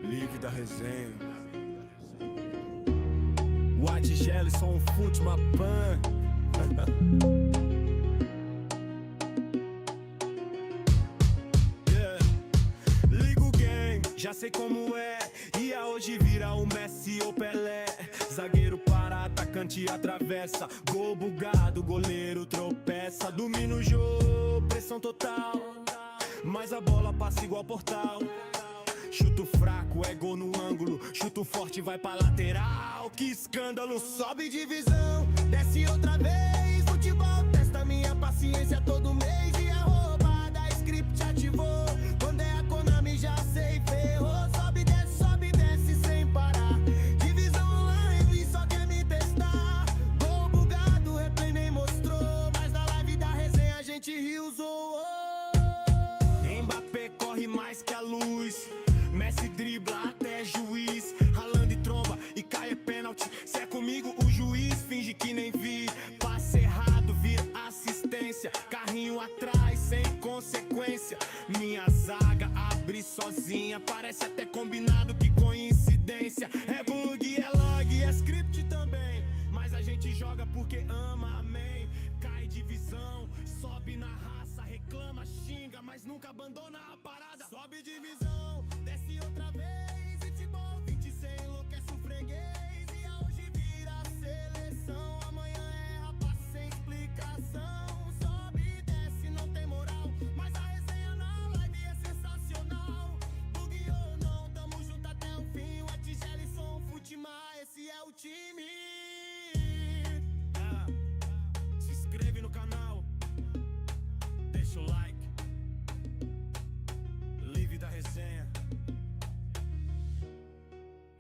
Live da Resenha. Jelison Fut-MA. Yeah. Liga o game, já sei como é. Ia hoje vira o Messi ou Pelé. Zagueiro para, atacante atravessa. Gol bugado, goleiro tropeça. Domina o jogo, pressão total. Mas a bola passa igual portal. Chuto fraco, é gol no ângulo. Chuto forte, vai pra lateral. Que escândalo, sobe divisão, desce outra vez. Futebol testa minha paciência todo mês. E a roubada, script ativou. Quando é a Konami já sei, ferrou. Sobe, desce sem parar. Divisão online, só quer me testar. Gol bugado, replay nem mostrou. Mas na live da resenha a gente riu, zoou. Mbappé corre mais que a luz. Messi dribla até juiz, ralando e tromba e cai é pênalti. Se é comigo o juiz finge que nem vi. Passe errado vira assistência. Carrinho atrás sem consequência. Minha zaga abre sozinha. Parece até combinado, que coincidência. É bug, é log, é script também. Mas a gente joga porque ama, amém. Cai divisão, sobe na raça. Reclama, xinga, mas nunca abandona a parada. Sobe divisão, desce outra vez. Futebol 26 enlouquece o freguês. E hoje vira seleção. Amanhã é rapaz sem explicação. Sobe e desce, não tem moral. Mas a resenha na live é sensacional. Bug ou não, tamo junto até o fim. O Jelison Fut-MA, esse é o time. Se inscreve no canal, deixa o like. Live da Resenha.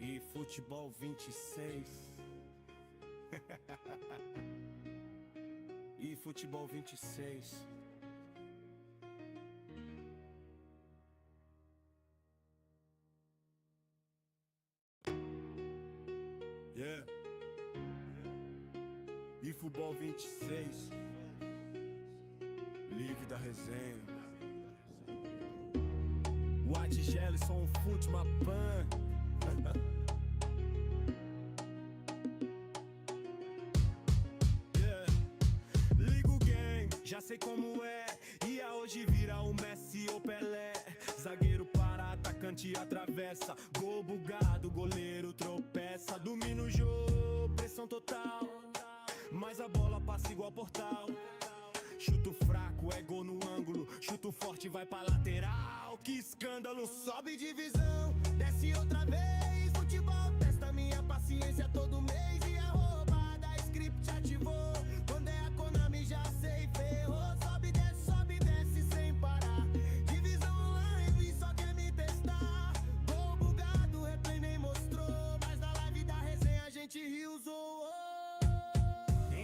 E futebol 26. E futebol 26. Yeah. E futebol 26. Live da Resenha. Jelison Fut-MA. Yeah. Liga o game, já sei como é. Ia hoje vira o Messi ou Pelé. Zagueiro para, atacante atravessa. Gol bugado, goleiro tropeça. Domina o jogo, pressão total. Mas a bola passa igual portal. Chuto fraco, é gol no ângulo. Chuto forte, vai pra lateral. Que escândalo, sobe divisão, desce outra vez. Futebol testa minha paciência todo mês. E a roubada, script ativou. Quando é a Konami já sei, ferrou. Sobe, desce sem parar. Divisão online, só quer me testar. Gol bugado, replay nem mostrou. Mas na live da resenha a gente riu, zoou.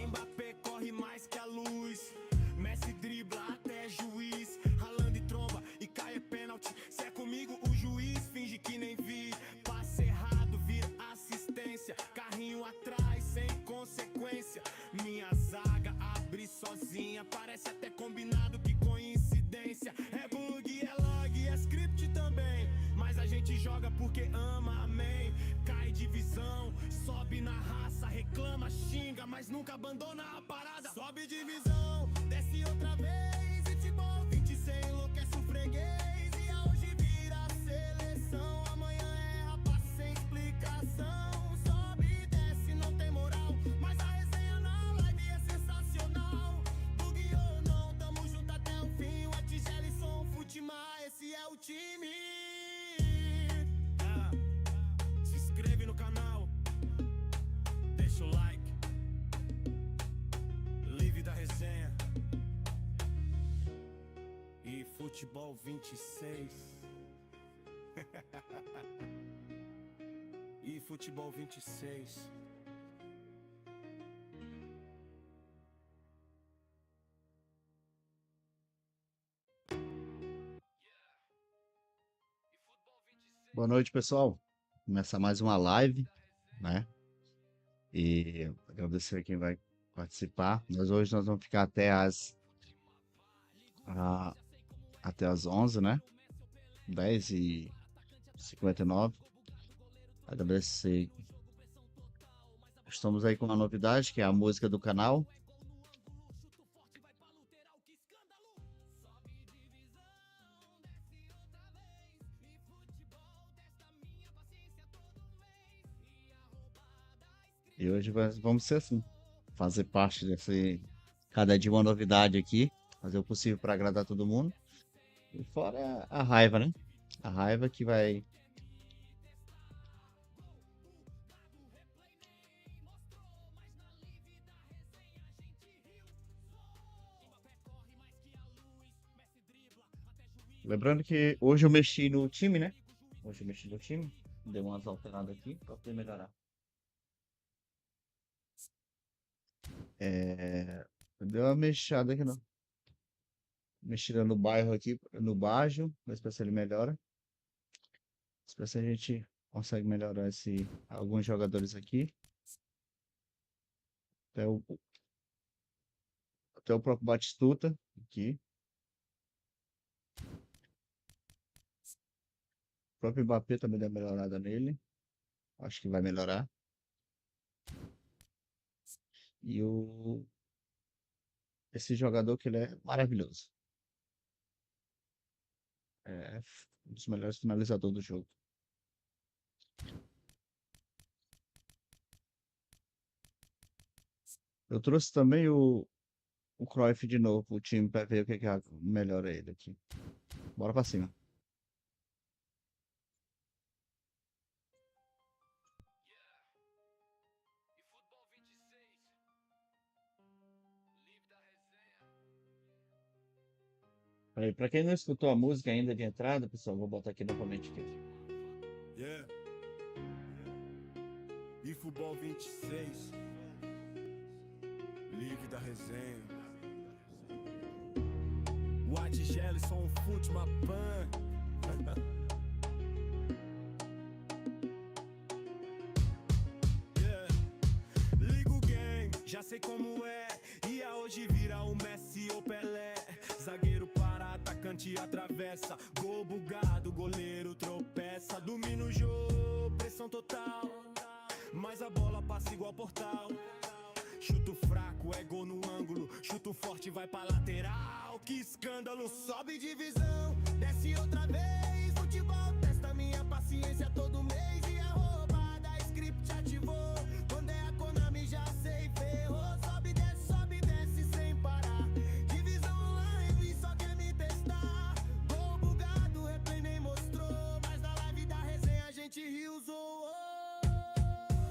Mbappé corre mais que a luz. Messi dribla até juiz, ralando e tromba e cai é pênalti. Se é comigo o juiz finge que nem vi. Passe errado vira assistência. Carrinho atrás sem consequência. Minha zaga abre sozinha. Parece até combinado, que coincidência. É bug, é log, é script também. Mas a gente joga porque ama, amém. Cai divisão, sobe na raça. Reclama, xinga, mas nunca abandona a parada. Sobe divisão, desce outra vez. Futebol 26 enlouquece o freguês. E hoje vira seleção. Amanhã é rapaz sem explicação. Sobe e desce, não tem moral. Mas a resenha na live é sensacional. Bug ou não, tamo junto até o fim. O Jelison Fut-MA, esse é o time. Se inscreve no canal, deixa o like. Live da Resenha. E futebol 26. E futebol 26. Boa noite, pessoal. Começa mais uma live, né? E agradecer a quem vai participar. Hoje nós vamos ficar até às 11, né? 10h59. Agradecer. Estamos aí com uma novidade, que é a música do canal. E hoje vamos ser assim, fazer parte desse, cada dia uma novidade aqui, fazer o possível para agradar todo mundo. E fora a raiva, né? A raiva que vai. Lembrando que hoje eu mexi no time, né? Hoje eu mexi no time, dei umas alteradas aqui para poder melhorar. Deu uma mexida aqui, não. Mexida no bairro aqui, no bairro, ver se ele melhora. Se a gente consegue melhorar alguns jogadores aqui. Até o, até o próprio Batistuta aqui. O próprio Mbappé também deu uma melhorada nele. Acho que vai melhorar. E esse jogador que ele é maravilhoso. É um dos melhores finalizadores do jogo. Eu trouxe também o Cruyff de novo, o time, para ver o que melhora ele aqui. Bora pra cima. Efootball 26, Live da Resenha. Aí, pra quem não escutou a música ainda de entrada, pessoal, vou botar aqui novamente aqui. Yeah. Efootball 26, Live da Resenha. What Jelison Fut-MA. Yeah. Liga o game, já sei como é. Ia hoje vira o Messi ou Pelé. Zagueiro para, atacante atravessa. Gol bugado, goleiro tropeça. Domina o jogo, pressão total. Mas a bola passa igual portal. Chuto fraco, é gol no ângulo. Chuto forte, vai pra lateral. Que escândalo, sobe divisão, desce outra vez. Futebol testa minha paciência todo mês. E a roubada, script ativou. Quando é a Konami já sei, ferrou. Sobe, desce sem parar. Divisão live, só quer me testar. Gol bugado, replay nem mostrou. Mas na live da resenha a gente riu, zoou.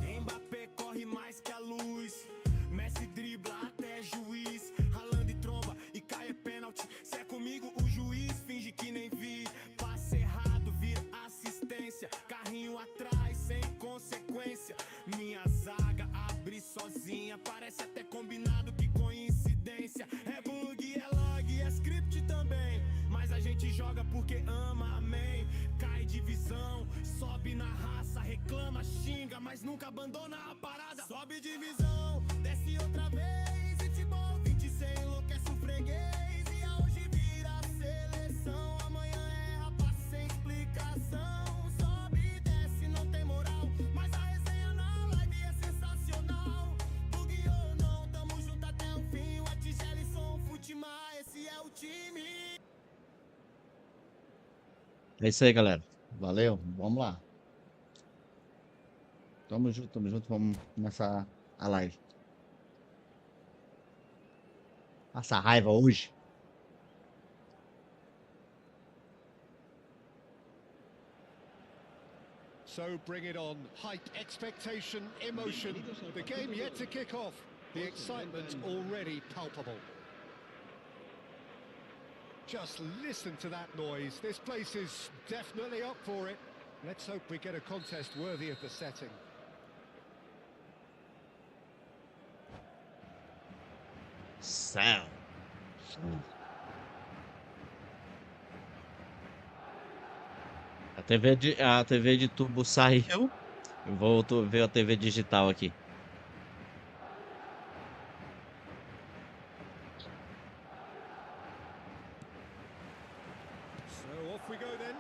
Mbappé corre mais que a luz. Messi dribla até juiz. Ralando e tromba e cai é pênalti. Se é comigo o juiz finge que nem vi. Passe errado vira assistência. Carrinho atrás sem consequência. Minha zaga abre sozinha. Parece até combinado, que coincidência. É bug, é log, é script também. Mas a gente joga porque ama, amém. Cai divisão, sobe na raça. Reclama, xinga, mas nunca abandona a parada. Sobe divisão, desce outra vez. Futebol 26 enlouquece o freguês. E hoje vira a seleção. Amanhã é rapaz sem explicação. Sobe e desce, não tem moral. Mas a resenha na live é sensacional. Bug ou não, tamo junto até o fim. O Jelison Fut-MA, esse é o time. É isso aí, galera. Valeu, vamos lá. Tamo junto, vamos começar a live. Essa raiva hoje. So bring it on. Hype, expectation, emotion. The game yet to kick off. The excitement already palpable. Just listen to that noise. This place is definitely up for it. Let's hope we get a contest worthy of the setting. Sound. A TV de tubo saiu. Eu vou ver a TV digital aqui. So off we go then.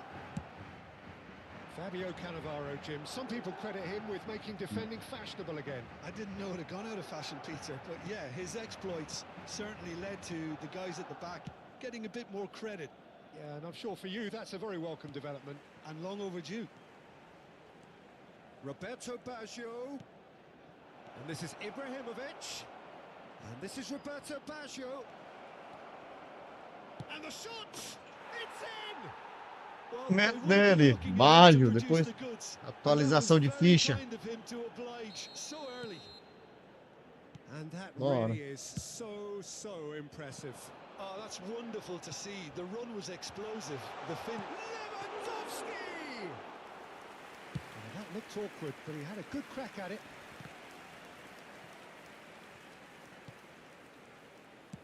Fabio Cannavaro, Jim. Some people credit him with making defending fashionable again. I didn't know it had gone out of fashion, Peter, but yeah, his exploits certainly led to the guys at the back getting a bit more credit. Yeah, and I'm sure for you that's a very welcome development. And long overdue. Roberto Baggio. And this is Ibrahimovic. And this is Roberto Baggio. And the shot! It's in! Well, Mete they were nele, looking at him Baggio, to depois produce the goods. atualização de And that was very ficha. kind of him to oblige so early. And that Bora. really is so impressive. Oh, that's wonderful to see. The run was explosive. The finish. Lewandowski! That looked awkward, but he had a good crack at it.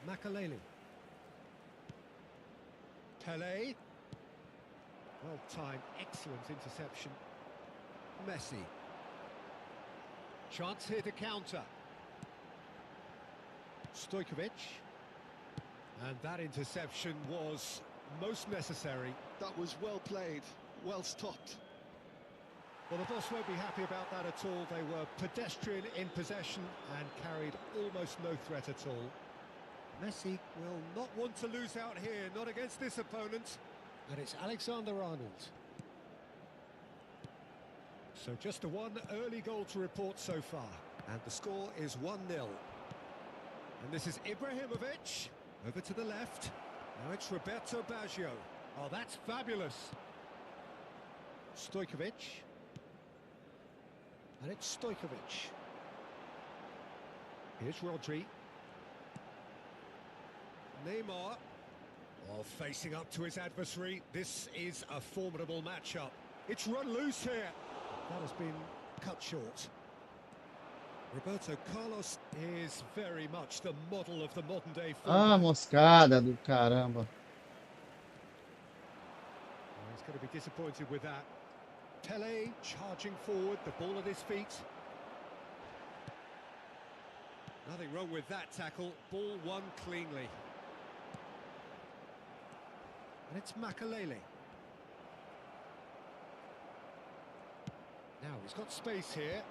Makaleli. Pele. Well timed, excellent interception. Messi. Chance here to counter. Stojkovic. And that interception was most necessary. That was well played, well stopped. Well, the boss won't be happy about that at all. They were pedestrian in possession and carried almost no threat at all. Messi will not want to lose out here, not against this opponent. And it's Alexander-Arnold. So just the one early goal to report so far. And the score is 1-0. And this is Ibrahimovic. Over to the left. Now it's Roberto Baggio. Oh, that's fabulous. Stojkovic. And it's Stojkovic. Here's Rodri. Neymar. Oh, facing up to his adversary. This is a formidable matchup. It's run loose here. That has been cut short. Roberto Carlos is very much the model of the modern day Ah, fullback. moscada do caramba. Oh, he's going to be disappointed with that. Pele charging forward, the ball at his feet. Nothing wrong with that tackle. Ball won cleanly. And it's Makaleli. Now he's got space here.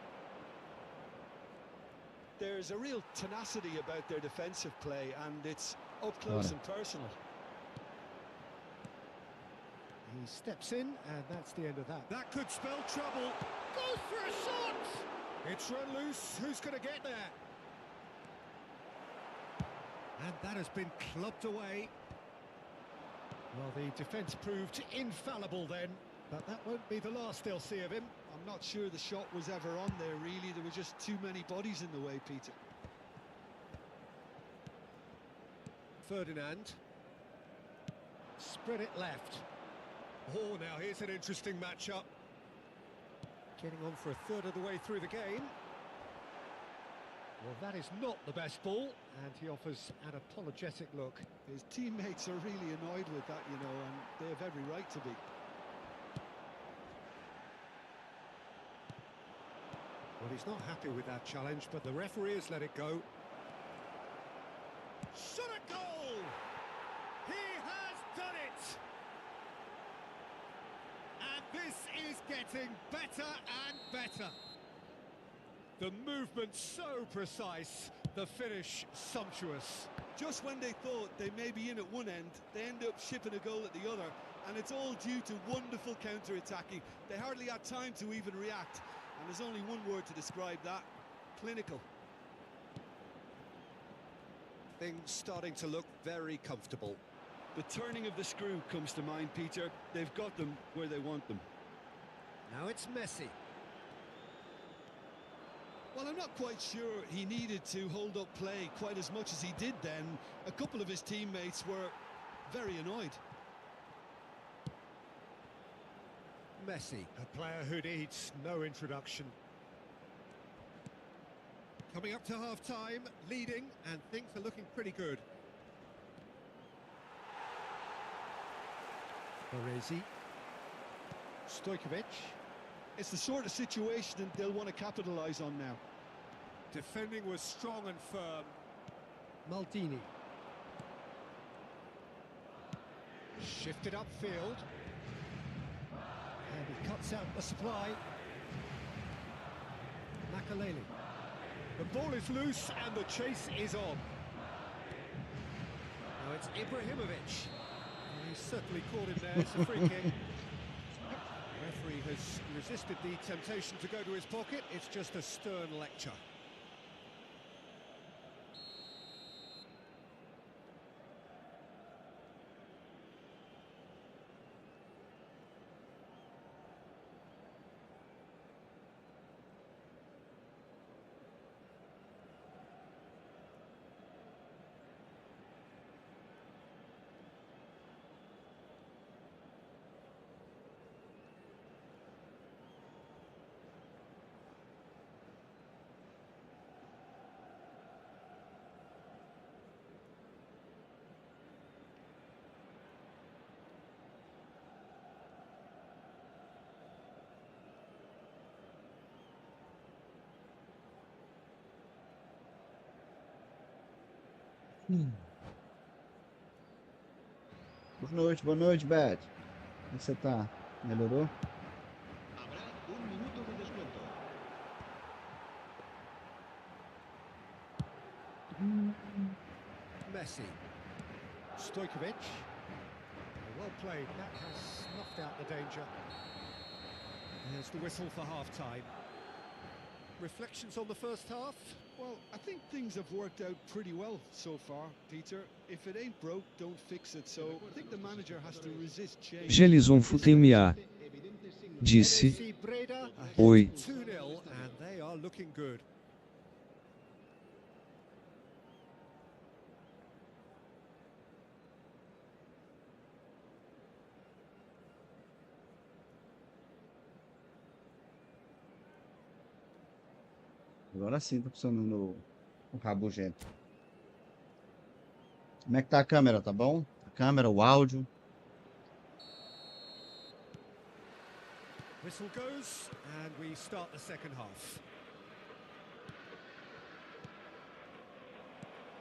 There's a real tenacity about their defensive play, and it's up close and personal. He steps in, and that's the end of that. That could spell trouble. Goes for a shot! It's run loose. Who's going to get there? And that has been clubbed away. Well, the defence proved infallible then, but that won't be the last they'll see of him. I'm not sure the shot was ever on there, really. There were just too many bodies in the way, Peter. Ferdinand. Spread it left. Oh, now here's an interesting matchup. Getting on for a third of the way through the game. Well, that is not the best ball, and he offers an apologetic look. His teammates are really annoyed with that, you know, and they have every right to be. Well, he's not happy with that challenge, but the referee has let it go. Shot a goal! He has done it! And this is getting better and better. The movement so precise, the finish sumptuous. Just when they thought they may be in at one end, they end up shipping a goal at the other, and it's all due to wonderful counter-attacking. They hardly had time to even react, and there's only one word to describe that: clinical. Things starting to look very comfortable. The turning of the screw comes to mind, Peter. They've got them where they want them. Now it's Messi. Well, I'm not quite sure he needed to hold up play quite as much as he did then. A couple of his teammates were very annoyed. Messi, a player who needs no introduction. Coming up to half-time, leading, and things are looking pretty good. Baresi. Stojkovic. It's the sort of situation that they'll want to capitalise on now. Defending was strong and firm. Maldini. Shifted upfield. And he cuts cuts out the supply. Makaleli. The ball is loose and the chase is on. Now it's Ibrahimovic. He's certainly caught him there. It's a free kick. The referee has resisted the temptation to go to his pocket. It's just a stern lecture. Boa noite, Beth. Como você tá? Melhorou? Habrá un minuto de descuento. Messi. Stojkovic. Well played. That has snuffed out the danger. There's the whistle for half-time. Reflections on the first half? Well, I think things have worked out pretty well so far, Peter. If it ain't broke, don't fix it. So I think the manager has to resist change. Jelison Fut-MA disse: FC Breda Oi. 2-0 and they are looking good. Agora sim tá funcionando o rabugento. Como é que tá a câmera? Tá bom? A câmera, o áudio. Whistle goes and we start the second half.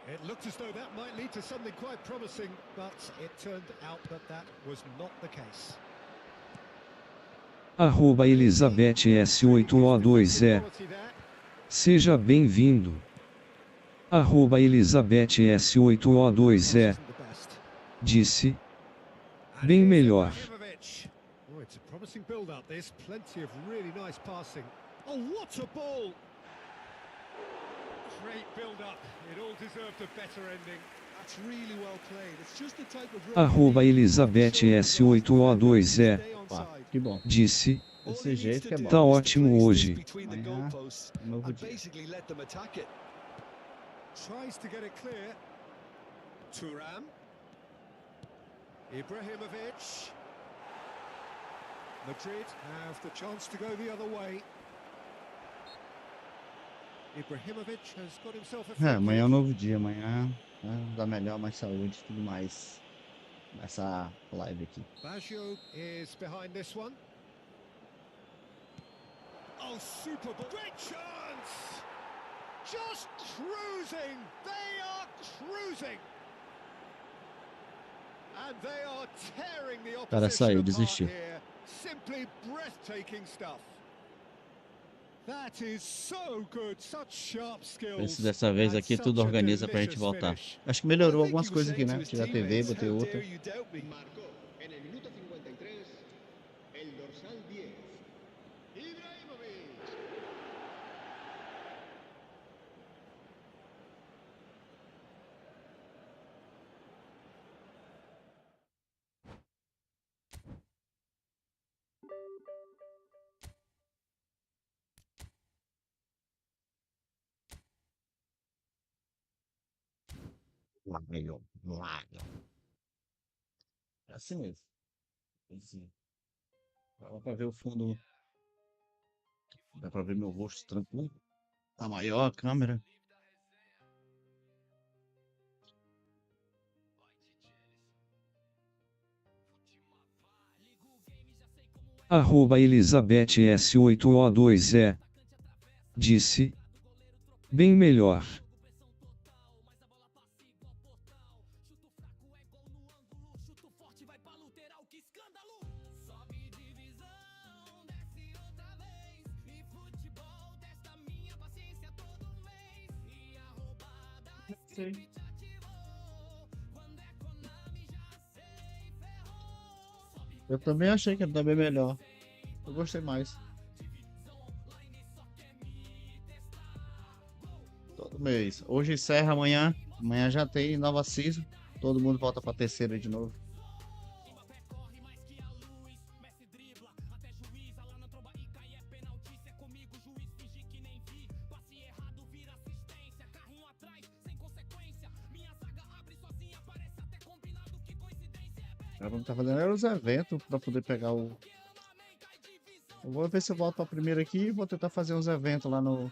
It looked as though that might lead to something quite promising, but it turned out that that was not the case. @Elizabeth S8O2E. Seja bem-vindo. @Elizabeth S8O2E disse: bem melhor. Oh, it's a promising build-up. There's plenty of really nice passing. Oh, what a ball! Great build-up. It all deserved a better ending. That's really well played. It's just the type of @Elizabeth S8O2E Pá, que bom. disse: Desse jeito que é bom. tá ótimo hoje. Amanhã, novo dia. basically let them attack it. Tries to get it clear. Thuram. Ibrahimovic. Madrid have the chance to go the other way. Ibrahimovic has got himself a free Amanhã é um kick. novo dia. Amanhã dá melhor, mais saúde e tudo mais. Nessa live aqui. Baggio is behind this one. Oh, super ball. Great chance! Just cruising! They are cruising! And they are tearing the Cara, saiu, opposition apart desistiu. here. Simply breathtaking stuff. That is so good, such sharp skills. Esse dessa vez and aqui such tudo a organiza pra gente delicious voltar. finish. Acho que melhorou algumas coisas aqui, né? Tirar a TV, botei outra. Marcó en el minuto 53 el dorsal 10. Ibrahimovic. Lago. É assim mesmo. Assim. Dá pra ver o fundo. Dá pra ver meu rosto tranquilo. Tá maior a câmera. @Elizabeth S8O2E disse: bem melhor. Sim. Eu também achei que ele tá bem melhor. Eu gostei mais. Todo mês. Hoje encerra amanhã. Amanhã já tem nova season. Todo mundo volta pra terceira de novo. Agora vamos estar fazendo os eventos para poder pegar o. Eu vou ver se eu volto para primeira aqui e vou tentar fazer uns eventos lá no.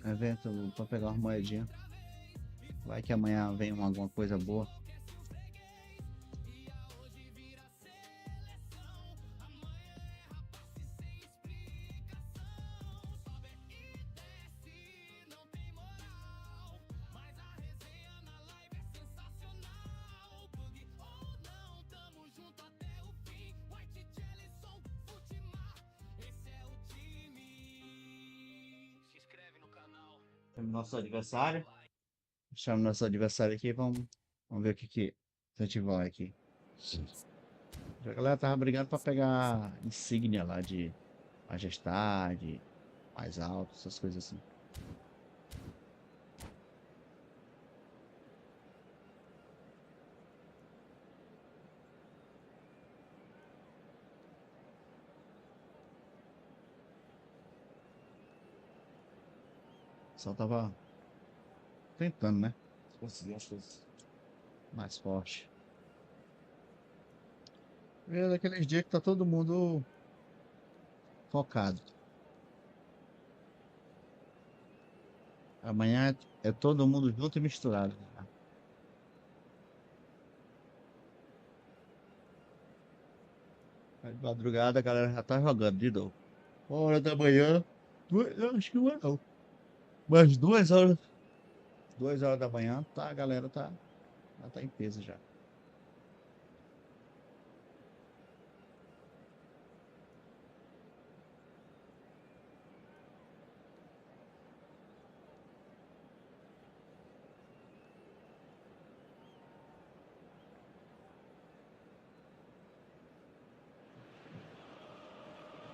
Evento para pegar uma moedinha. Vai que amanhã vem alguma coisa boa. Nosso adversário. Chama nosso adversário aqui, vamos ver o que a gente vai aqui. A galera tava brigando pra pegar insígnia lá de majestade, mais alto, essas coisas assim. Só tava tentando, né? Conseguir as coisas mais forte. É daqueles dias que tá todo mundo focado. Amanhã é todo mundo junto e misturado. Aí de madrugada a galera já tá jogando de novo. 1 hora da manhã. Eu acho que não é não. Mas 2 horas. 2 horas da manhã, tá, a galera já tá em peso já.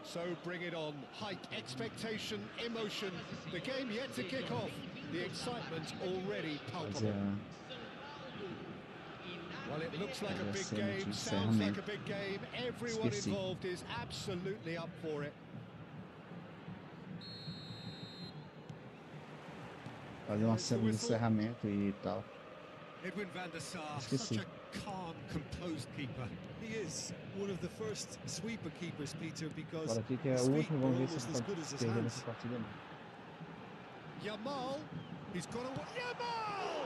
So bring it on. Hype, expectation, emotion. The game yet to kick off. The excitement already Fazer palpable. Well, it looks like a big game, sounds like a big game. Everyone involved is absolutely up for it. Fazer uma cena de encerramento e tal. Edwin van der Sar, Esqueci. such a calm, composed keeper. He is one of the first sweeper keepers, Peter, because Agora aqui que é his o feet último, are vamos ver se almost ele as pode good as his perder nessa hands. partida. Não. Yamal, he's got a... Yamal!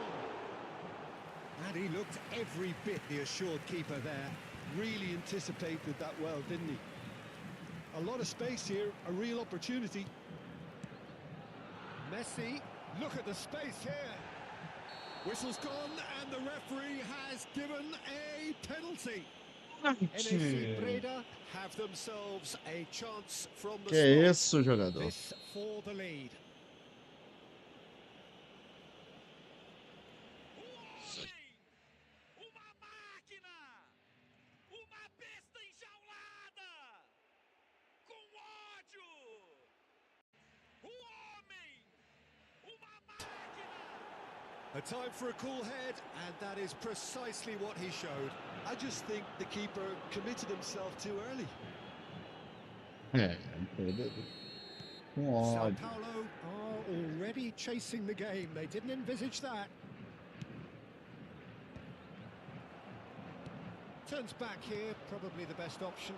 And he looked every bit the assured keeper there. Really anticipated that well, didn't he? A lot of space here, a real opportunity. Messi, look at the space here. Whistle's gone and the referee has given a penalty. NSC Breda have themselves a chance from the Que é start. isso, jogador? This for the lead. A time for a cool head, and that is precisely what he showed. I just think the keeper committed himself too early. É, com Sao ódio. Paulo are already chasing the game. They didn't envisage that. Turns back here, probably the best option.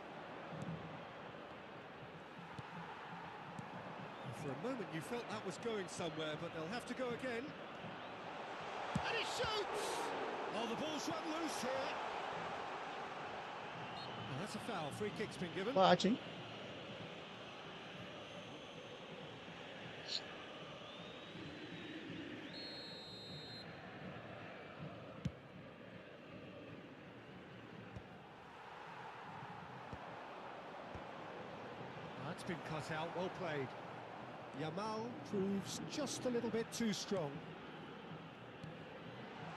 For a moment you felt that was going somewhere, but they'll have to go again. And he shoots! Oh, the ball's run loose here. Oh, that's a foul. Free kick's been given. Bate, hein? That's been cut out. Well played. Yamal proves just a little bit too strong.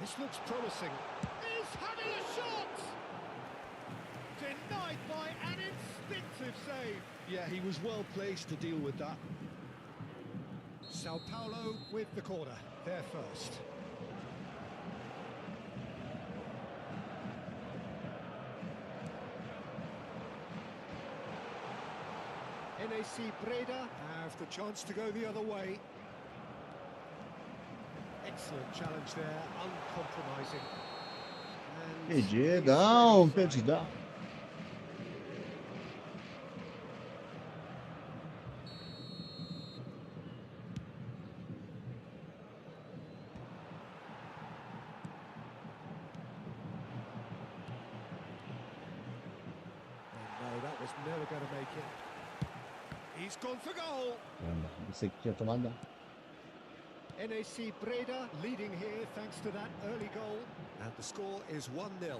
This looks promising. He's having a shot! Denied by an instinctive save. Yeah, he was well placed to deal with that. Sao Paulo with the corner. They're first. NAC Breda have the chance to go the other way. Excellent challenge there, uncompromising. And Perdidão, perdidão. No, that was never going to make it. He's gone for goal. Você que tinha tomado. Não. NAC Breda leading here thanks to that early goal. And the score is 1-0. Oh,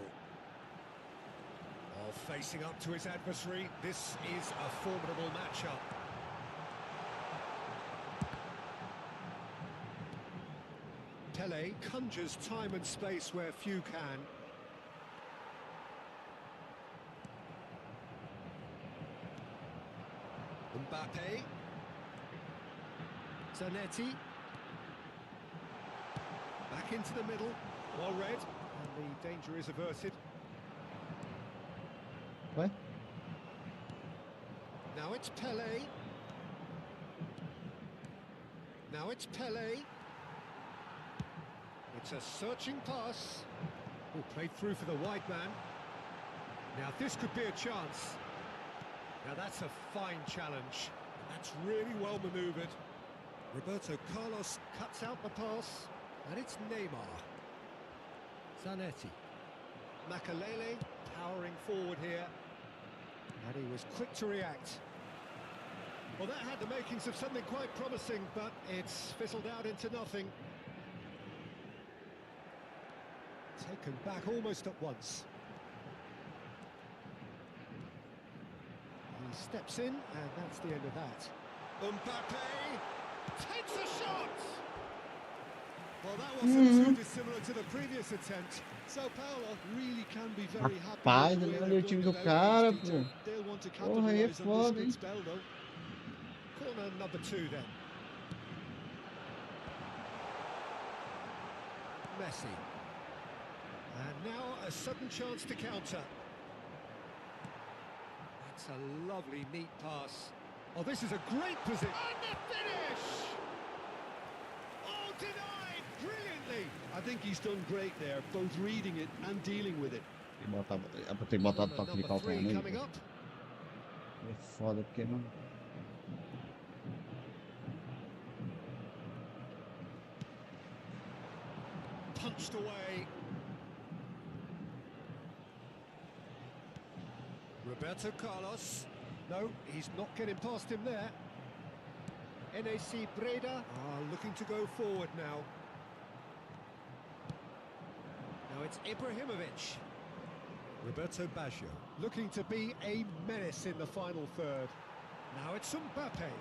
facing up to his adversary, this is a formidable matchup. Pele conjures time and space where few can. Mbappe. Zanetti. Back into the middle. Well read. And the danger is averted. Vai? Now it's Pele. Now it's Pele. It's a searching pass. Oh, played through for the wide man. Now this could be a chance. Now that's a fine challenge. That's really well manoeuvred. Roberto Carlos cuts out the pass. And it's Neymar. Zanetti. Makalele powering forward here. And he was quick to react. Well, that had the makings of something quite promising, but it's fizzled out into nothing. Taken back almost at once. He steps in, and that's the end of that. Mbappe takes a shot! Well, that wasn't too dissimilar to the previous attempt. Sao Paulo really can be very happy. Rapaz, with the way olha o they're time going do about cara, this, pô. Peter. They'll want to Porra, aí é capitalize on foda, this hein? good spell, though. Corner number 2 then. Messi. And now a sudden chance to counter. That's a lovely, neat pass. Oh, this is a great position. And the finish! Oh, denied brilliantly. I think he's done great there, both reading it and dealing with it. Tem que botar pra Corner clicar o number 3 plano aí. coming Pô. up. É foda porque não. Punched away. Roberto Carlos. No, he's not getting past him there. NAC Breda are looking to go forward now. Now it's Ibrahimovic. Roberto Baggio looking to be a menace in the final third. Now it's Mbappe.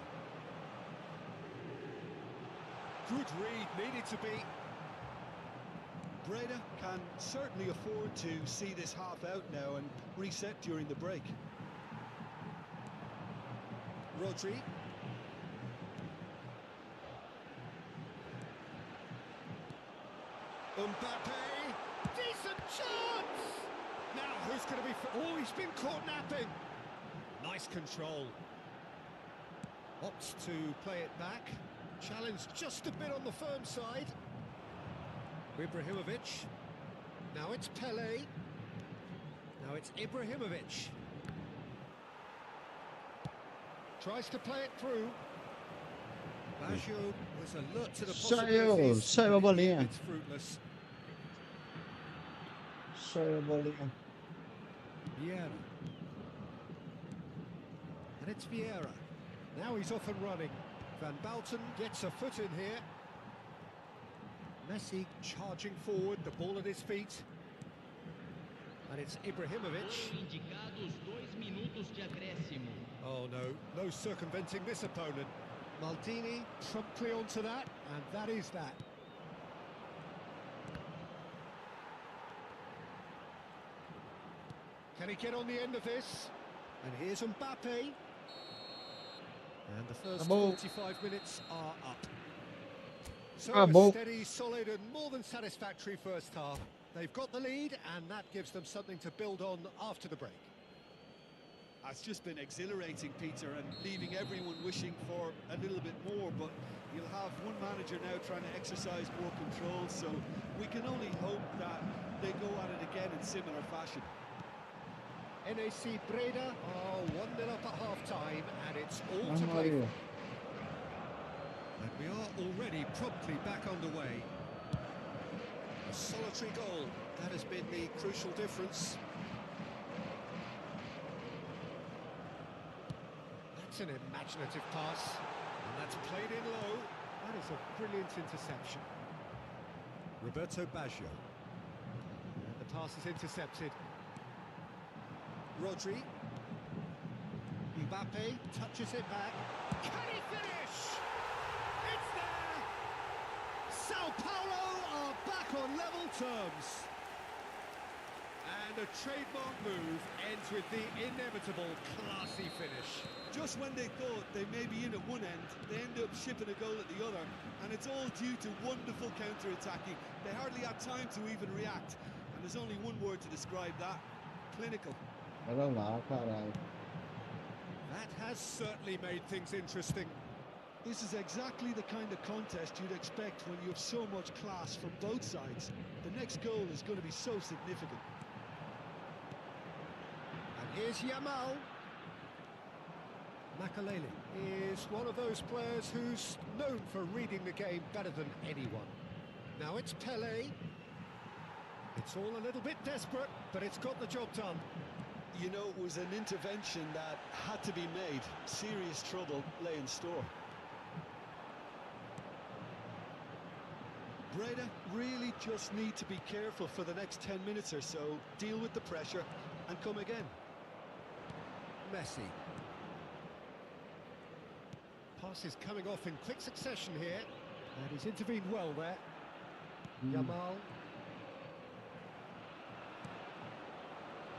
Good read, needed to be. Breda can certainly afford to see this half out now and reset during the break. Rodri. Mbappe. Decent chance! Now who's going to be... Oh, he's been caught napping. Nice control. Opts to play it back. Challenge just a bit on the firm side. Ibrahimovic. Now it's Pele. Now it's Ibrahimovic. Tries to play it through. Baggio was alert to the possibilities. Saiu a bolinha. It's fruitless. Saiu a bolinha. Vieira. And it's Vieira. Now he's off and running. Van Balten gets a foot in here. Messi charging forward, the ball at his feet. And it's Ibrahimovic. Indicados 2 minutos de acréscimo. Oh no, no circumventing this opponent. Maldini promptly onto that, and that is that. Can he get on the end of this? And here's Mbappe. And the first Acabou. 45 minutes are up. So Acabou. a steady, solid and more than satisfactory first half. They've got the lead and that gives them something to build on after the break. It's just been exhilarating, Peter, and leaving everyone wishing for a little bit more, but you'll have one manager now trying to exercise more control, so we can only hope that they go at it again in similar fashion. NAC Breda are 1-0 up at half-time and it's all Vamos, to play Maria. for. And we are already promptly back underway. A solitary goal, that has been the crucial difference. That's an imaginative pass, and that's played in low. That is a brilliant interception. Roberto Baggio. And the pass is intercepted. Rodri. Mbappe touches it back. Can he finish? It's there! Sao Paulo are back on level terms. And a trademark move ends with the inevitable classy finish. Just when they thought they may be in at one end, they end up shipping a goal at the other, and it's all due to wonderful counter-attacking. They hardly had time to even react, and there's only one word to describe that: clinical. Olha lá, caralho. That has certainly made things interesting. This is exactly the kind of contest you'd expect when you have so much class from both sides. The next goal is going to be so significant. And here's Yamal. Makalele is one of those players who's known for reading the game better than anyone. Now it's Pele. It's all a little bit desperate, but it's got the job done. You know, it was an intervention that had to be made. Serious trouble lay in store. Breda really just need to be careful for the next 10 minutes or so, deal with the pressure and come again. Messi. Pass is coming off in quick succession here, and he's intervened well there. Yamal.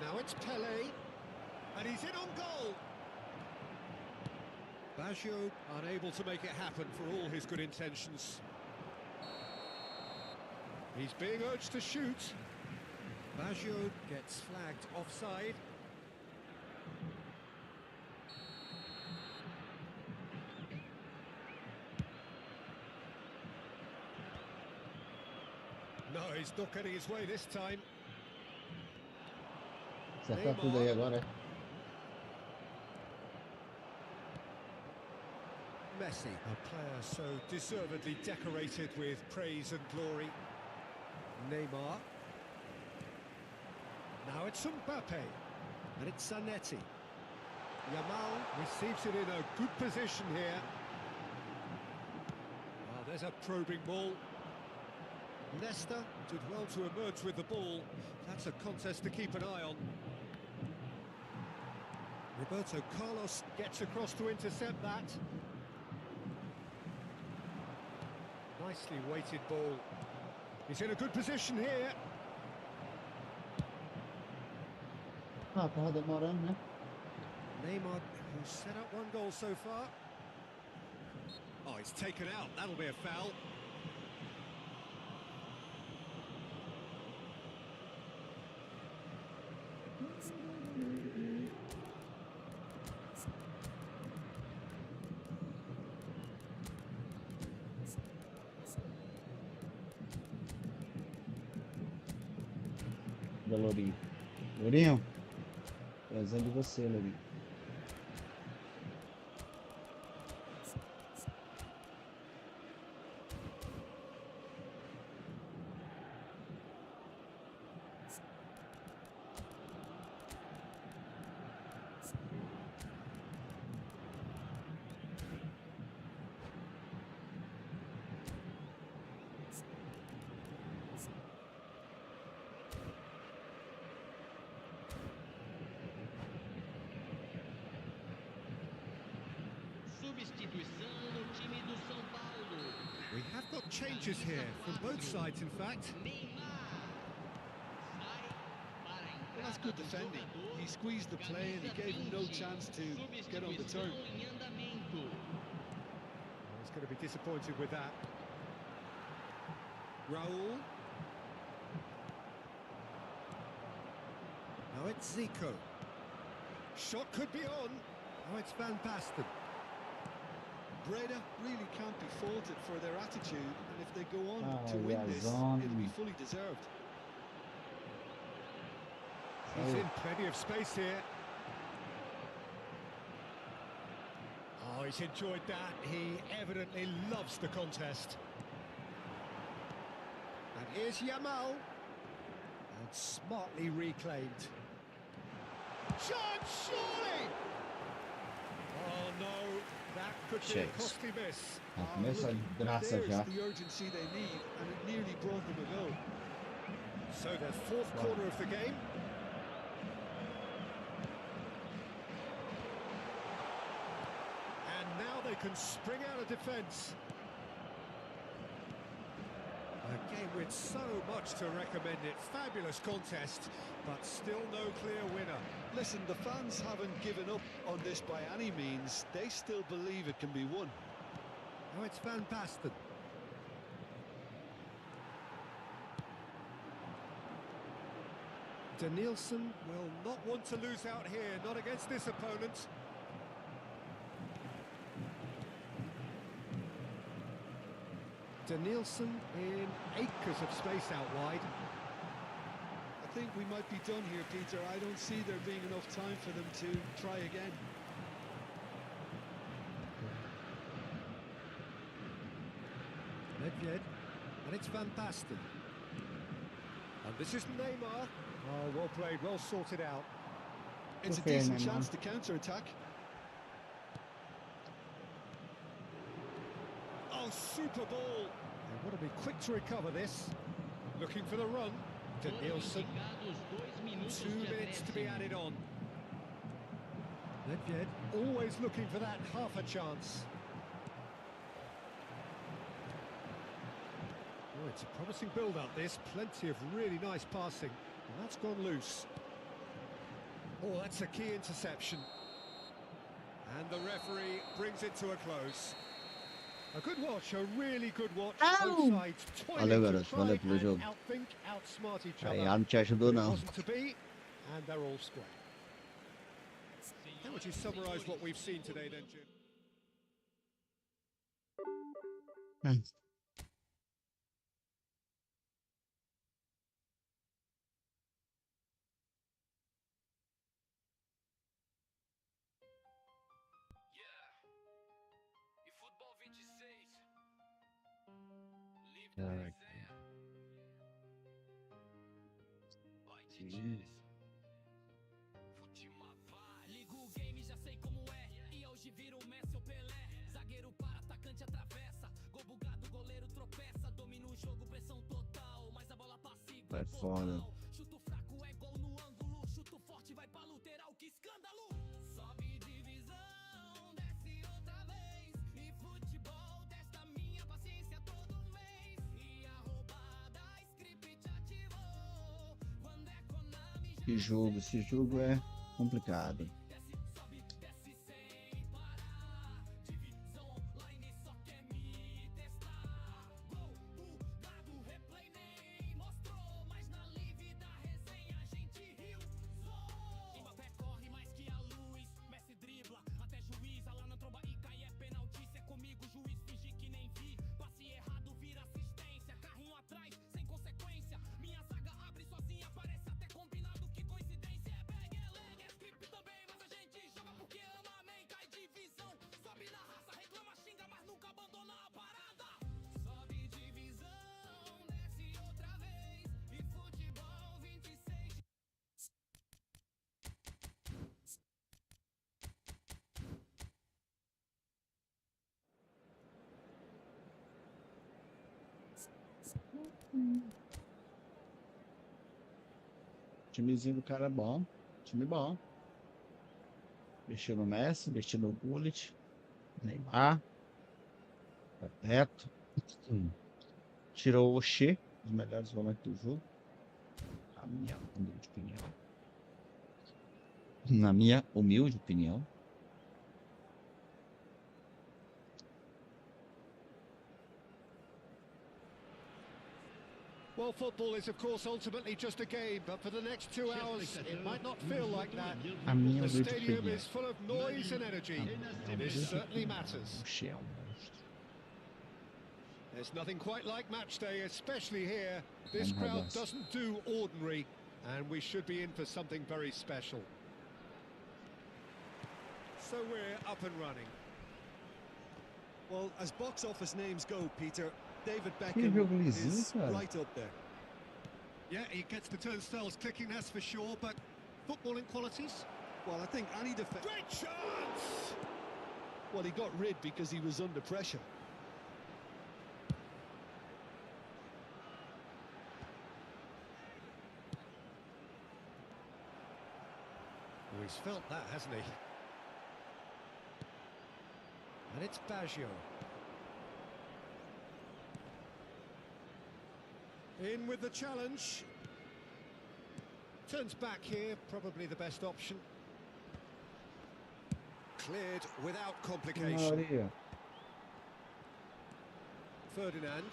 Now it's Pele, and he's in on goal. Baggio unable to make it happen for all his good intentions. He's being urged to shoot. Baggio gets flagged offside. No, he's not getting his way this time. Acertar tudo aí agora, é? Messi, a player so deservedly decorated with praise and glory. Neymar. Now it's Mbappe, and it's Zanetti. Yamal receives it in a good position here. Oh, there's a probing ball. Leicester did well to emerge with the ball. That's a contest to keep an eye on. Roberto Carlos gets across to intercept that. Nicely weighted ball. He's in a good position here. Ah, tava demorando, né? Neymar, who's set up one goal so far. Oh, he's taken out. That'll be a foul. Da Lourinho. Lourinho, presente de você, Lourinho. Substituição no time do São Paulo. We have got changes here from both sides, in fact. Neymar sai para a Well, that's good defending. He squeezed the play and he gave him no chance to get on the turn. Substituição em andamento. He's going to be disappointed with that. Raul. Now it's Zico. Shot could be on. Oh, it's Van Basten. Breda really can't be faulted for their attitude, and if they go on to Ah, win this, Jelison. it'll be fully deserved. He's in plenty of space here. Oh, he's enjoyed that. He evidently loves the contest. And here's Yamal. And smartly reclaimed. Shot, surely! Oh no, that could be a Cheias. costly miss. Começa a graça There's já. the urgency they need, and it nearly brought them a goal. So their fourth corner of the game. And now they can spring out of defence. A game with so much to recommend it. Fabulous contest, but still no clear winner. Listen, the fans haven't given up on this by any means. They still believe it can be won. Now it's Van Basten. Danielson will not want to lose out here, not against this opponent. Danielson in acres of space out wide. I think we might be done here, Peter. I don't see there being enough time for them to try again. Nedved, and it's Van Basten. And this is Neymar. Oh, well played, well sorted out. It's a Okay, decent Neymar. chance to counter-attack. Oh, super ball. They want to be quick to recover this. Looking for the run. Foram Danielson. indicados 2 minutos 2 de minutes to be acréscimo. added on. Nedved always looking for that half a chance. Oh, it's a promising build-up, this. Plenty of really nice passing. And that's gone loose. Oh, that's a key interception. And the referee brings it to a close. A good watch, a really good watch. Both sides toiling Valeu, to garoto. try Valeu pelo and jogo. outthink, outsmart each Aí, other. não te ajudou But it não. wasn't to be, and they're all square. How would you summarise what we've seen today then, Jim? Efootball 26. Live da Caraca. Resenha. Vai de Jelison. Fut-MA. Ligo o game, já sei como é. E hoje vira o Messi ou Pelé. Zagueiro para, atacante atravessa. Gol bugado, goleiro tropeça. Domina o jogo, pressão total. Mas a bola passa igual Vai fora. portal. Chuto fraco é gol no ângulo. Chuto forte vai pra lateral, que escândalo. Sobe divisão, desce outra vez. E futebol testa minha paciência todo mês. E a roubada, script ativou. Quando é Konami, já Esse jogo é complicado. desce, sobe, desce sem parar. Divisão online só quer me testar. Gol, bugado, replay nem mostrou. Mas na live da resenha a gente riu. Mbappé corre mais que a luz. Messi dribla, até juiz. Lá na tromba e cai é penalti. Se é comigo, juiz finge que nem vi. Passe errado, vira assistência. Carrinho atrás, sem consequência. Minha zaga abre sozinha, parece até combinado. Que coincidência. É bang, é leg, é script também. Mas a gente joga porque ama, man. Cai divisão. Sobe na raça, reclama, xinga, mas nunca abandona a parada. Sobe divisão, desce outra vez. E futebol 26. Timezinho do cara é bom. Time bom. Investiu no Messi, investiu no Bullet. Neymar. Reto. Tirou o Oxê, os melhores volantes do jogo. A minha opinião. Na minha humilde opinião. Well, football is, of course, ultimately just a game, but for the next 2 hours, it might not feel like that. A minha The humilde stadium opinião. is full of noise and energy. This certainly matters. Oxe, é um monstro. There's nothing quite like match day, especially here. This crowd doesn't do ordinary, and we should be in for something very special. So we're up and running. Well, as box office names go, Peter, David Que Beckham jogo lisinho, is cara. right up there. Yeah, he gets the turnstiles clicking, that's for sure, but footballing qualities? Well, I think any defense... Great chance! Well, he got rid because he was under pressure. Oh, he's felt that, hasn't he? And it's Baggio. In with the challenge. Turns back here, probably the best option. Cleared without complication. Maria. Ferdinand.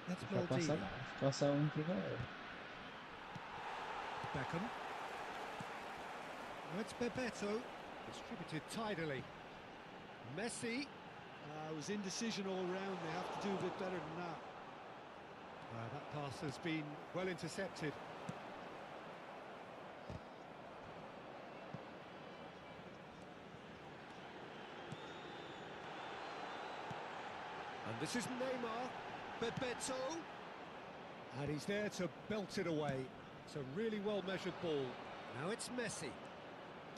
That's Vai passar, Maldini. passar um que já era. Beckham. Now it's Bebeto. Distributed tidily. Messi. It was indecision all round. They have to do a bit better than that. That pass has been well intercepted. And this is Neymar. Bebeto. And he's there to belt it away. It's a really well measured ball. Now it's Messi.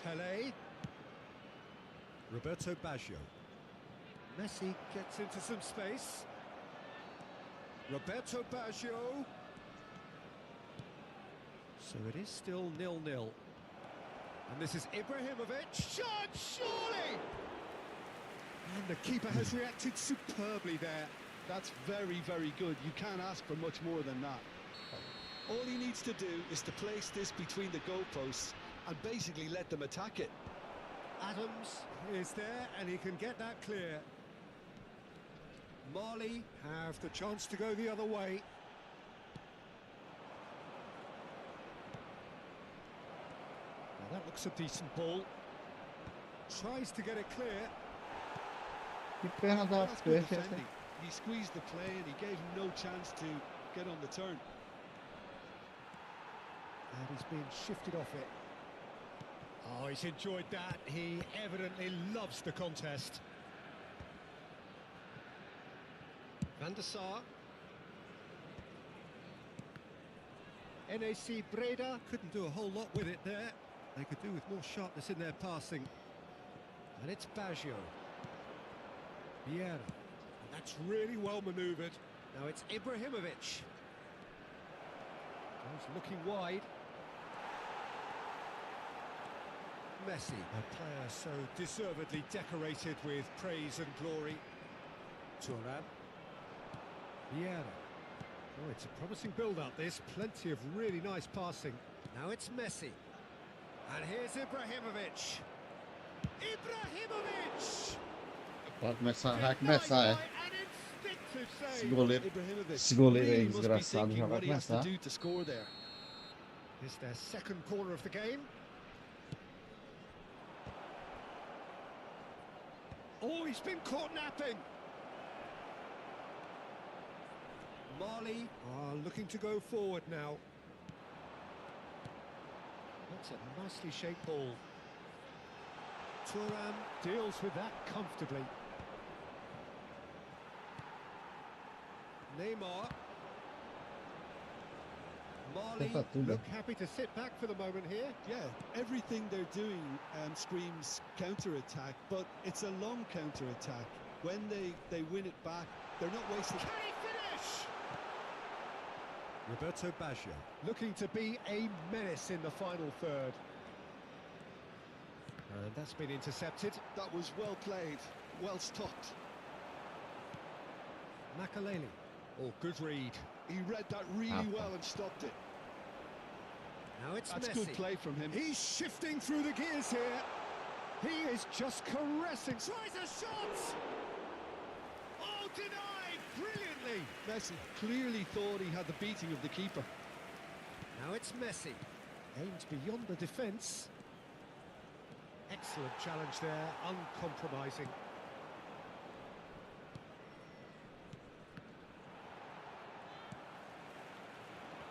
Pele. Roberto Baggio. Messi gets into some space. Roberto Baggio. So it is still 0-0. And this is Ibrahimovic. Shot, surely! And the keeper has reacted superbly there. That's very, very good. You can't ask for much more than that. All he needs to do is to place this between the goalposts and basically let them attack it. Adams is there and he can get that clear. Marley have the chance to go the other way. Now that looks a decent ball. Tries to get it clear. Que perna da That's good perfeita. defending. He squeezed the play and he gave him no chance to get on the turn. And he's been shifted off it. Oh, he's enjoyed that. He evidently loves the contest. Van der Sar. NAC Breda couldn't do a whole lot with it there. They could do with more sharpness in their passing. And it's Baggio. Vieira. And that's really well manoeuvred. Now it's Ibrahimovic. Goes looking wide. Messi, a player so deservedly decorated with praise and glory. Thuram. Vieira. Oh, it's a promising build-up, this. Plenty of really nice passing. Now it's Messi. And here's Ibrahimovic. Ibrahimovic! Vai começar, é. An instinctive Esse save. goleiro, Ibrahimovic esse goleiro aí really must be desgraçado thinking já vai what he has to começar. do to score there. It's their second corner of the game. Oh, he's been caught napping. Marley are looking to go forward now. That's a nicely shaped ball. Thuram deals with that comfortably. Neymar. Marley look happy to sit back for the moment here. Yeah, everything they're doing screams counter-attack, but it's a long counter-attack. When they win it back, they're not wasting... Can he finish? Roberto Baggio looking to be a menace in the final third. And that's been intercepted. That was well played, well stopped. Makaleli. Oh, good read. He read that really well and stopped it. Now it's That's Messi. good play from him. He's shifting through the gears here. He is just caressing. Tries a shot. Oh, denied brilliantly. Messi clearly thought he had the beating of the keeper. Now it's Messi. Aims beyond the defence. Excellent challenge there, uncompromising.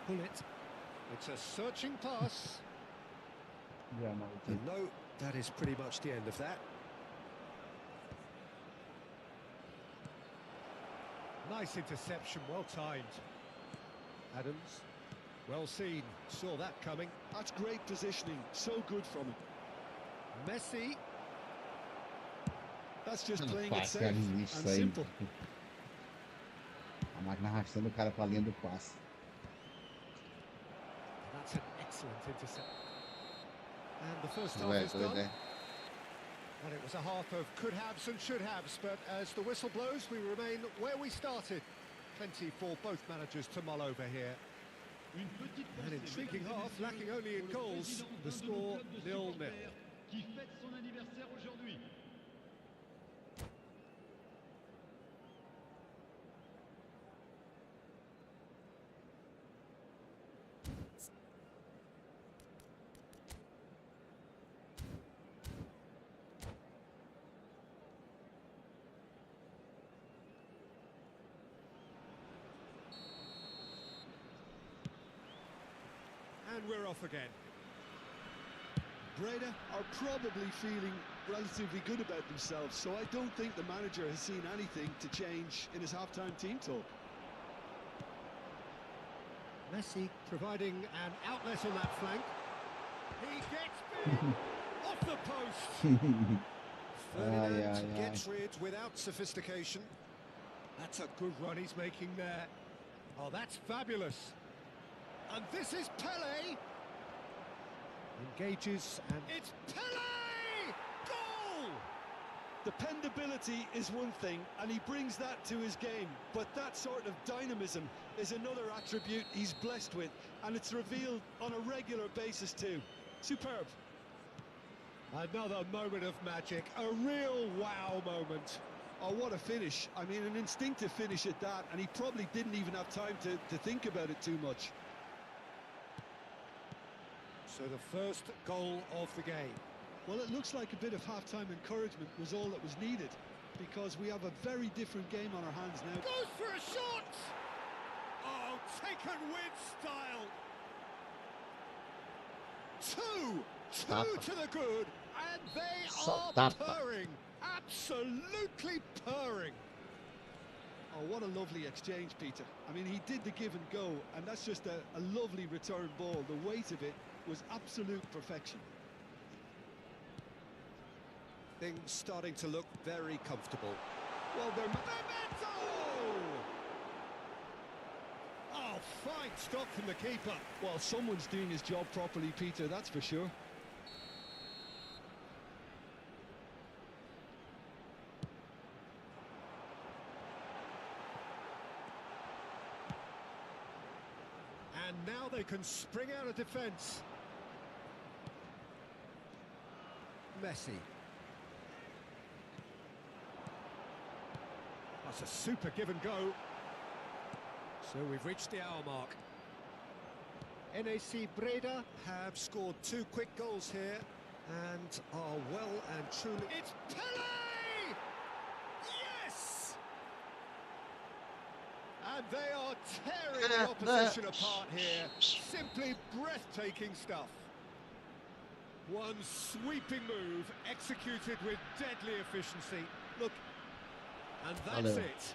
Pull it. It's a searching pass. Já não. And no, that is pretty much the end of that. Nice interception, well timed. Adams, well seen, saw that coming. That's great positioning, so good from him. Messi, That's just Não, playing it passe, safe cara, and isso aí. simple. A máquina arrastando o cara pra linha do passe. that's an excellent intercept. And the first half Ué, is tô done. ideia. And it was a half of could-haves and should-haves, but as the whistle blows, we remain where we started. Plenty for both managers to mull over here. An intriguing half, lacking only in goals. The score 0-0. Qui fête son anniversaire aujourd'hui. And we're off again. Breda are probably feeling relatively good about themselves, so I don't think the manager has seen anything to change in his half-time team talk. Messi providing an outlet on that flank. He gets big off the post. Ferdinand Aye. gets rid without sophistication. That's a good run he's making there. Oh, that's fabulous. And this is Pele. Engages and it's Pele! Goal! Dependability is one thing, and he brings that to his game, but that sort of dynamism is another attribute he's blessed with, and it's revealed on a regular basis too. Superb. Another moment of magic, a real wow moment. Oh, what a finish. I mean, an instinctive finish at that, and he probably didn't even have time to think about it too much. So the first goal of the game. Well, it looks like a bit of half-time encouragement was all that was needed, because we have a very different game on our hands now. Goes for a shot! Oh, taken with style. Two to the good, and they Só are tapa. purring, absolutely purring. Oh, what a lovely exchange, Peter. I mean, he did the give and go, and that's just a lovely return ball. The weight of it was absolute perfection. Things starting to look very comfortable. Well, they're... Memento! Oh, fine stop from the keeper. Well, someone's doing his job properly, Peter, that's for sure. And now they can spring out of defence. Messi. That's a super give and go. So we've reached the hour mark. NAC Breda have scored 2 quick goals here and are well and truly... It's Pele! Yes! And they are tearing the opposition apart here. Simply breathtaking stuff. One sweeping move executed with deadly efficiency. Look, and that's Valeu. it.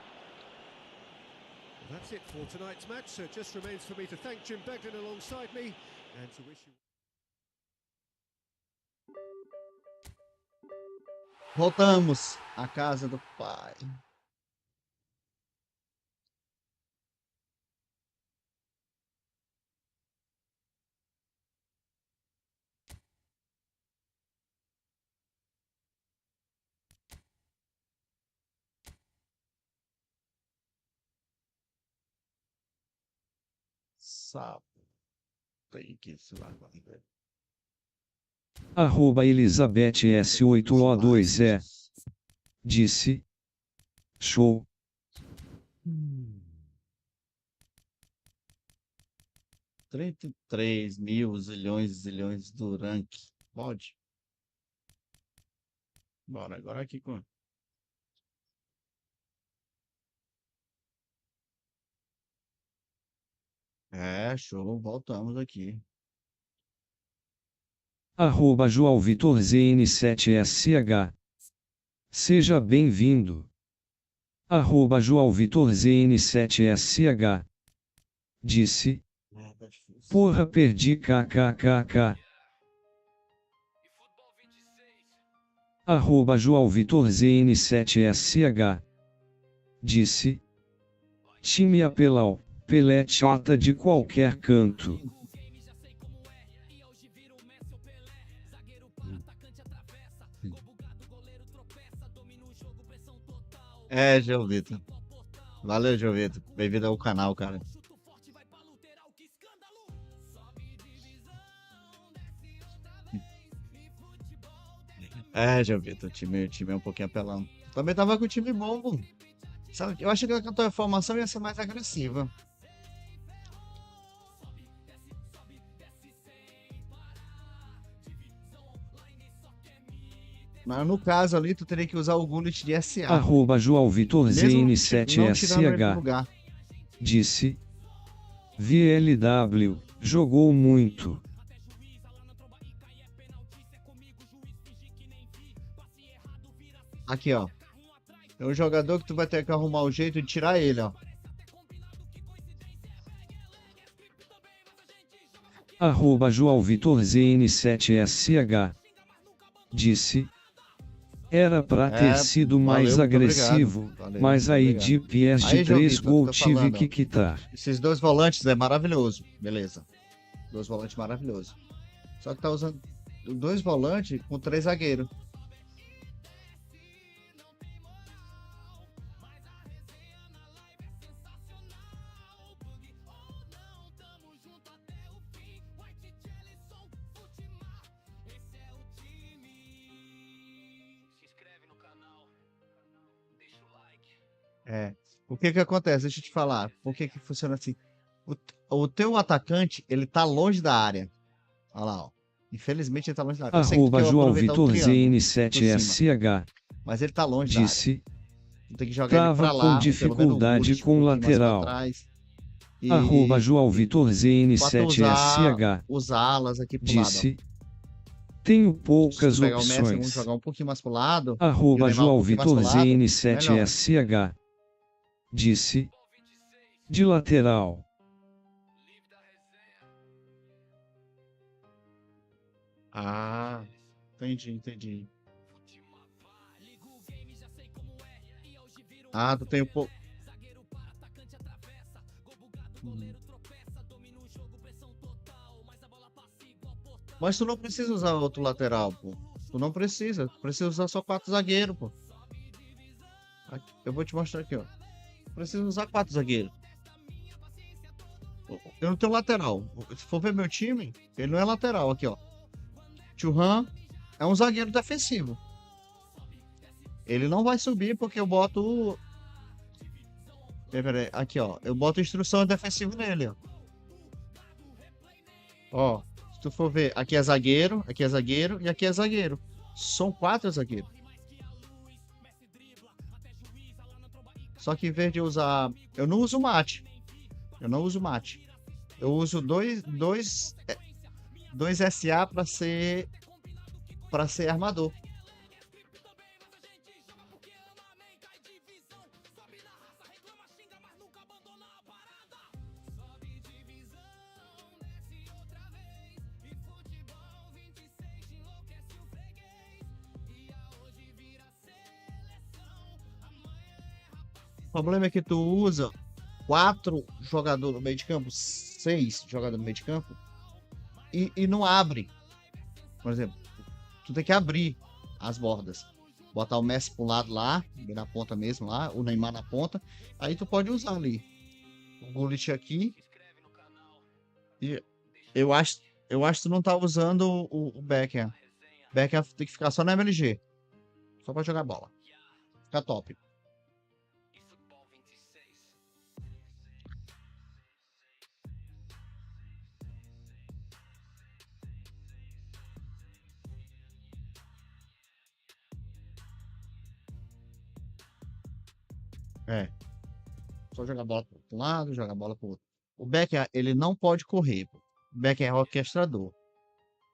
That's it for tonight's match, so it just remains for me to thank Jim Begden alongside me and to wish you... Voltamos à casa do pai. Sapo. Tem que isso lá, velho. Arroba Elizabeth S8O2E. Disse. Show. 33 mil zilhões do ranking. Pode? Bora, agora aqui com. É, show, voltamos aqui. Arroba João Vitor ZN7SH. Seja bem-vindo. Arroba João Vitor ZN7SH. Disse. É, tá difícil. Porra, perdi kkkk. Arroba João Vitor ZN7SH. Disse. Time apelau. Pelé chata de qualquer canto. É, João Vitor. Valeu, João Vitor. Bem-vindo ao canal, cara. É, João Vitor, o time é um pouquinho apelão. Também tava com o time bom, pô. Sabe, eu achei que a tua formação ia ser mais agressiva. Mas no caso ali, tu teria que usar o Gullit de SA. Arroba João Vitor Mesmo não tirando ele do ZN7SH. lugar. Disse. VLW. Jogou muito. Aqui, ó. É um jogador que tu vai ter que arrumar o jeito de tirar ele, ó. Arroba João Vitor ZN7SH. Disse. Era pra ter sido mais valeu, muito agressivo, obrigado. Valeu, mas muito aí obrigado. de PS Aí, de João 3 Vitor, gol tô tive falando, que ó. quitar. Esses dois volantes é maravilhoso. Beleza. Dois volantes maravilhosos. Só que tá usando dois volantes com 3 zagueiros. É. O que que acontece? Deixa eu te falar. Por que que funciona assim? O teu atacante, ele tá longe da área. Olha lá, ó. Infelizmente ele tá longe da área. Eu sei que tu Arroba quer João aproveitar o Vitor triângulo por cima, ZN7SH. mas ele tá longe da área. Disse. Tu tem que jogar ele pra Tava lá, com ou pelo menos o dificuldade Gullit com um pouquinho mais pra lateral. trás. E Arroba João Vitor pra tu ZN7SH. usar alas aqui pro lado, ó. Disse. Tenho Se poucas tu pegar o Messi, vamos opções. jogar um pouquinho mais pro lado. E o Arroba Neymar um João pouquinho mais Vitor pro lado. Melhor. ZN7SH. Disse. De lateral. Ah, entendi. Ah, tu tem um pouco. Mas tu não precisa usar outro lateral, pô. Tu não precisa. Tu precisa usar só 4 zagueiros, pô. Aqui, eu vou te mostrar aqui, ó. Precisa usar 4 zagueiros. Eu não tenho lateral. Se for ver meu time, ele não é lateral. Aqui, ó. Churran é um zagueiro defensivo. Ele não vai subir porque eu boto. Peraí, aqui, ó. Eu boto instrução defensiva nele, ó. Ó. Se tu for ver, aqui é zagueiro e aqui é zagueiro. São 4 zagueiros. Só que em vez de usar. Eu não uso mate. Eu uso dois SA para ser armador. O problema é que tu usa 4 jogadores no meio de campo, 6 jogadores no meio de campo, e não abre. Por exemplo, tu tem que abrir as bordas. Botar o Messi pro lado lá, na ponta mesmo lá, o Neymar na ponta. Aí tu pode usar ali o Gullit aqui. Eu acho que tu não tá usando o Becker. Becker tem que ficar só na MLG. Só pra jogar bola. Fica top. Efootball 26. É. Só jogar bola pro outro lado, jogar bola pro outro. O Becker, ele não pode correr, pô. O Becker é orquestrador.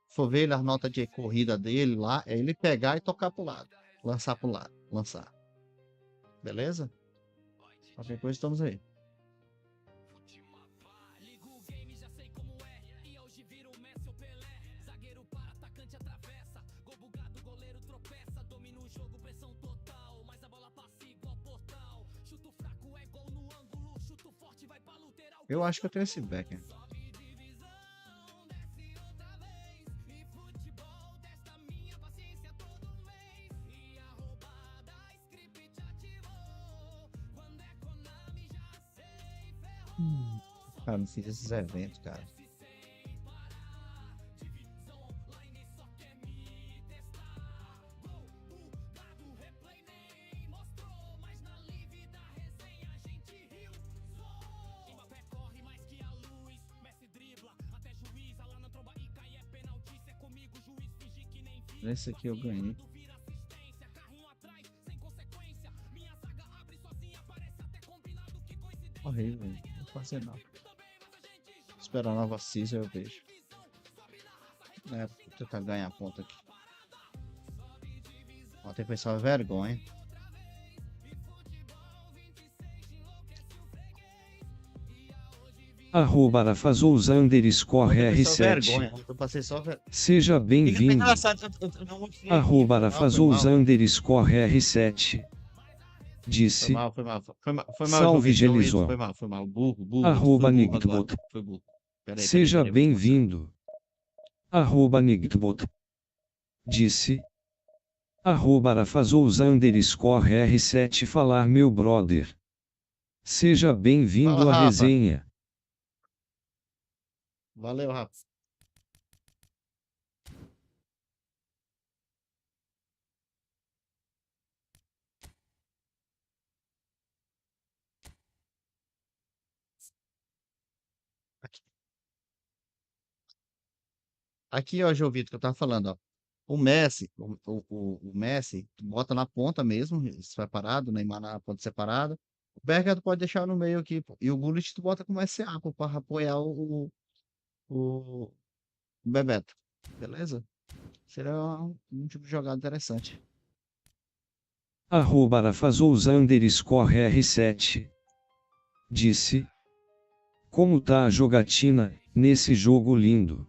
Se for ver as notas de corrida dele lá, é ele pegar e tocar pro lado. Lançar pro lado. Lançar. Beleza? Qualquer coisa, estamos aí. Ligo o game, já sei como é. E hoje vira o Messi ou Pelé. Zagueiro para, atacante atravessa. Gol bugado, goleiro tropeça. Domina o jogo, pressão total. Mas a bola passa igual portal. Chuto fraco é gol no ângulo. Chuto forte vai pra lateral. Eu acho que eu tenho esse Becker. Sobe divisão, desce outra vez. E futebol testa minha paciência todo mês. E a roubada, script ativou. Quando é Konami, já sei, ferrou. Cara, não fiz esses eventos, cara. Divisão, line só quer me testar. Gol, bugado, replay nem mostrou. Mas na live da resenha a gente riu, zoou. Mbappé corre mais que a luz. Messi dribla, até juiz. Lá na tromba e cai é penalti. Cê comigo, juiz finge que nem vi. Nesse aqui eu ganhei. Vira assistência, carrinho atrás, sem consequência. Minha zaga abre sozinha, parece até combinado. Que coincidência. Horrível, não fazer nada. Esperar a nova season eu vejo. É, vou tentar ganhar ponto aqui. Ontem foi só vergonha. @arafazous_r7. Ontem foi só vergonha. Eu passei só vergonha. Seja bem-vindo. Engraçado, eu não vou dizer aqui, @arafazous_r7. Disse. Foi mal. Salve, Jelison. Foi mal. Burro. @nickbot. Foi burro. Peraí, Seja peraí. bem-vindo. @nickbot. Disse. @arafazous_r7 falar meu brother. Seja bem-vindo Fala, à Rafa. resenha. Valeu, Rafa. Aqui, ó, João Vitor, que eu tava falando, ó. O Messi, o Messi, tu bota na ponta mesmo, separado, o Neymar na ponta separada. O Berger tu pode deixar no meio aqui, pô. E o Gullit tu bota como SA, pô, pra apoiar o Bebeto. Beleza? Seria um tipo de jogada interessante. @arafazous_r7. Disse. Como tá a jogatina, nesse jogo lindo?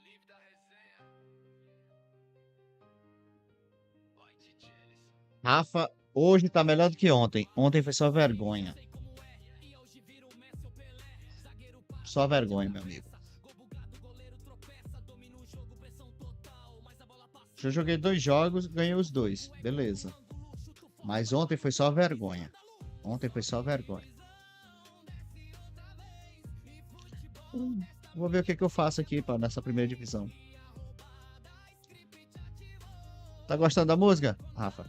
Live da resenha. Oi, Jelison. Rafa, hoje tá melhor do que ontem. Ontem foi só vergonha. Sei como é. E hoje vira o Messi ou Pelé. Zagueiro para, Só vergonha, meu amigo. gol bugado, goleiro tropeça. Domina o jogo, pressão total. Mas a bola passa. Já joguei 2 jogos, ganhei os 2. Beleza. Mas ontem foi só vergonha. Vou ver o que eu faço aqui nessa primeira divisão. Tá gostando da música, Rafa?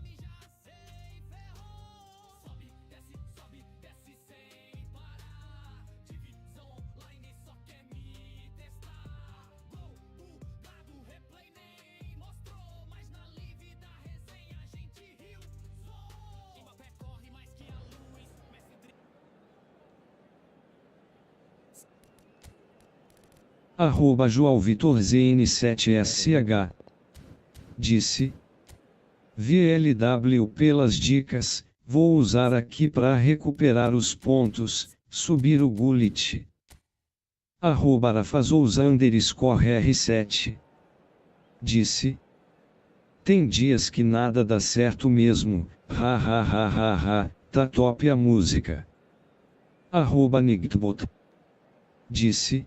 @joaovitorZN7SH. Disse. VLW pelas dicas, vou usar aqui para recuperar os pontos, subir o Gullit. @arafazous_r7. Disse. Tem dias que nada dá certo mesmo, tá top a música. @nickbot. Disse.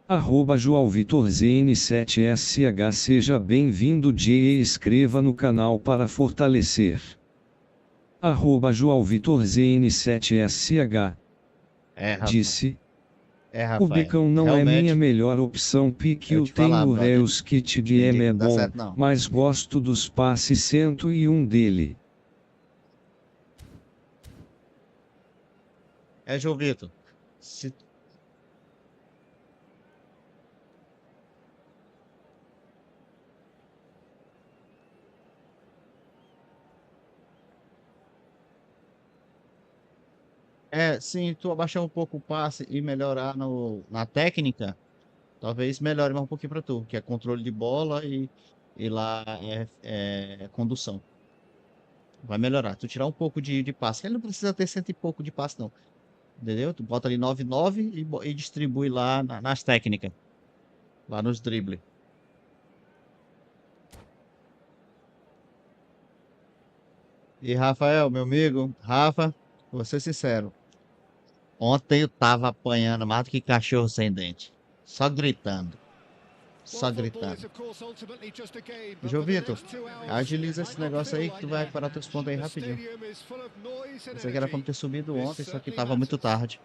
@joaovitorZN7SH. Seja bem-vindo e escreva no canal para fortalecer. @joaovitorZN7SH. É, Rafa. Disse. É, O Rafael, becão não é realmente, minha melhor opção, pique eu eu te falar, tenho brother, Reus kit de entendi M que é não dá bom, certo não. mas gosto dos passes 101 dele. É, João Vitor, se sim, tu abaixar um pouco o passe e melhorar na técnica, talvez melhore mais um pouquinho pra tu, que é controle de bola e lá é condução. Vai melhorar. Tu tirar um pouco de passe. Ele não precisa ter cento e pouco de passe, não. Entendeu? Tu bota ali 9,9 e distribui lá nas técnicas, lá nos dribles. E Rafael, meu amigo, Rafa, vou ser sincero. Ontem eu tava apanhando mais do que cachorro sem dente. Só gritando. Well, Só football gritando. is, of course, ultimately just a game, but João for the Vitor, next 2 hours, agiliza it esse might not negócio feel aí que tu like vai that. recuperar teus pontos aí The rapidinho. stadium is full of noise and Pensei que era pra energy. me ter subido This ontem, só que certainly tava muito matters. tarde.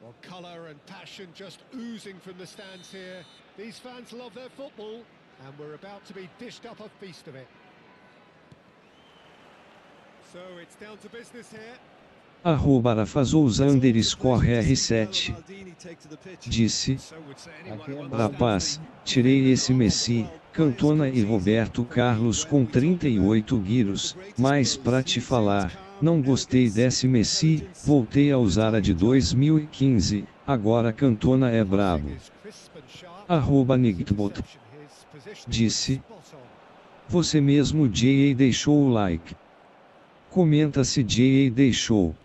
Well, colour and passion just oozing from the stands here. These fans love their football, and we're about to be dished up a feast of it. So it's down to business here. @arafazous_r7 disse: Aqui é bom. Rapaz, tirei esse Messi, Cantona e Roberto Carlos com 38 guiros, mas pra te falar, não gostei desse Messi, voltei a usar a de 2015, agora Cantona é brabo. @Nigbot disse: Você mesmo J.A. deixou o like. Comenta se J.A. deixou.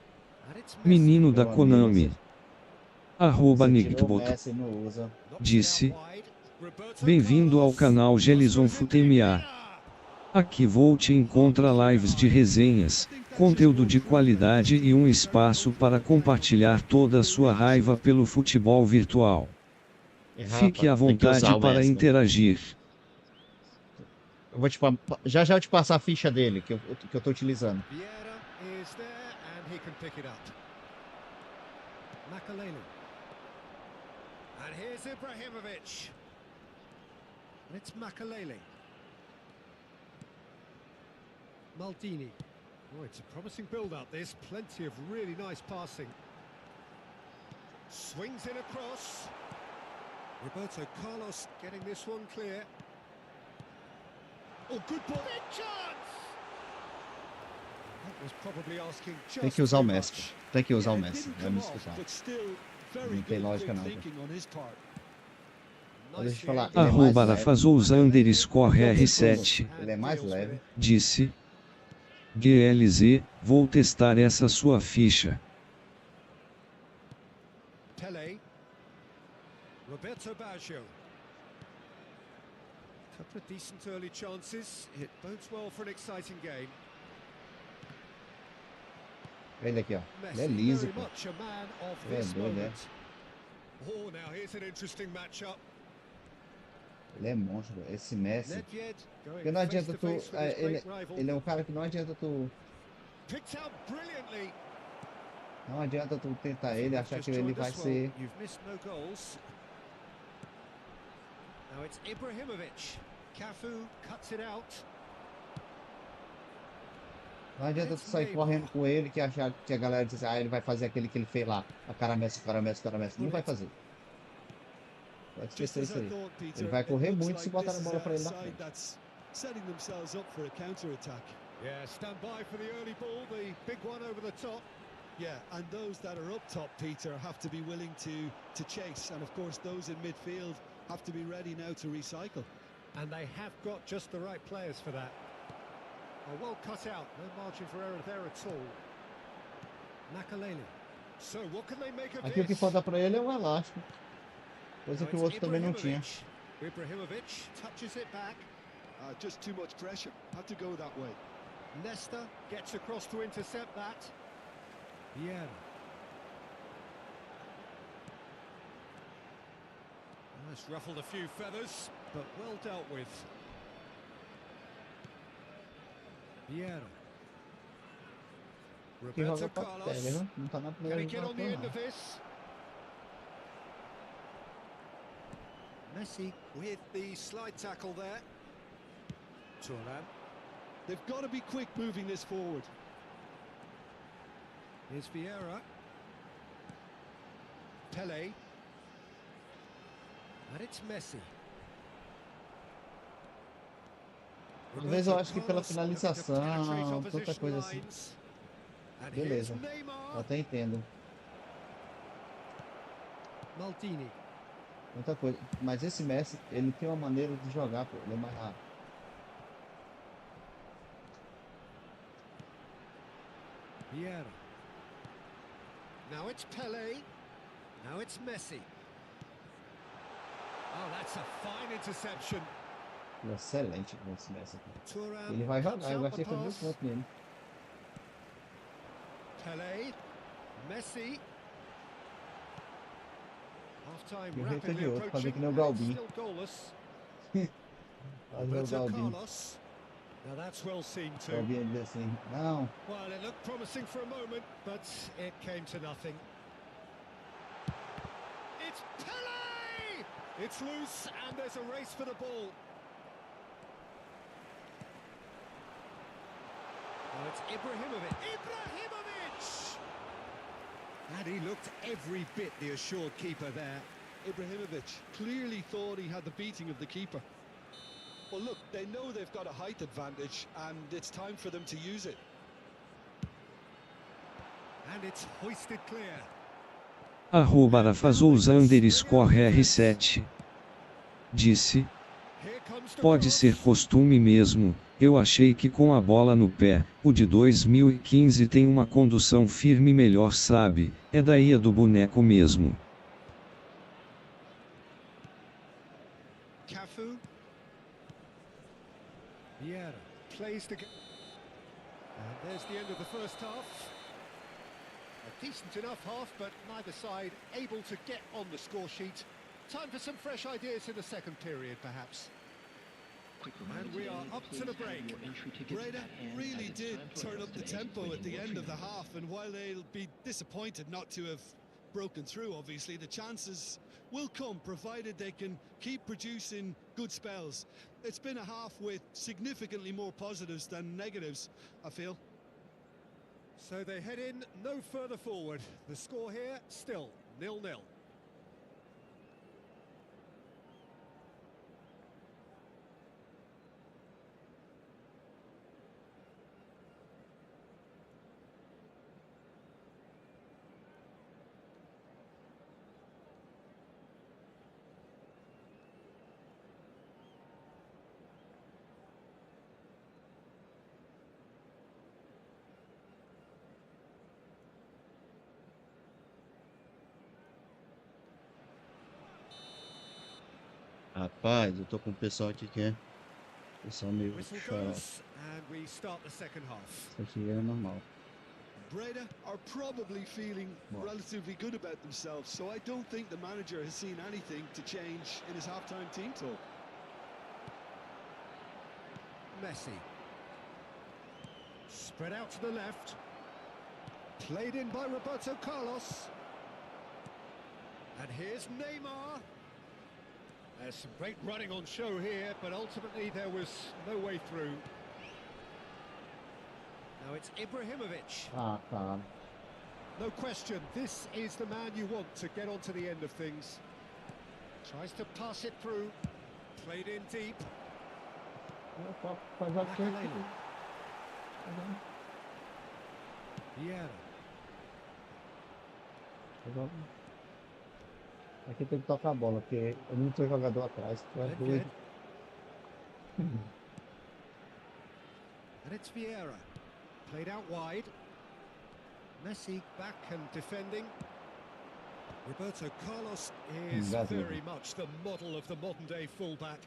Menino da Meu amigo, Konami. você tirou o @Nigbot Messi e não usa. disse: Bem-vindo ao canal Jelison Fut-MA. Aqui vou te encontra lives de resenhas, conteúdo de qualidade e um espaço para compartilhar toda a sua raiva pelo futebol virtual. E Fique Rafa, à tem que usar vontade o para Messi. interagir. Eu vou já já eu te passar a ficha dele, que eu tô utilizando. Vieira is there, and he can pick it up. Makalele. And here's Ibrahimovic. And it's Makalele. Maldini. Oh, it's a promising build-up, this. Plenty of really nice passing. Swings in across. Roberto Carlos getting this one clear. Oh, good ball. Big chance! That was probably asking just Tem que usar o too Messi. much. Tem que usar o Yeah, it Messi. didn't Vai me come off, escutar. but still, very Não tem good lógica quick não. thinking on his part. Mas deixa eu te falar, Nicely ele é mais leve. @Arafazous_r7 Ele é mais leve. disse: GLZ, vou testar essa sua ficha. Pele. Roberto Baggio. Couple of decent early chances. It bodes well for an exciting game. Ele aqui, ó. Ele é Messi, liso, very pô. much a man of Ele é this doido, é. moment. Oh, now here's an interesting matchup. Ele é monstro, esse Messi. Nedved Porque going não face adianta to tu. face with his Ele, great rival. ele é um cara que não adianta tu. Picked out brilliantly. Não adianta tu tentar ele e achar Just que ele joined vai us. Well, ser. you've missed no goals. Now it's Ibrahimovic. Cafu cuts it out. Não adianta tu sair correndo com ele que achar que a galera diz, ele vai fazer aquele que ele fez lá. A cara Messi, cara Messi, cara Messi. Não vai fazer. Pode Just esquecer as isso I aí. thought, Peter, Ele vai it correr looks muito se like botar this a is bola pra a ele na side frente. that's setting themselves up for a counter-attack. Yeah, stand by for the early ball, the big one over the top. Yeah, and those that are up top, Peter, have to be willing to chase. And of course, those in midfield have to be ready now to recycle. And they have got just the right players for that. Oh, well cut out, no margin for error there at all. Makalele. So what can they make of Aqui o que this? falta pra ele é um elástico. Coisa Now que o it's outro também não tinha. Ibrahimovic touches it back. Just too much pressure. Had to go that way. Nesta gets across to intercept that. Vieira. That's ruffled a few feathers, but well dealt with. Vieira. que joga Roberto pra Carlos. pega, viu? Não tá na Can primeira he get on the divisão, end não. of this? Messi with the slide tackle there. Thuram. They've got to be quick moving this forward. Here's Vieira. Pele. And it's Messi. Às vezes eu acho que pela Roberto Carlos looking to penetrate finalização, tanta opposition coisa assim. lines. And here's Beleza, eu Neymar. até entendo. Maldini. Muita coisa. Mas esse Messi, ele tem uma maneira de jogar, pô. Ele é mais rápido. Vieira. Now it's Pele. Now it's Messi. Oh, that's a fine interception. Ele é excelente com esse Messi aqui. Thuram Ele vai cuts jogar, eu out gastei the foi 1000 pass. pontos nele. Pele. Messi. Half-time E o jeito é de rapidly outro, fazer que approaching. nem o And it's Galbin. still goalless. Fazer o Roberto Galbin. Carlos. Now that's well seen too. Galbin ele assim, não. Well, it looked promising for a moment, but it came to nothing. It's Pele! It's loose, and there's a race for the ball. Now it's Ibrahimovic. Ibrahimovic! And he looked every bit the assured keeper there. Ibrahimovic clearly thought he had the beating of the keeper. Well, look, they know they've got a height advantage, and it's time for them to use it. And it's hoisted clear. @Rafazous_R7 disse: Here comes the pode cross. ser costume mesmo, eu achei que com a bola no pé, o de 2015 tem uma condução firme melhor, sabe, é daí a do boneco mesmo. Cafu. Vieira plays the... And there's the end of the first half. A decent enough half, but neither side able to get on the score sheet. Time for some fresh ideas in the second period, perhaps. And we are up to the break. Breda really did turn up the tempo at the end of the half, and while they'll be disappointed not to have broken through, obviously, the chances will come, provided they can keep producing good spells. It's been a half with significantly more positives than negatives, I feel. So they head in no further forward. The score here still 0-0. Rapaz, eu tô com o pessoal aqui que é. Pessoal meio Whistle chorão. goes, and we start the second half. Isso aqui é normal. Breda are probably feeling relatively good about themselves, so I don't think the manager has seen anything to change in his half-time team talk. Messi. Spread out to the left. Played in by Roberto Carlos. And here's Neymar. There's some great running on show here, but ultimately there was no way through. Now it's Ibrahimovic. Ah, tá. No question, this is the man you want to get onto the end of things. Tries to pass it through. Played in deep. Faz a frente. Makalele. Vieira. Aqui tem que tocar a bola, porque eu não tenho jogador atrás. Tu é doido. And it's Vieira. Played out wide. Messi back and defending. Roberto Carlos is very much the model of the modern day fullback.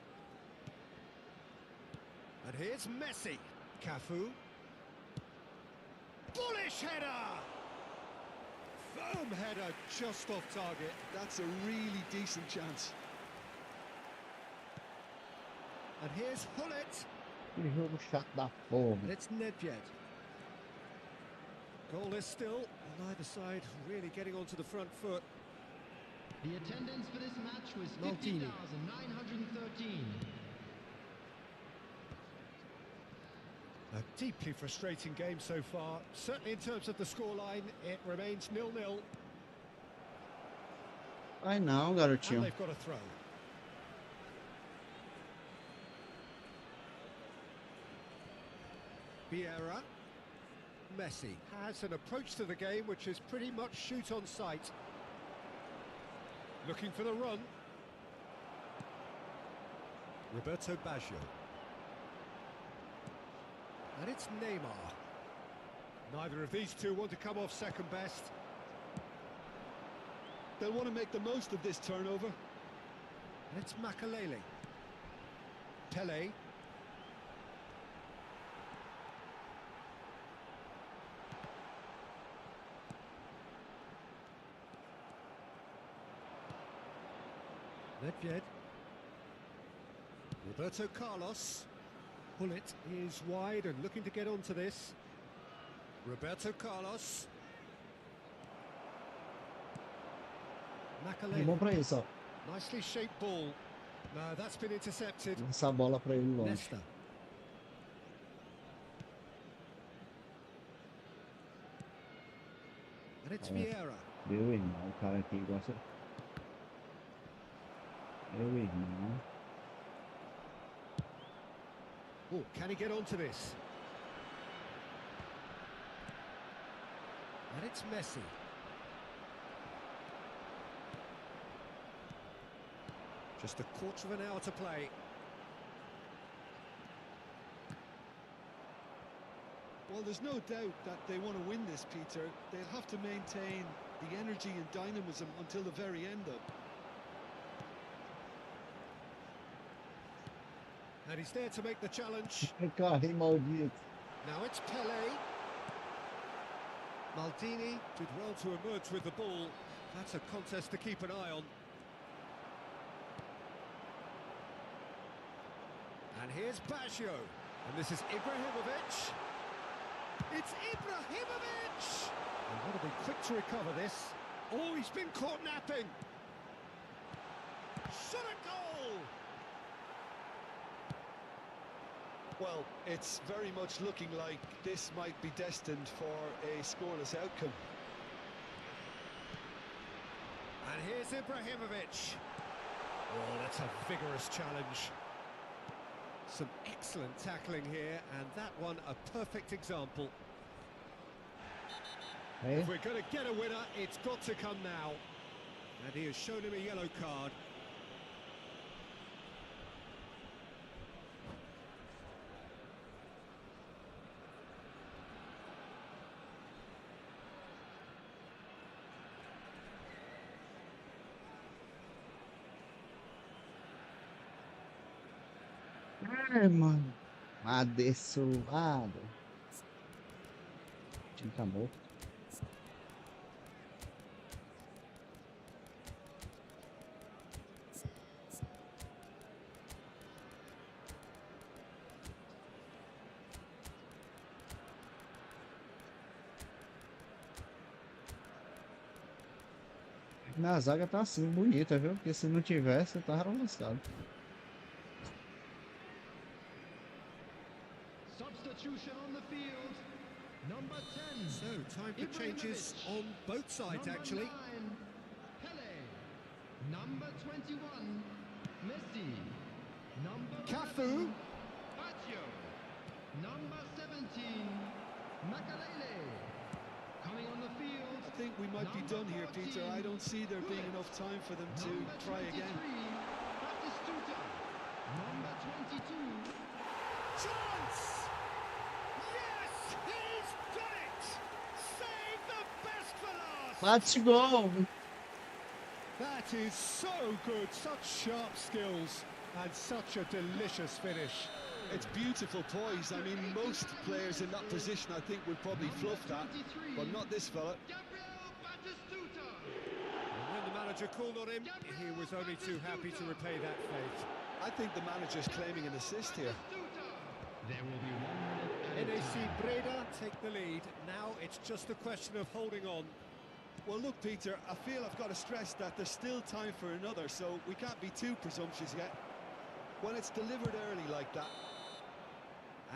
And here's Messi. Cafu. Bullish header! Firm header just off target. That's a really decent chance. And here's Hullet. Que jogo chato da porra. And it's Nedved. Goalless still, neither side really getting onto the front foot. The attendance for this match was Maldini. 50,913. A deeply frustrating game so far. Certainly in terms of the scoreline, it remains 0-0. Ai não, And garotinho. they've got a throw. Vieira. Messi has an approach to the game which is pretty much shoot on sight. Looking for the run. Roberto Baggio. And it's Neymar. Neither of these two want to come off second best. They'll want to make the most of this turnover. And it's Makalele. Pele. Nedved. Roberto Carlos. Bullet is wide and looking to get onto this. Roberto Carlos. É Makalele. bom pra isso, ó. Nicely shaped ball. No, that's been intercepted. Lançar a bola pra ele longe. Nesta. And it's Vieira. Meu irmão, o cara aqui gosta. Meu irmão. Oh, can he get onto this? And it's Messi. Just a quarter of an hour to play. Well, there's no doubt that they want to win this, Peter. They'll have to maintain the energy and dynamism until the very end, though. And he's there to make the challenge. Carrinho maldito. Now it's Pele. Maldini did well to emerge with the ball. That's a contest to keep an eye on. And here's Baggio. And this is Ibrahimovic. It's Ibrahimovic! And want to be quick to recover this. Oh, he's been caught napping. Shot a goal! Well, it's very much looking like this might be destined for a scoreless outcome. And here's Ibrahimovic. Oh, that's a vigorous challenge. Some excellent tackling here, and that one a perfect example. Aí, If we're going to get a winner, it's got to come now. And he has shown him a yellow card. ai, mano. Abençoado. O time tá morto. Na zaga tá assim, bonita, viu? Porque se não tivesse, eu tava lascado. Substitution on the field. Number 10. So, time for changes on both sides, actually. Number 9, Pele. Number 21, Messi. Number Cafu. 11, Baggio. Number 17, Makalele. Coming on the field. I think we might be done here, Peter. I don't see there being enough time for them to Number try 23, again. Batistuta. Number 22, Chance! Yes, he's done it! Save the best for last! Bate gol! That is so good, such sharp skills, and such a delicious finish. It's beautiful poise. I mean, most players in that position, I think, would probably fluff that, but not this fella. Gabriel Batistuta. And when the manager called on him, he was only too happy to repay that fate. I think the manager's claiming an assist here. There will be 1 minute take the lead. Now it's just a question of holding on. Well, look, Peter, I feel I've got to stress that there's still time for another, so we can't be too presumptuous yet. When it's delivered early like that.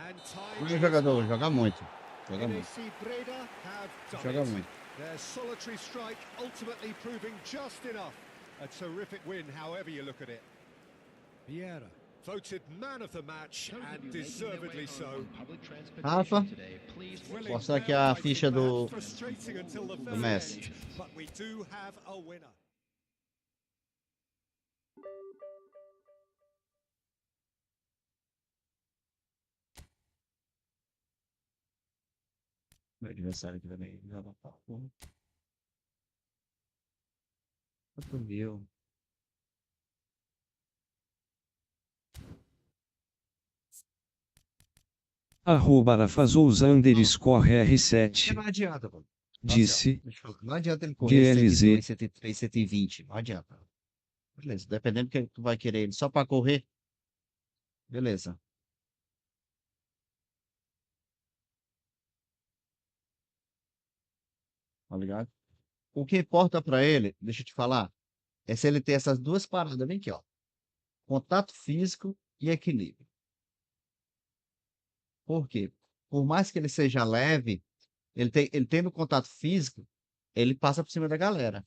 And Um time jogador, joga muito. Joga muito. NAC Breda have done Joga it. muito. Their solitary strike ultimately proving just enough. A terrific win, however you look at it. Vieira, voted man of the match and deservedly so. Rafa, Thrilling mostrar aqui nail a biting ficha do match, frustrating until the very Messi. end, but we do have a winner. Meu adversário aqui também joga pra porra. Quanto mil? @arafazous_r7 Não adianta, mano. disse Não adianta ele correr GLZ 102, 103, 120. Não adianta. Beleza, dependendo do que tu vai querer ele só pra correr. Beleza. Tá ligado? O que importa pra ele, deixa eu te falar, é se ele ter essas duas paradas bem aqui, ó. Contato físico e equilíbrio. Por quê? Por mais que ele seja leve, ele tendo contato físico, ele passa por cima da galera.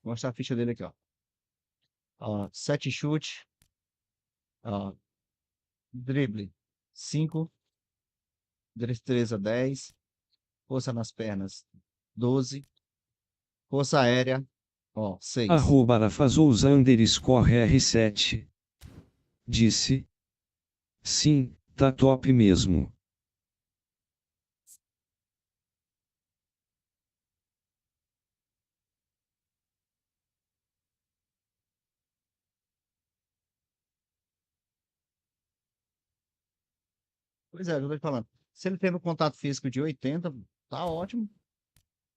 Vou mostrar a ficha dele aqui, ó. Ó, 7 chute, ó, drible 5, destreza 10, força nas pernas 12, força aérea, ó, 6. @arafazous_r7 disse sim, tá top mesmo. Pois é, eu tô te falando. Se ele tendo contato físico de 80, tá ótimo.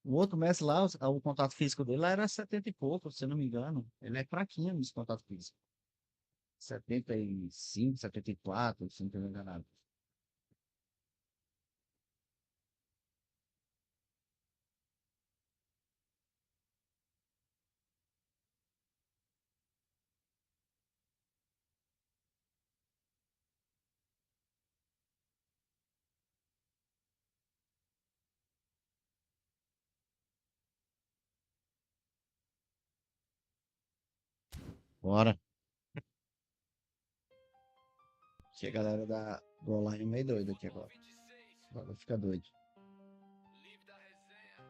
O outro Messi lá, o contato físico dele lá era 70 e pouco, se eu não me engano. Ele é fraquinho nesse contato físico. 75, 74, se não me engano. Bora. Que a galera do online é meio doida aqui agora. Agora vai ficar doido. Live da Resenha.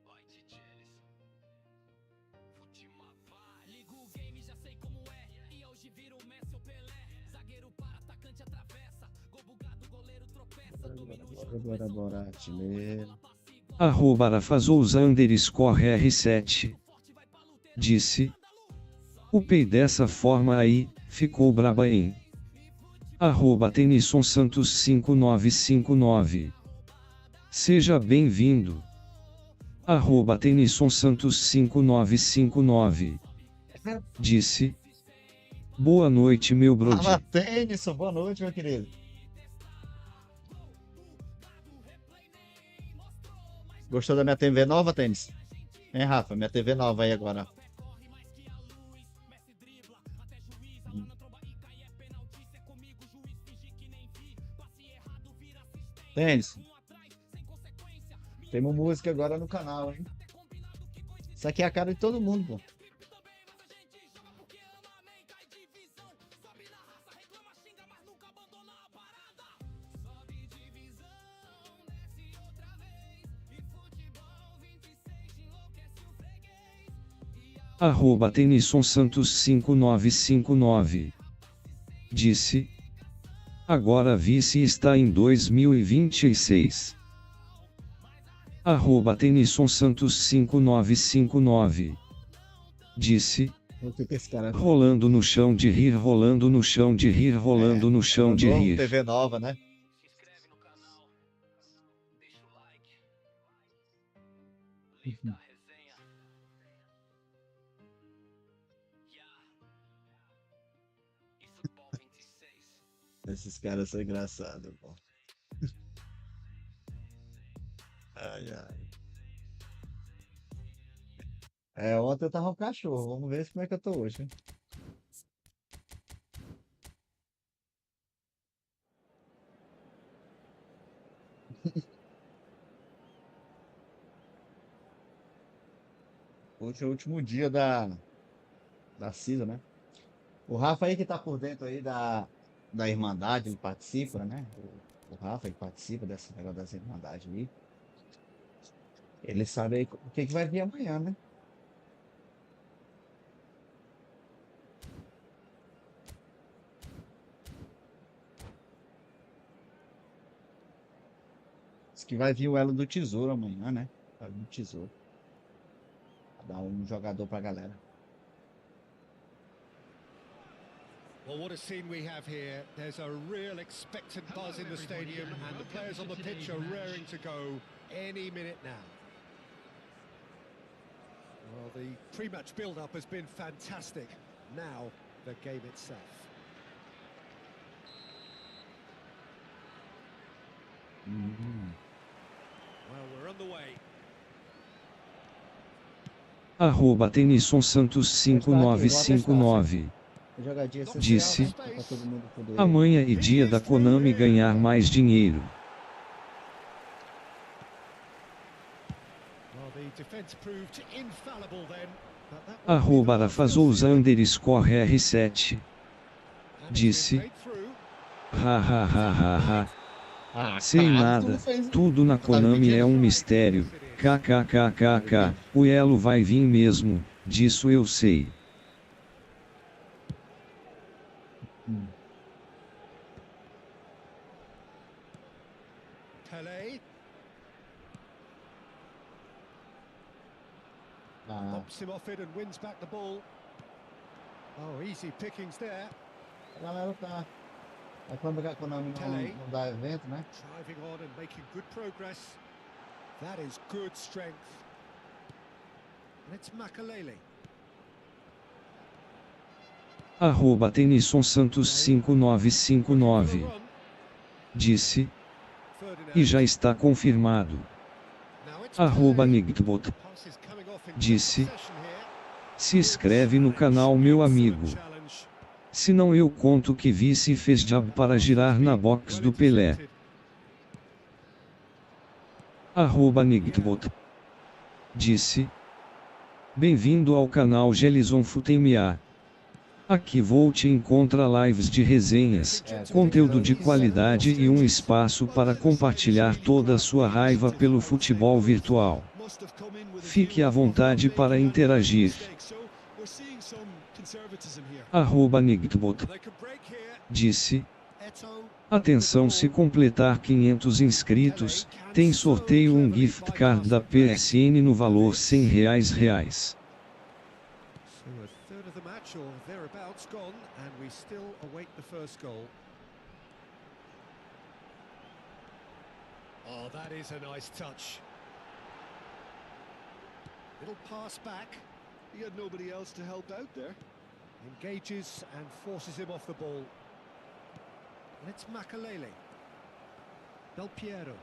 Vai de Jelison Fut-MA. Ligo o game, já sei como é. E hoje vira o Messi ou Pelé. Zagueiro para, atacante atravessa. Gol bugado, goleiro tropeça. Domina o jogo, Bora, artilheiro. @arafazous_r7 disse upei dessa forma aí, ficou braba hein? @TenisonSantos5959 seja bem-vindo. @TenisonSantos5959 disse boa noite meu brother. Fala, Tênis, boa noite, meu querido. Gostou da minha TV nova, Tênis? Hein, Rafa? Minha TV nova aí agora. Tênis. Temos música agora no canal, hein? Isso aqui é a cara de todo mundo, pô. @TenisonSantos5959 disse agora vice está em 2026. @TenisonSantos5959 disse O que que esse cara rolando no chão de rir, rolando no chão de rir, rolando no chão de rir. TV nova, né? Se inscreve no canal. Deixa o like. Live da Resenha. Yeah. Esses caras são engraçados, pô. Ai, ai. É, ontem eu tava com cachorro. Vamos ver como é que eu tô hoje, hein? Hoje é o último dia da CISA, né? O Rafa aí que tá por dentro aí da Irmandade, ele participa, né? O Rafa ele participa desse negócio das Irmandades aí. Ele sabe aí o que que vai vir amanhã, né? Diz que vai vir o elo do tesouro amanhã, né? O elo do tesouro. Pra dar um jogador pra galera. Well, what a scene we have here. There's a real expectant buzz in the stadium, and the players on the pitch are raring to go any minute now. Well, the pre-match build-up has been fantastic. Now, the game itself. Well, we're on the way. Arroba Tenison Santos 5959. Jogadinha social, Disse, né? Pra todo mundo poder. amanhã e dia da Konami ganhar mais dinheiro. Well, the defense proved infallible then. But that won't be the Arroba last Rafazouza they'll see. underscore R7. And it's been Disse, played through. ha ha ha ha ha. Ah, Sei caralho, tu nada, não fez. tudo na Tá me Konami é pedindo? um mistério. KKKKK, o elo vai vir mesmo, disso eu sei. Pele Ah, pops him off it and wins back the ball. Oh, easy pickings there. a galera tá. É quando a Konami não dá evento, né? Driving on and making good progress. That is good strength. And it's Makalele. Arroba Tenison Santos 5959. Disse, Ferdinand. e já está confirmado. Now it's Arroba Pele. Nigbot. Pass is coming off in Disse, possession here. se inscreve no canal meu amigo. Challenge. Senão eu conto que vice e fez jab para girar na box do Pelé. Arroba Nigbot. Disse, bem-vindo ao canal Jelison Fut-MA. Aqui vou te encontra lives de resenhas, conteúdo de qualidade e um espaço para compartilhar toda a sua raiva pelo futebol virtual. Fique à vontade para interagir. Arroba Nigbot. Disse, atenção, se completar 500 inscritos, tem sorteio um gift card da PSN no valor R$100 reais. So a third of the match or thereabouts gone, and we still await the first goal. Oh, that is a nice touch. Little pass back. He had nobody else to help out there. Engages and forces him off the ball. And it's Makalele. Del Piero.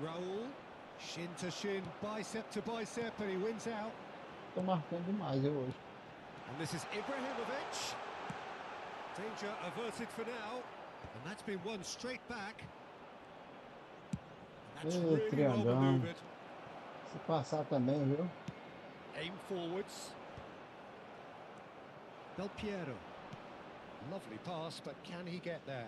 Raul. Shin to shin, bicep to bicep, and he wins out. Tô marcando demais eu hoje. And this is Ibrahimovic. Danger averted for now. And that's been won straight back. And that's Ei, really well triangão. maneuvered. Se passar também, viu? Aim forwards. Del Piero. Lovely pass, but can he get there?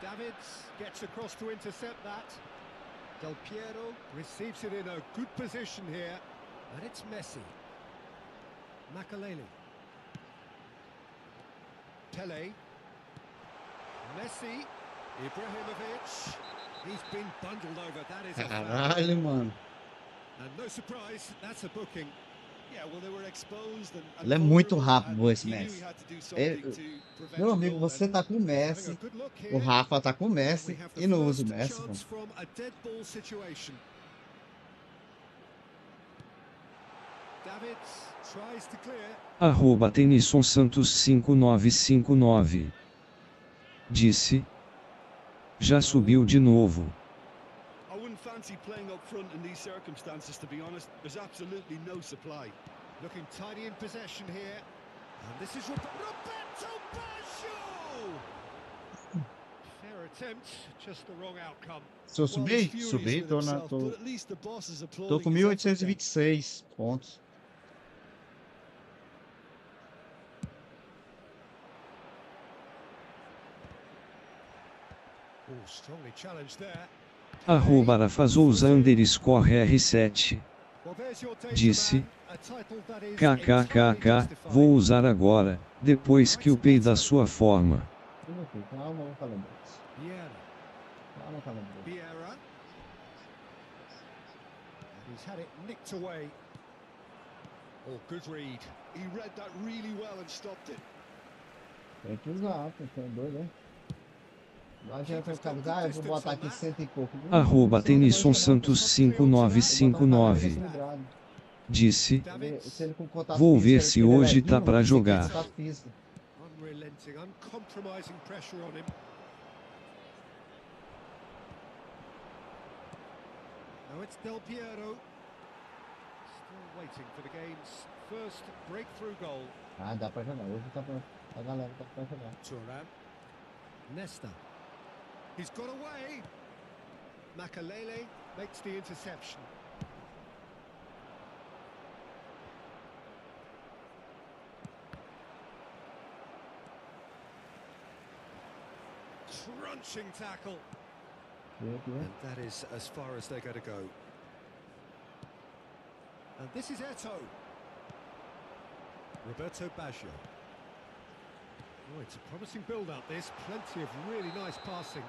Davids gets across to intercept that. Del Piero receives it in a good position here. And it's Messi. Makalele. Pele. Messi. Ibrahimovic. He's been bundled over. That is a foul. Caralho, mano. And no surprise, that's a booking. Yeah, well, they were exposed and Ele é muito vulnerable, rápido, and esse he knew Messi. he had to do É, something to prevent meu a amigo, goal, você and tá com o Having Messi, a good look o here. Rafa tá com o We Messi have the e não usa o first Messi, pô. chance from a dead ball situation. Davids tries to clear. Arroba Tenison Santos 5959. Disse. Já subiu de novo. I wouldn't fancy playing up front in these circumstances, to be honest. There's absolutely no supply. Looking tidy in possession here. And this is Roberto Baggio! Fair attempt, just the wrong outcome. Se eu Well, subir, he's furious subi, with tô, himself, tô, but at least the boss is tô applauding com his effort then. 1826 pontos. Oh, strongly challenged there. Arroba Arafazous _R7. Well, there's your data, Disse. man. A title that is entirely KKKK, justified. vou usar agora, depois que upei da sua forma. Calma, vamos falar disso. Vieira. Calma, calma. Vieira. And he's had it nicked away. Oh, good read. He read that really well and stopped it. Tem que usar, tem que ser doido, né? Não adianta eu ficar, eu vou botar aqui 100 e pouco. Arroba Tenison Santos 5959. Disse. Vou ver se hoje tá pra jogar. Unrelenting, uncompromising pressure on him. Now it's Del Piero. Still waiting for the game's first breakthrough goal. Ah, dá pra jogar. Hoje tá pra a galera tá pra jogar. Turan. Nesta. He's got away. Makalele makes the interception. Crunching tackle. And that is as far as they're going to go. And this is Eto. Roberto Baggio. Oh, it's a promising build-up, this. Plenty of really nice passing.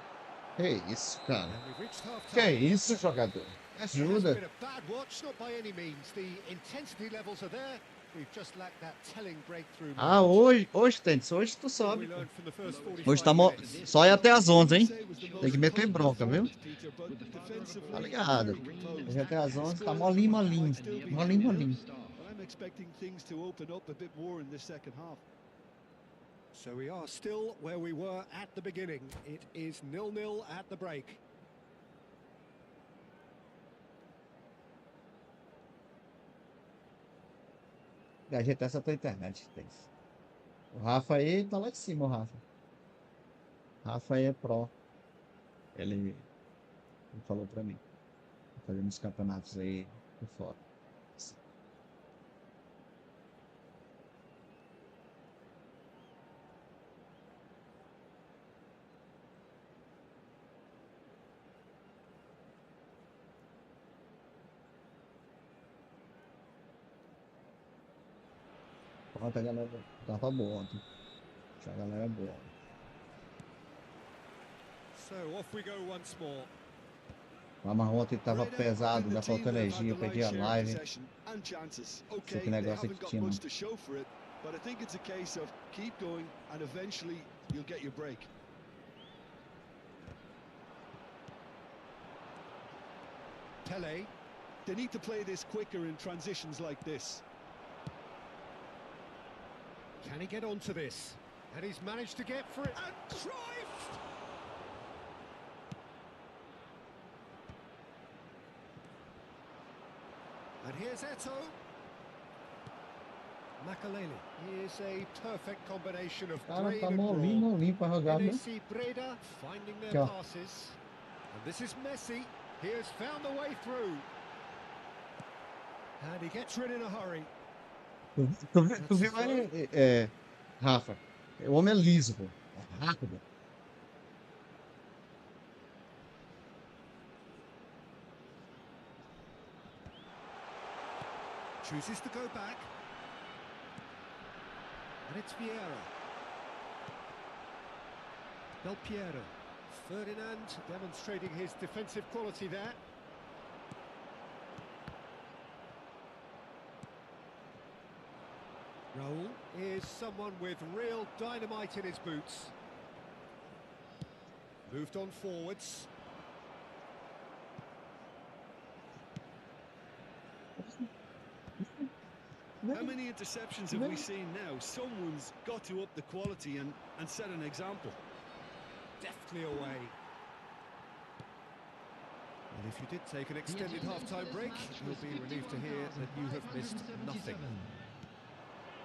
Que isso, cara? And we've reached Que half-time. isso, jogador? It's Ajuda. been a bad watch, not by any means. The intensity levels are there. We've just lacked that telling breakthrough. Ah, hoje, Tentes, hoje tu sobe. We learned from the first 45 Hoje tá minutes. só ir até as 11, hein? Tem que meter bronca, viu? Tá ligado? Hoje até as 11 tá molinho, molinho. Molinho, molinho. I'm expecting things to open up a bit more in this second half. So we are still where we were at the beginning. It is 0-0 at the break. Ajeitar essa tua internet, Tentes. O Rafa aí tá lá de cima, o Rafa. Rafa aí é pró. Ele falou pra mim. Tá fazendo uns campeonatos aí por fora. Ontem a galera tava boa ontem. A galera é boa. So off we go once more. Mas ontem tava pesado, ainda faltou energia, eu perdi a live. Okay, que negócio they que haven't got tinha, much não. to show for it, but I think it's a case of keep going and eventually you'll get your break. Pele. They need to play this quicker in transitions like this. Can he get onto this? And he's managed to get for it. And Cruyff! And here's Eto. Makalele. Here's a perfect combination of Cara, brain tá and molinho, brawn. molinho pra jogar, né? NAC Breda finding their Aqui, ó. passes. And this is Messi. He has found the way through. And he gets rid in a hurry. Tu viu aí, Rafa? O homem é liso, pô. É rápido. Chooses to go back. And it's Vieira. Del Piero. Ferdinand demonstrating his defensive quality there. Raul is someone with real dynamite in his boots. Moved on forwards. How many interceptions have we seen now? Someone's got to up the quality and set an example. Deftly away. And if you did take an extended half-time break, you'll be relieved to hear that you have missed nothing.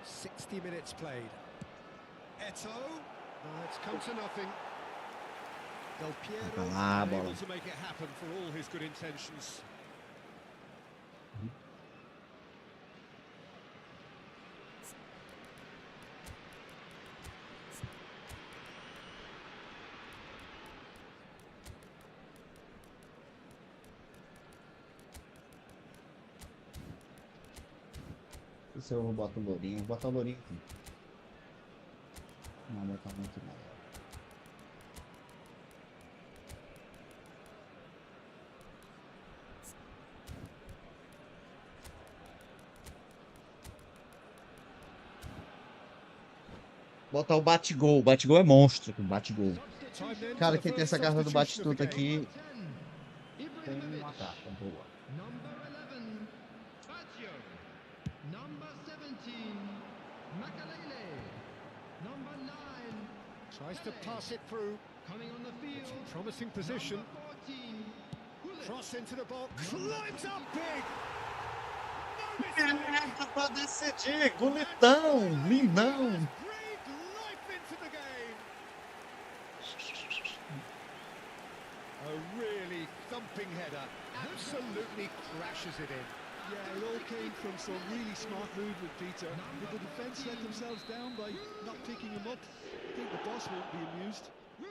60 minutes played. Eto. It's come to nothing. Del Piero unable to make it happen for all his good intentions. Se eu vou botar o lourinho, vou botar o lourinho aqui. Não, vou botar muito maior. Botar o bate-gol. O bate-gol é monstro. O bate-gol. Cara, quem tem essa carta do bate-tuta aqui tem uma carta boa. Number 11, Fazio. Number 17, Makalele. Number 9, Tries to pass it through. coming on the field. Promising position. Number 14, Gullit. Cross into the box. Climbs up big. Caraca, pra decidir. Gulitão. Lindão. Breathed life into the game. A really thumping header. Absolutely crashes it in. Yeah, it all came from some really smart movement, Peter. Did the defence let themselves down by not picking him up? I think the boss won't be amused. And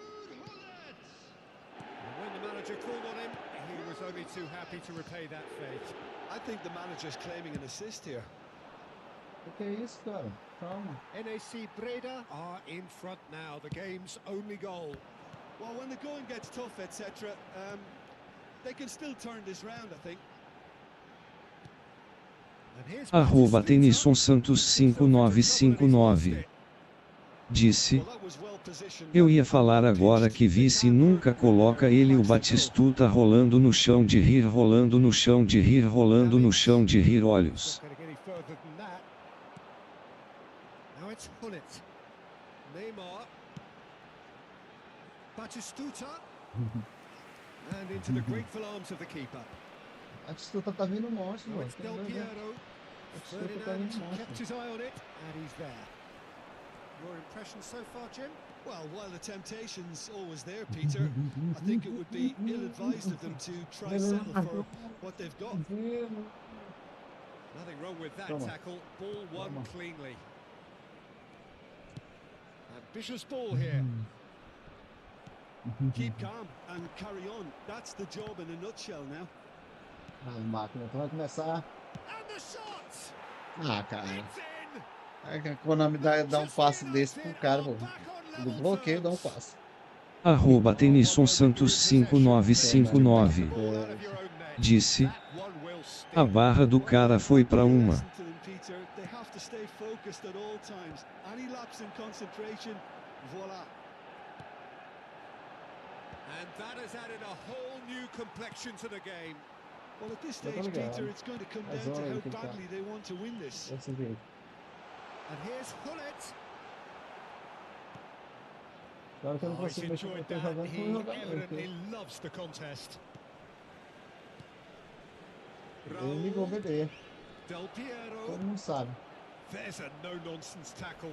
when the manager called on him, he was only too happy to repay that fate. I think the manager's claiming an assist here. O que é isso, cara? Calma. NAC Breda are in front now, the game's only goal. Well, when the going gets tough, etc., they can still turn this round, I think. And here's Arroba Batistuta. Tenison Santos 5959. Disse, Well, that was well positioned. eu ia falar agora que vice nunca coloca ele o Batistuta rolando no chão de rir, rolando no chão de rir, rolando no chão de rir olhos. Not going to get any further than that. Now it's Hullet. Neymar. Batistuta. And into the grateful arms of the keeper. A Batistuta tá vindo monstro, Now mano. it's Del Piero. Batistuta tá Ferdinand vindo kept monstro. his eye on it, and he's there. Your impression so far, Jim? Well, while the temptation's always there, Peter, I think it would be ill-advised of them to try settle for what they've got. Nothing wrong with that Come on. tackle. Ball won Come on. cleanly. Ambitious ball here. Keep calm and carry on. That's the job in a nutshell now. Ah, máquina, então vai começar. And the shot! Ah, cara. It's in! É que a Konami dá um passe desse pro cara, pô. Do bloqueio dá um passe. Arroba Tenison Santos 5959. Ball out of your own net. Disse, That one will stick. a barra do cara foi pra uma. Listen to them, Peter. They have to stay focused at all times. Any lapse in concentration, voila. And that has added a whole new complexion to the game. Well, at this Tá stage, ligado. Peter, it's going to come Mas down to olha how que tá. badly they want to win this. Desse jeito. And here's Hullet. Agora que eu não Oh, he's consigo mexer enjoyed com o that. jogando, He vou jogar evidently muito. loves the contest. Ele ligou o bebê. Del Piero. Todo mundo sabe. There's a no-nonsense tackle.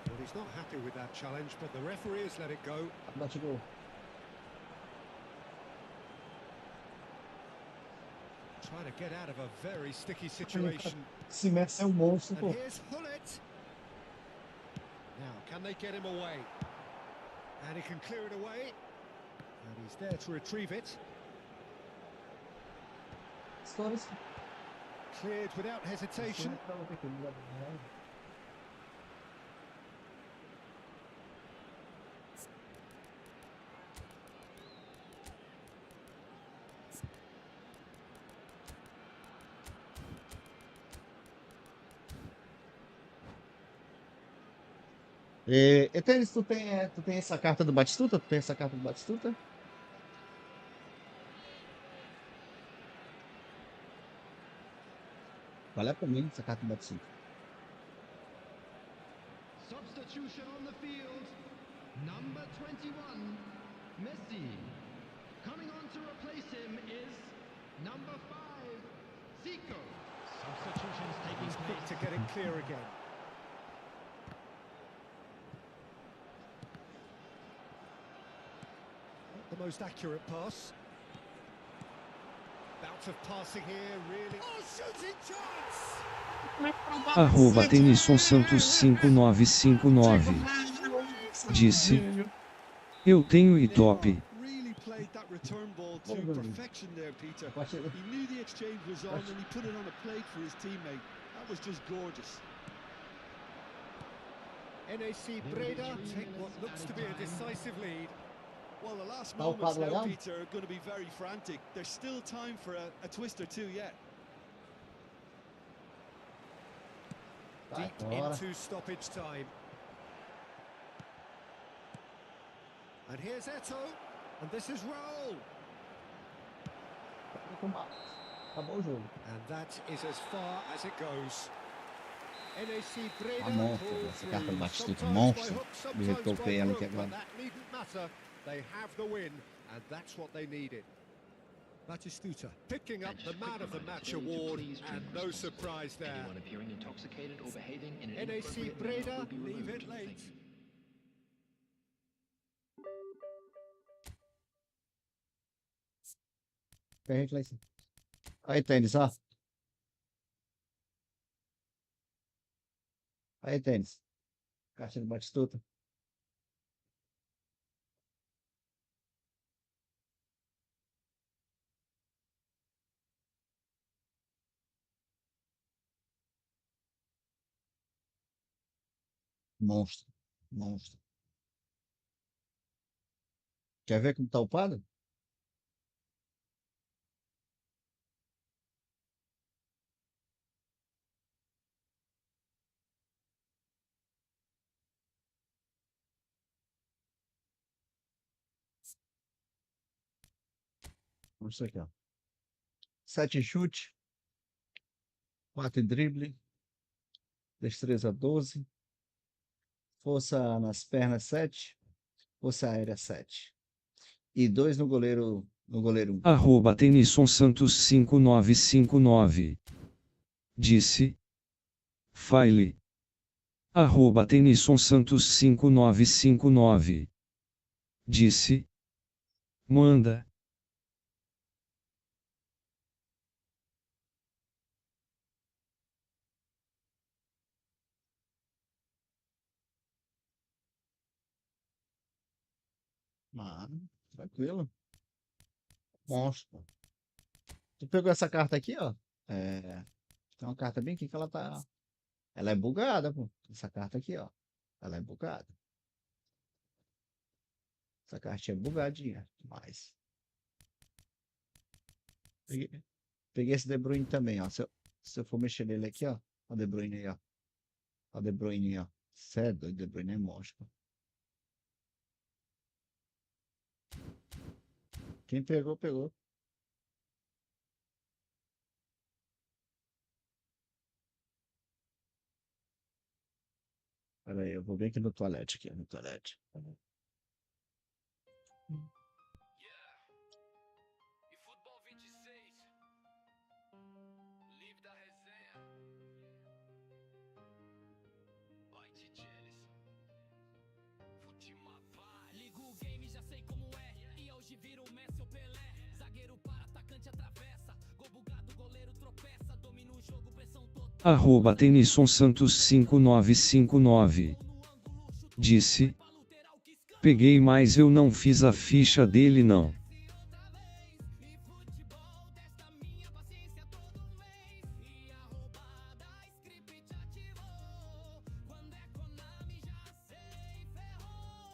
Well, he's not happy with that challenge, but the referee has let it go. Bate gol. Trying to get out of a very sticky situation. Esse Messi é um monstro, And pô. here's Hullet. Now, can they get him away? And he can clear it away. And he's there to retrieve it. Histórias. Cleared without hesitation. Etenis, tu tem essa carta do Batistuta? Tu tem essa carta do Batistuta? Vale a pena essa carta bate 5. Substitution on the field. Number 21, Messi. Coming on to replace him is number 5, Zico. Substitutions taking He's quick place. to get it clear again. Not the most accurate pass. Bout of passing here, really. Oh, shooting chance! Arroba Tenison Santos 5959 disse: Eu tenho e top. Really played that return ball to perfection there, Peter. He knew the exchange was on and he put it on a plate for his teammate. That was just gorgeous. NAC Breda take what looks to be a decisive lead. Well, the last Tá o moments quadro now, legal? Peter, are going to be very frantic. There's still time for a twist or two yet. Vai, Deep bora. into stoppage time. And here's Eto, and this is Raul. Acabou o jogo. And that is as far as it goes. NAC Breda monstro, pull essa carta through, bate tudo, sometimes monstro. by hook, Do jeito que eu sometimes by peguei ela aqui crook, but agora. that needn't matter. They have the win, and that's what they needed. Batistuta picking up the Man of the Match award, and no surprise there. Anyone appearing intoxicated or behaving in an NAC inappropriate Breda manner will be leave removed. it late. Thank you. Tem gente lá em cima. Aí, Tênis, ó. Aí, Tênis. Caixa do Batistuta. Monstro. Monstro. Quer ver como tá upado? Vamos isso aqui, ó. 7 em chute. 4 em drible. Destreza 12. Força nas pernas 7. Força aérea 7. E 2 no goleiro 1. Arroba Tenison Santos 5959 disse: File. Arroba Tenison Santos 5959 disse: Manda. Mano, tranquilo. Monstro. Tu pegou essa carta aqui, ó. Tem uma carta bem aqui que ela tá. Ela é bugada, pô. Essa carta aqui, ó. Ela é bugada. Essa cartinha é bugadinha demais. Peguei esse De Bruyne também, ó. Se eu for mexer nele aqui, ó. Ó o De Bruyne aí, ó. Ó o De Bruyne aí, ó. Cê é doido, De Bruyne é monstro. Quem pegou, pegou. Pera aí, eu vou ver aqui no toalete, aqui, no toalete. Efootball 26, Live da Resenha. Vai de Jelison Fut-MA. Ligo o game, já sei como é. E hoje vira o Messi ou Pelé. Zagueiro para, atacante atravessa. Gol bugado, goleiro tropeça. Domina o jogo, pressão total. Arroba Tenison Santos 5959 disse: Peguei, mas eu não fiz a ficha dele não. E futebol testa minha paciência todo mês. E a roubada, script ativou. Quando é Konami já sei, ferrou.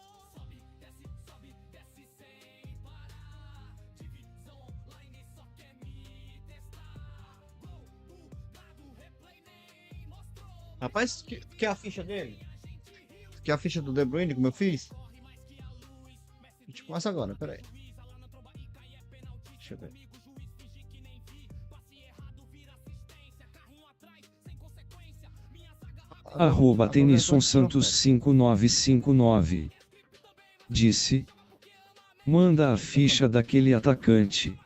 Sobe, desce sem parar. Divisão online só quer me testar. Gol, bugado, replay nem mostrou. Rapaz, que é a ficha dele? Que é a ficha do De Bruyne, como eu fiz? A gente começa agora, pera aí. Deixa eu ver. Arroba Agora eu tô Tenison de Santos troféu. 5959. Disse. Manda a ficha daquele atacante.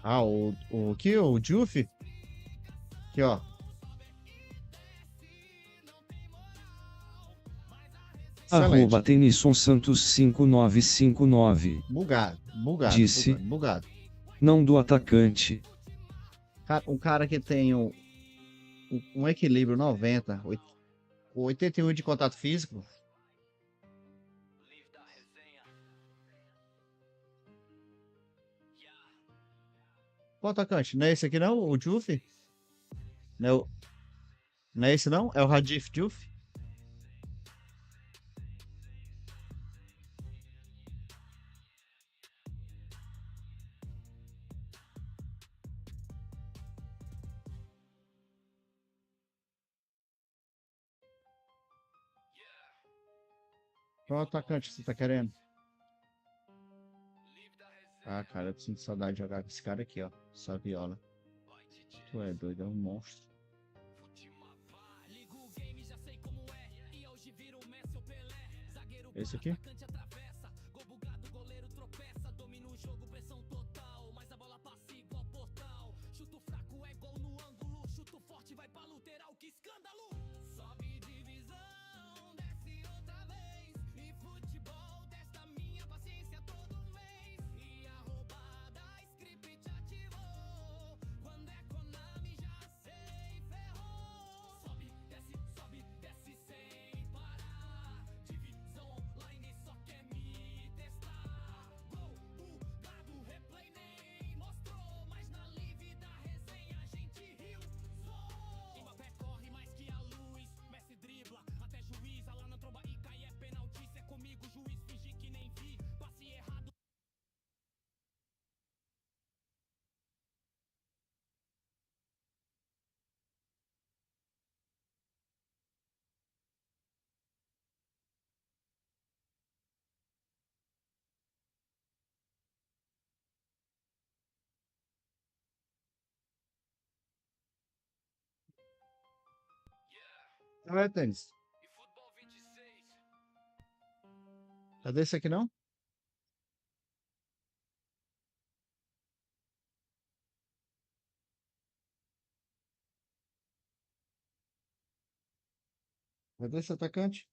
Ah, aqui, o Jufi. Aqui, ó. Arroba Excelente. Tenison Santos 5959. Bugado, bugado, Disse. bugado, bugado. Não do atacante. Um cara que tem um equilíbrio 90, 81 de contato físico. O atacante, não é esse aqui não? O Jufi? Não é, não é esse não? É o Radif Jufi? Qual atacante que você tá querendo? Ah, cara, eu sinto saudade de jogar com esse cara aqui, ó. Só viola. Tu é doido, é um monstro. Esse aqui? Não é tênis. Cadê esse aqui não? Cadê esse atacante?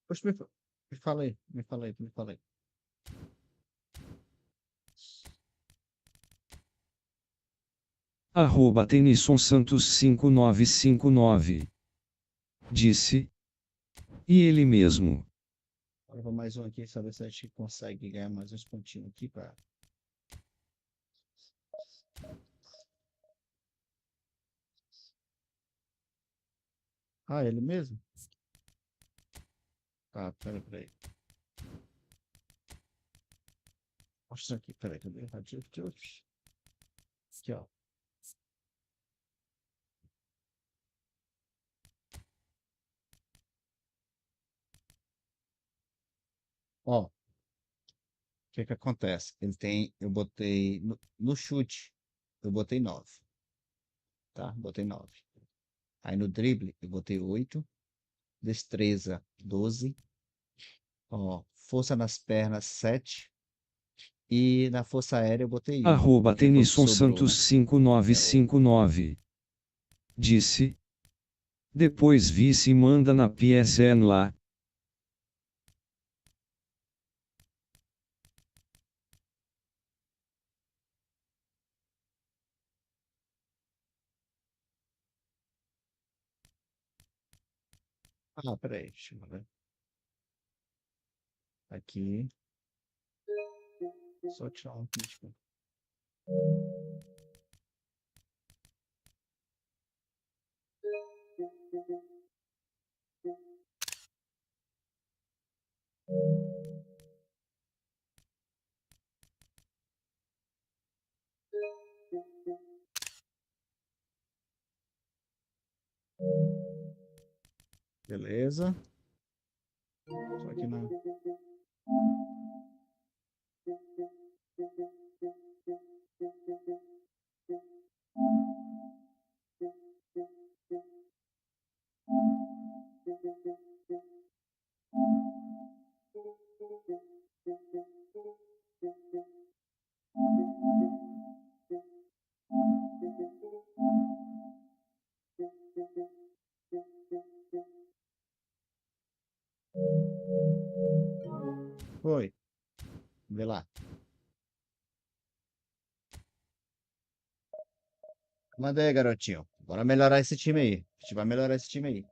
Poxa, me fala aí, me fala aí, me fala aí. Arroba Tenison Santos 5959. Disse. E ele mesmo. Agora vou mais um aqui, saber se a gente consegue ganhar mais uns pontinhos aqui pra... Ah, ele mesmo? Tá, peraí. Mostra aqui, peraí, cadê? Aqui, ó. Ó, o que que acontece? Eu botei, no chute, eu botei 9, tá? Botei 9. Aí no drible, eu botei 8. Destreza, 12. Ó, força nas pernas, 7. E na força aérea eu botei 1. Arroba Que foi o que Tenison sobrou, né? Santos É o... 5959. Disse. Depois vice e manda na PSN lá. Ah, peraí, deixa eu ver. Aqui. Só tirar um crítico. Beleza. Só que não. Foi. Vê lá. Manda aí, garotinho. Bora melhorar esse time aí. A gente vai melhorar esse time aí.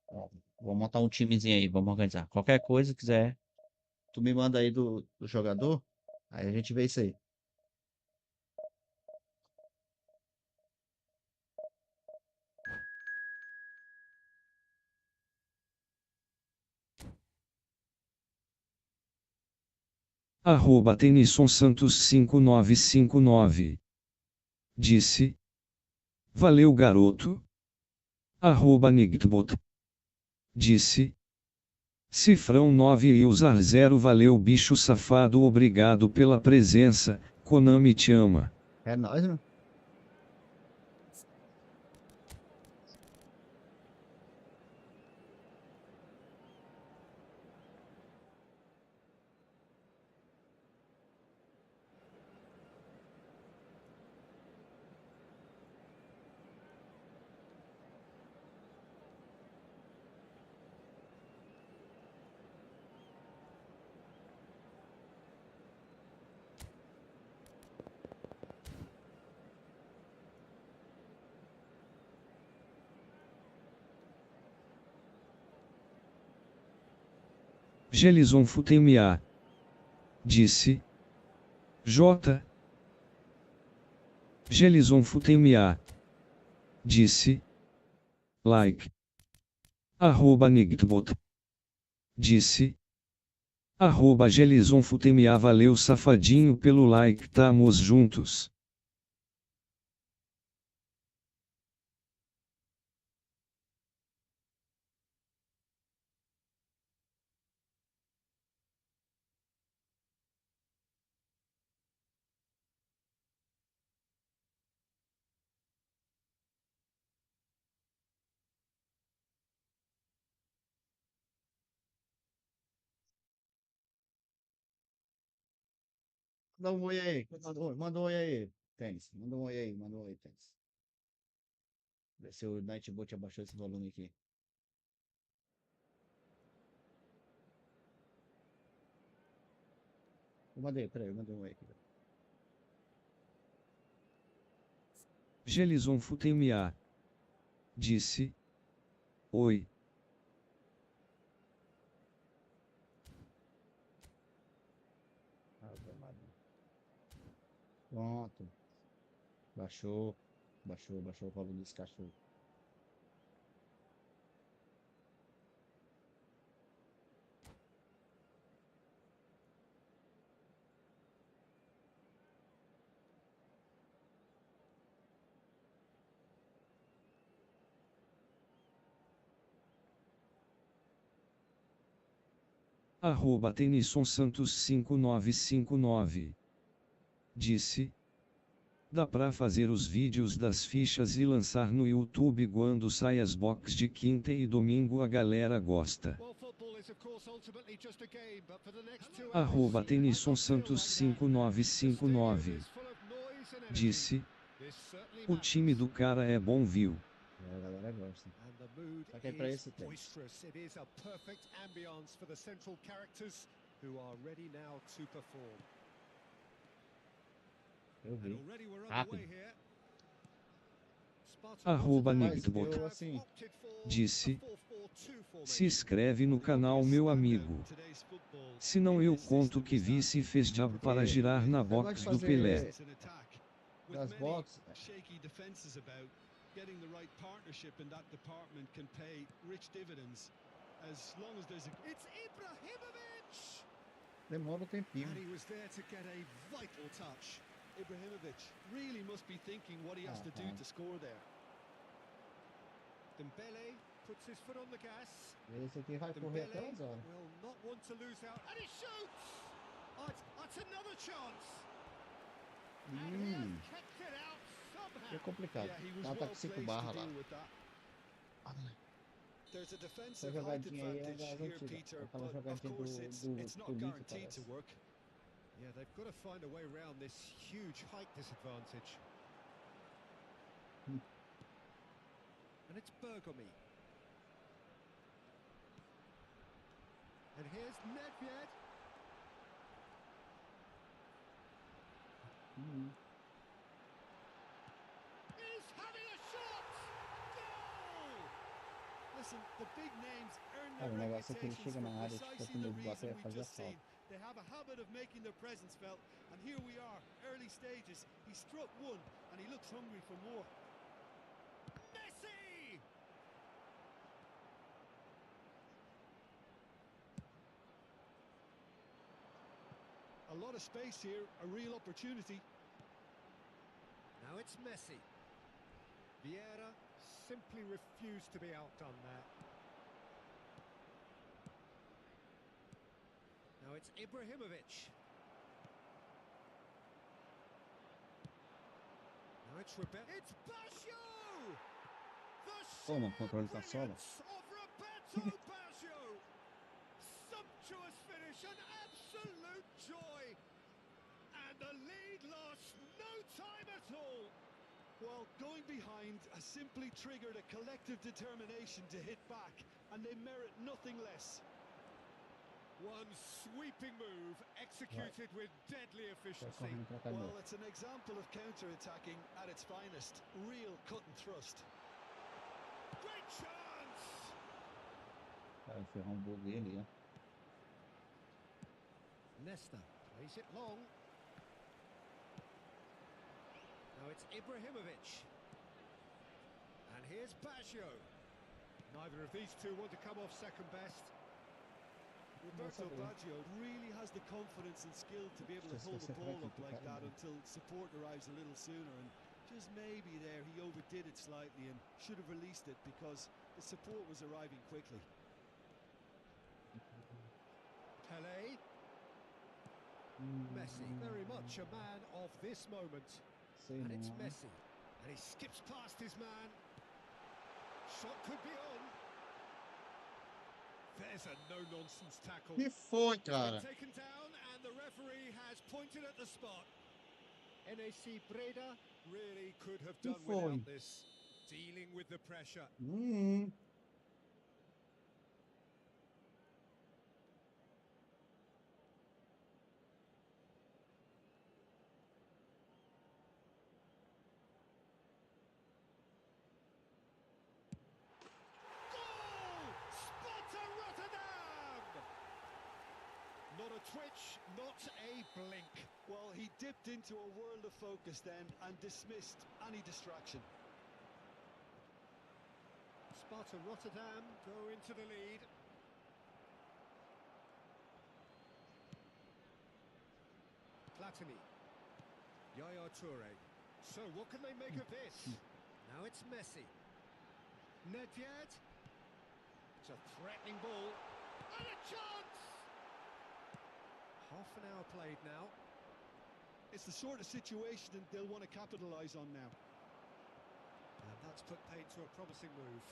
Ó, vou montar um timezinho aí. Vamos organizar. Qualquer coisa, quiser, tu me manda aí do jogador. Aí a gente vê isso aí. Arroba Tenison Santos 5959. Disse. Valeu, garoto. Arroba Nigtbot. Disse. Cifrão 9 e usar 0. Valeu, bicho safado. Obrigado pela presença. Konami te ama. É nóis, né? Jelison Fut-MA. Disse. J. Jelison Fut-MA. Disse. Like. Arroba Nigtbot. Disse. Arroba Jelison Fut-MA. Valeu, safadinho, pelo like. Tamo juntos. Manda um oi aí. Manda um oi aí, Tênis. Manda um oi aí. Manda um oi, Tênis. Vê se o Nightbot abaixou esse volume aqui. Eu mandei, peraí, eu mandei um oi aqui. Jelison Fut-MA. Disse. Oi. Pronto. Baixou. Baixou o volume desse cachorro. Arroba Tenison Santos 5959. Disse. Dá pra fazer os vídeos das fichas e lançar no YouTube quando sai as box de quinta e domingo, a galera gosta. Arroba Tenison Santos 5959. Disse. O time do cara é bom, viu? A galera gosta. And the mood Só que é pra is esse tempo. boisterous. It is a perfect ambience for the central characters who are ready now to perform. Eu And vi. already we're Rápido. underway here. Arroba Mas Nigtbot. eu, assim, Disse. Se Se inscreve no canal, meu amigo. Senão eu conto que vice fez diabo para girar na box do Pelé. das boxes. Shaky defenses about getting the right partnership in that department can pay rich dividends as long as there's a It's Ibrahimovic! Demora um tempinho. And he was there to get a vital touch. Ibrahimovic really must be thinking what he has to do to score there. Dembele Puts his foot on the gas. Esse aqui vai correr até Dembele as horas. will not want to lose out. And he shoots! Oh, it's another chance. And he has kept it out somehow. É complicado. Yeah, he was Ela tá well com 5 placed barras to lá. deal with that. There's a Essa defensive height jogadinha aí é advantage das here, antigas. Peter, Aquela but of jogadinha course do it's not Lito, guaranteed to parece. work. Yeah, they've got to find a way around this huge height disadvantage. And it's Bergomi. And here's Nedved. He's having a shot! Goal! Listen, the big names earn Cara, their o negócio é que ele reputations chega for na área e fica precisely com the medo de reason bater e we've fazer just falta. seen. They have a habit of making their presence felt, and here we are, early stages. He struck one, and he looks hungry for more. Messi! A lot of space here, a real opportunity. Now it's Messi. Vieira simply refused to be outdone there. Now it's Ibrahimovic. Now it's It's Basho! The Toma, sheer controle tá solo. brilliance of Roberto Basho! Sumptuous finish, an absolute joy! And the lead lost no time at all! Well, going behind has simply triggered a collective determination to hit back, and they merit nothing less. One sweeping move executed with deadly Vai efficiency. correndo pra cá de Well, novo. it's an example of counter-attacking at its finest. Real cut and thrust. Great chance! Cara, ferrar bug ali, ó. Nesta plays it long. Now it's Ibrahimovic. And here's Baggio. Neither of these two want to come off second best. Roberto bem. Baggio really has the confidence and skill to be able to Just hold the concentra ball aqui, up like cara, that né? until support arrives a little sooner, and just maybe there he overdid it slightly and should have released it because the support was arriving quickly. Pele. Messi, very much a man of this moment. Sei And it's não. Messi. And he skips past his man. Shot could be on. There's a no-nonsense tackle. Que foi, Been cara? taken down, and the referee has pointed at the spot. NAC Breda really could have done foi? without this. Dealing with the pressure. Goal! Sparta Rotterdam! Not a twitch, not a blink. Well, he dipped into a world of focus then and dismissed any distraction. Sparta Rotterdam go into the lead. Platini. Yaya Toure. So what can they make of this? Now it's Messi. Nedved. It's a threatening ball. And a chance! Half an hour played now. It's the sort of situation that they'll want to capitalise on now. And that's put paid to a promising move.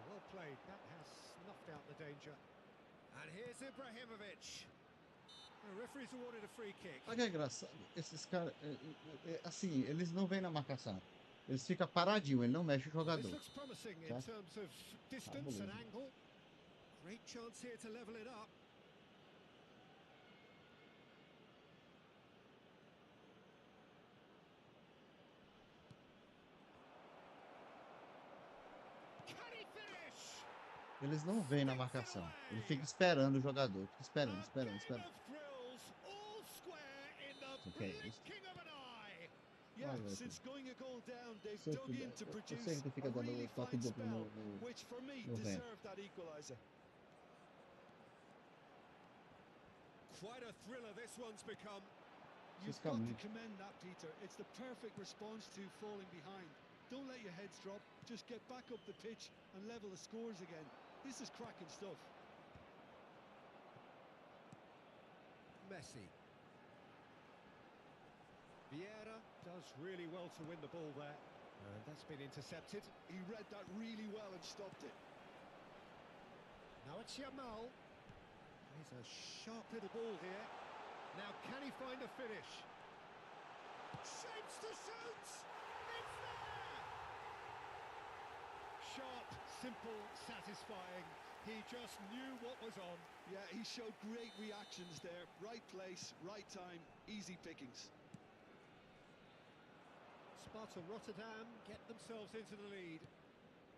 Well played. That has snuffed out the danger. And here's Ibrahimovic. The referee's awarded a free kick. Olha que engraçado. Esses caras, assim, eles não vêm na marcação. Eles ficam paradinhos, ele não mexe o This jogador. looks promising in Certo? terms of distance and beleza. angle. Great chance here to level it up. Can he finish? Eles não vêm na marcação. Ele fica esperando o jogador. Fica esperando, esperando, esperando. Of thrills, all square in the Okay, it's- blinking of an eye. Yeah, Olha, since going a goal down, they've Sei dug que- in to eu produce sei que fica a dando really toque fine duplo spell, no which for me vento. deserved that equaliser. Quite a thriller this one's become. You've Esses got to caminhos. commend that, Peter. It's the perfect response to falling behind. Don't let your heads drop. Just get back up the pitch and level the scores again. This is cracking stuff. Messi. Vieira does really well to win the ball there. That's been intercepted. He read that really well and stopped it. Now it's Yamal. He's a sharp little ball here. Now can he find a finish? Shapes to shoot! It's there! Sharp, simple, satisfying. He just knew what was on. Yeah, he showed great reactions there. Right place, right time, easy pickings. Sparta Rotterdam get themselves into the lead.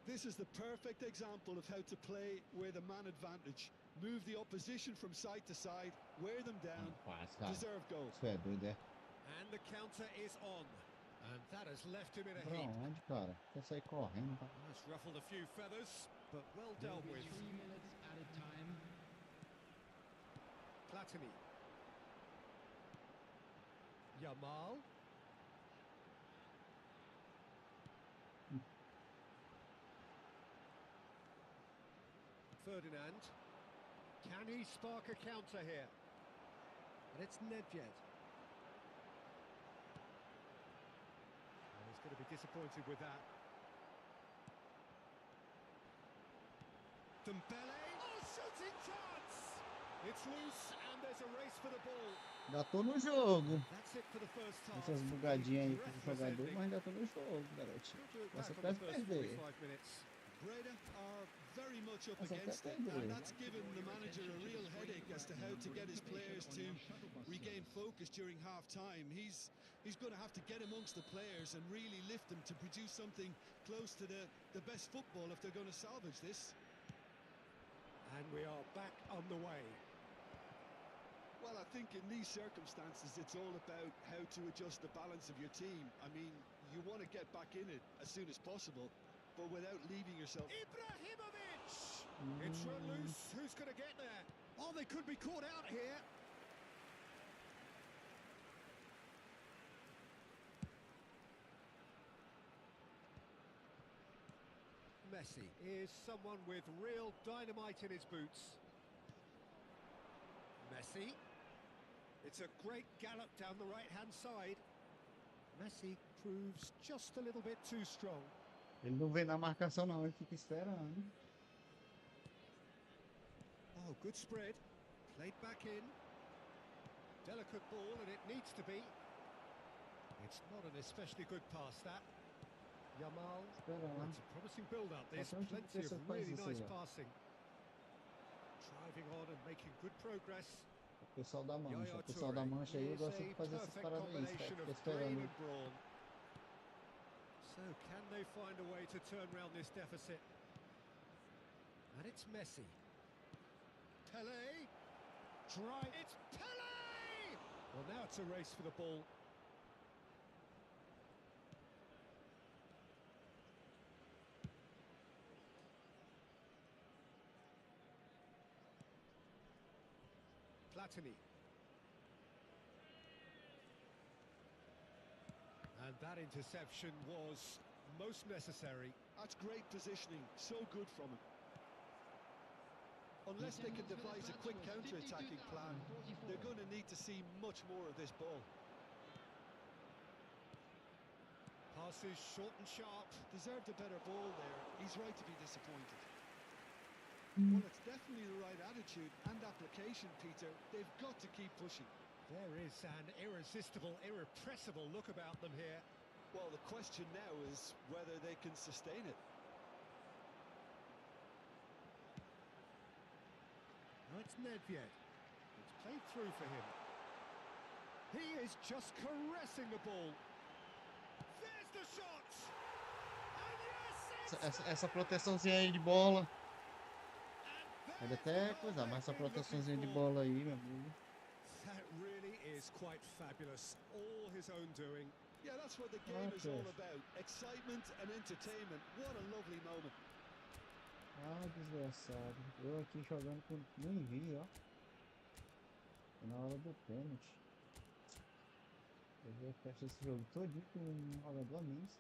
This is the perfect example of how to play with a man advantage. Move the opposition from side to side, wear them down, Rapaz, cara. deserve goals. Isso é doido, é? And the counter is on. And that has left him in a Pra heap. onde, cara? Quer sair correndo, tá? That's ruffled a few feathers, but well dealt with. 3 minutes at a time. Platini. Yamal. Ferdinand. Can he spark a counter here? And it's Nedved. And he's going to be disappointed with that. Dembele. Oh, shooting chance! It's loose and there's a race for the ball. Ainda tô no jogo. That's it for the first half. Essas bugadinhas aí com o Breathless jogador, ending. mas ainda tô no jogo, garotinho. Could look Mas back você on the pode first perder. 45 minutes. Breda are very much up Mas até against it, perder. and that's given the manager a real headache as to how to get his players to regain focus during half-time. He's going to have to get amongst the players and really lift them to produce something close to the best football if they're going to salvage this. And we are back on the way. Well, I think in these circumstances, it's all about how to adjust the balance of your team. I mean, you want to get back in it as soon as possible, but without leaving yourself. Ibrahimovic! It's run loose. Who's going to get there? Oh, they could be caught out here. Messi is someone with real dynamite in his boots. Messi. It's a great gallop down the right-hand side. Messi proves just a little bit too strong. Ele não vem na marcação, não. Ele fica esperando. Oh, good spread. Played back in. Delicate ball, and it needs to be. It's not an especially good pass, that. Yamal. Esperando. It's a promising build-up. There's Até onde plenty que você of faz really isso nice aí, ó? passing. Driving on and making good progress. O pessoal da mancha. Yaya O pessoal da Toure mancha aí is gosta a de fazer essas perfect paradas aí. combination Fica of brain esperando. and brawn. So can they find a way to turn around this deficit? And it's Messi. Pele. Try. It's Pele! Well, now it's a race for the ball. Platini. And that interception was most necessary. That's great positioning, so good from him. Unless they can devise a quick counter-attacking plan, they're going to need to see much more of this ball. Passes short and sharp. Deserved a better ball there. He's right to be disappointed. Well, it's definitely the right attitude and application, Peter. They've got to keep pushing. There is an irresistible, irrepressible look about them here. Well, the question now is whether they can sustain it. No, it's Nedved. It's played through for him. He is just caressing the ball. There's the shot! And yes, it's Essa proteçãozinha aí de bola. And Pode até coisar, mas essa proteçãozinha de bola aí, meu amigo. that really is quite fabulous. All his own doing. Yeah, that's what the game is all Okay. about. Excitement and entertainment. What a lovely moment. Ah, desgraçado. Eu aqui jogando com. Nem vi, ó. Foi na hora do pênalti. Eu vou fechar esse jogo todinho com um jogador a menos.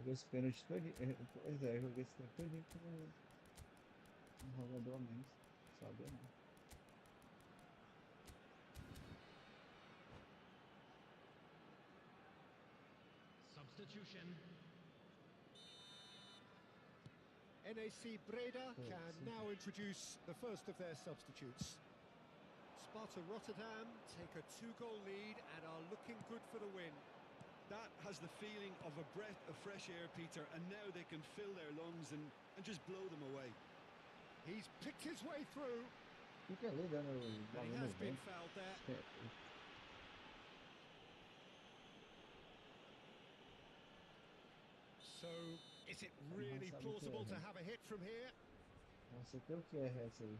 Joguei esse pênalti todinho. Pois é, joguei esse tempo todinho com um jogador a menos. Sabia não. Substitution. NAC Breda Oh, can super. now introduce the first of their substitutes. Sparta Rotterdam take a 2-goal lead and are looking good for the win. That has the feeling of a breath of fresh air, Peter, and now they can fill their lungs and just blow them away. He's picked his way through, Fica ali dando o and he balão no has been vento. fouled there. So, is it really sabe o que é, plausible to né? have a hit from here? Não sei o que é essa aí.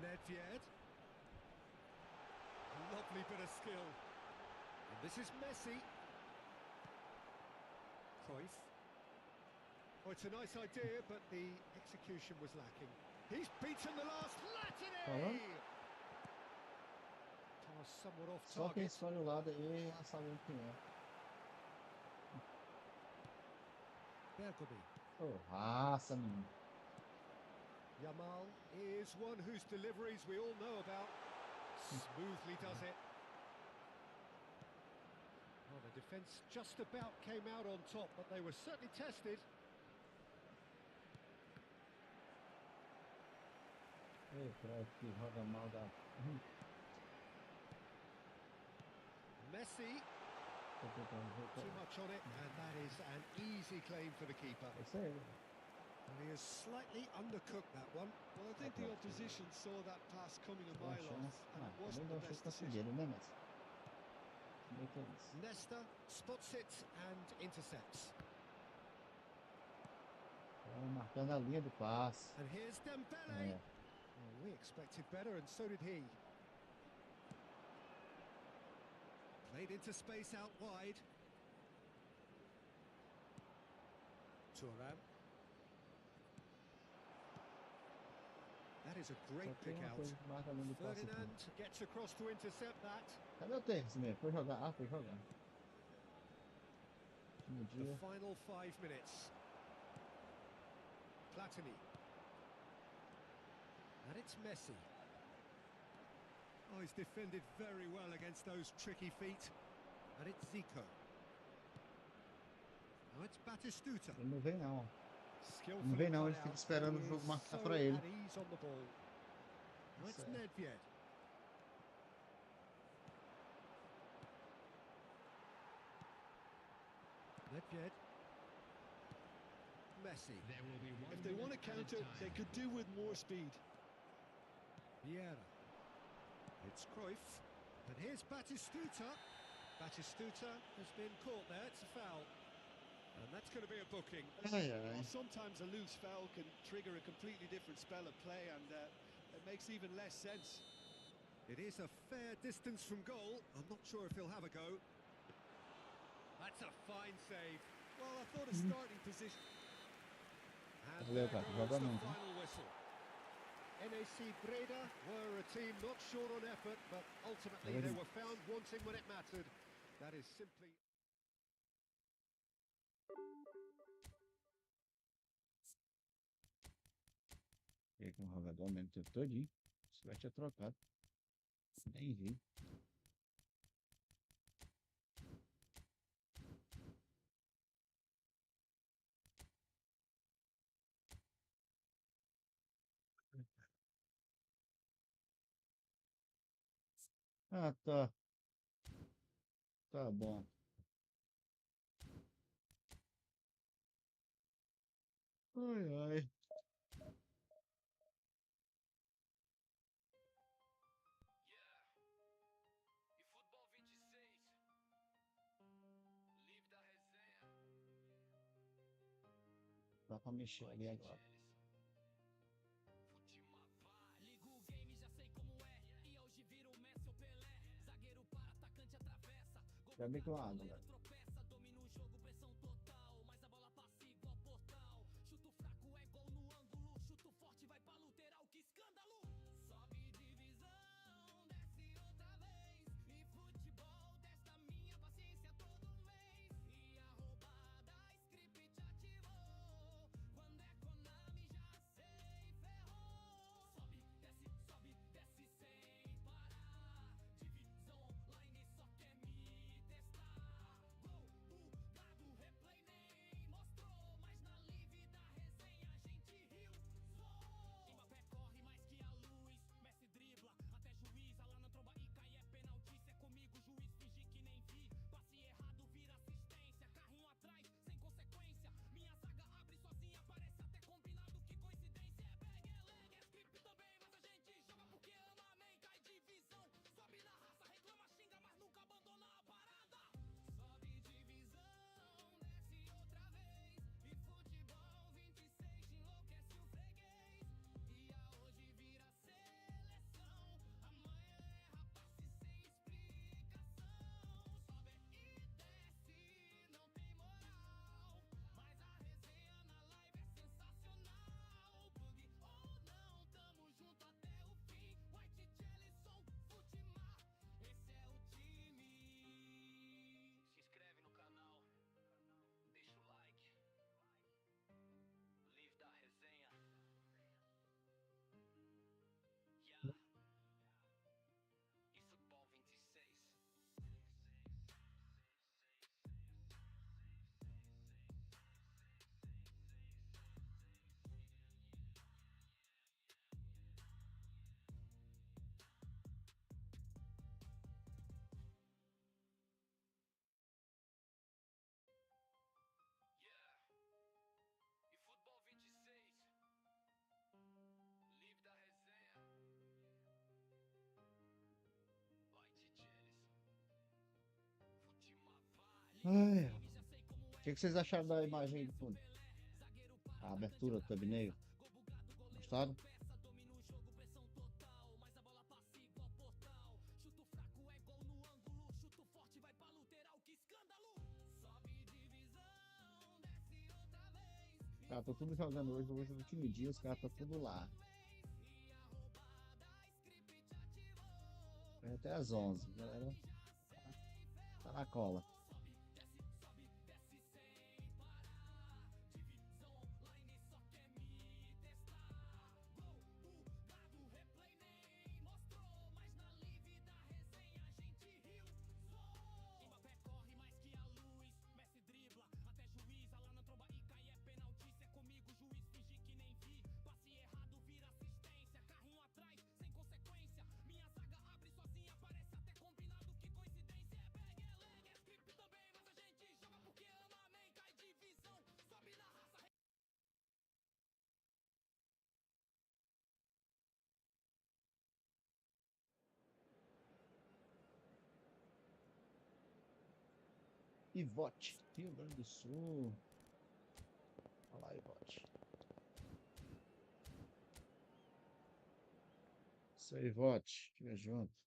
Nedved. Lovely bit of skill. And this is Messi. Cruyff. Oh, it's a nice idea, but the execution was lacking. He's beaten the last Fala. Latini! Pass somewhat off Só quem target. escolhe o lado aí já sabe quem é. Bergomi. Oh, raça, menino. Yamal is one whose deliveries we all know about. Smoothly does it. Well, the defence just about came out on top, but they were certainly tested. Ei, Cruyff, que joga mal da... Messi, too much on it, and that is an easy claim for the keeper. É isso aí. And he has slightly undercooked that one. Well, I think the opposition saw that pass coming a Boa mile off, chance. and Ah, it também wasn't dá the um chute best pra decision. fogueira, né, Messi? Como é que é isso? Nesta spots it and intercepts. Marcando a linha do passe. And here's Dembele. É. Well, we expected better, and so did he. Played into space out wide. Thuram. That is a great Só tem pick uma out. coisa que marca a linha do passe aqui. Ferdinand gets across to intercept that. Cadê o Temos mesmo? Foi jogar? Ah, foi jogar. No The dia. final 5 minutes. Platini. And it's Messi. Oh, he's defended very well against those tricky feet. And it's Zico. Now it's Batistuta. Ele não vem não. Não Skillfully vem não, cut ele fica out. esperando He o jogo is marcar so pra ele. at ease on the ball. Now it's Certo. Nedved. Nedved. Messi. There will be one If they want to minute at a counter, time. they could do with more speed. Vieira. It's Cruyff. And here's Batistuta. Batistuta has been caught there. It's a foul. And that's going to be a booking. Ai, ai. Well, sometimes a loose foul can trigger a completely different spell of play, and it makes even less sense. It is a fair distance from goal. I'm not sure if he'll have a go. That's a fine save. Well, I thought a starting position. And Valeu, there cara. goes Joga the muito. final whistle. NAC Breda were a team not short on effort, but ultimately they were found wanting when it mattered. That is simply... Fiquei com o jogador mesmo o tempo todinho. Se vai ter trocado. Nem vi. Ah, tá. Tá bom. Ai, ai. Efootball 26, Live da Resenha. Dá pra mexer ali agora. Jelison Fut-MA. Ligo o game, já sei como é. E hoje vira o Messi ou Pelé. Zagueiro para, atacante atravessa. Gol Já bem com a água, goleiro velho. tropeça, domina o jogo, pressão total. Mas a bola passa igual portal. Chuto fraco é gol no ângulo. Chuto forte vai pra lateral, que escândalo. Sobe divisão. Ai, o que vocês acharam da imagem aí do fundo? A abertura do thumbnail? Gostaram? Cara, tô tudo jogando hoje no último dia, os caras tá tudo lá. Vai até às 11, galera. Tá na cola. Ivote, Rio Grande do Sul. Olha lá, Ivote. Isso aí, Ivote. Fica junto.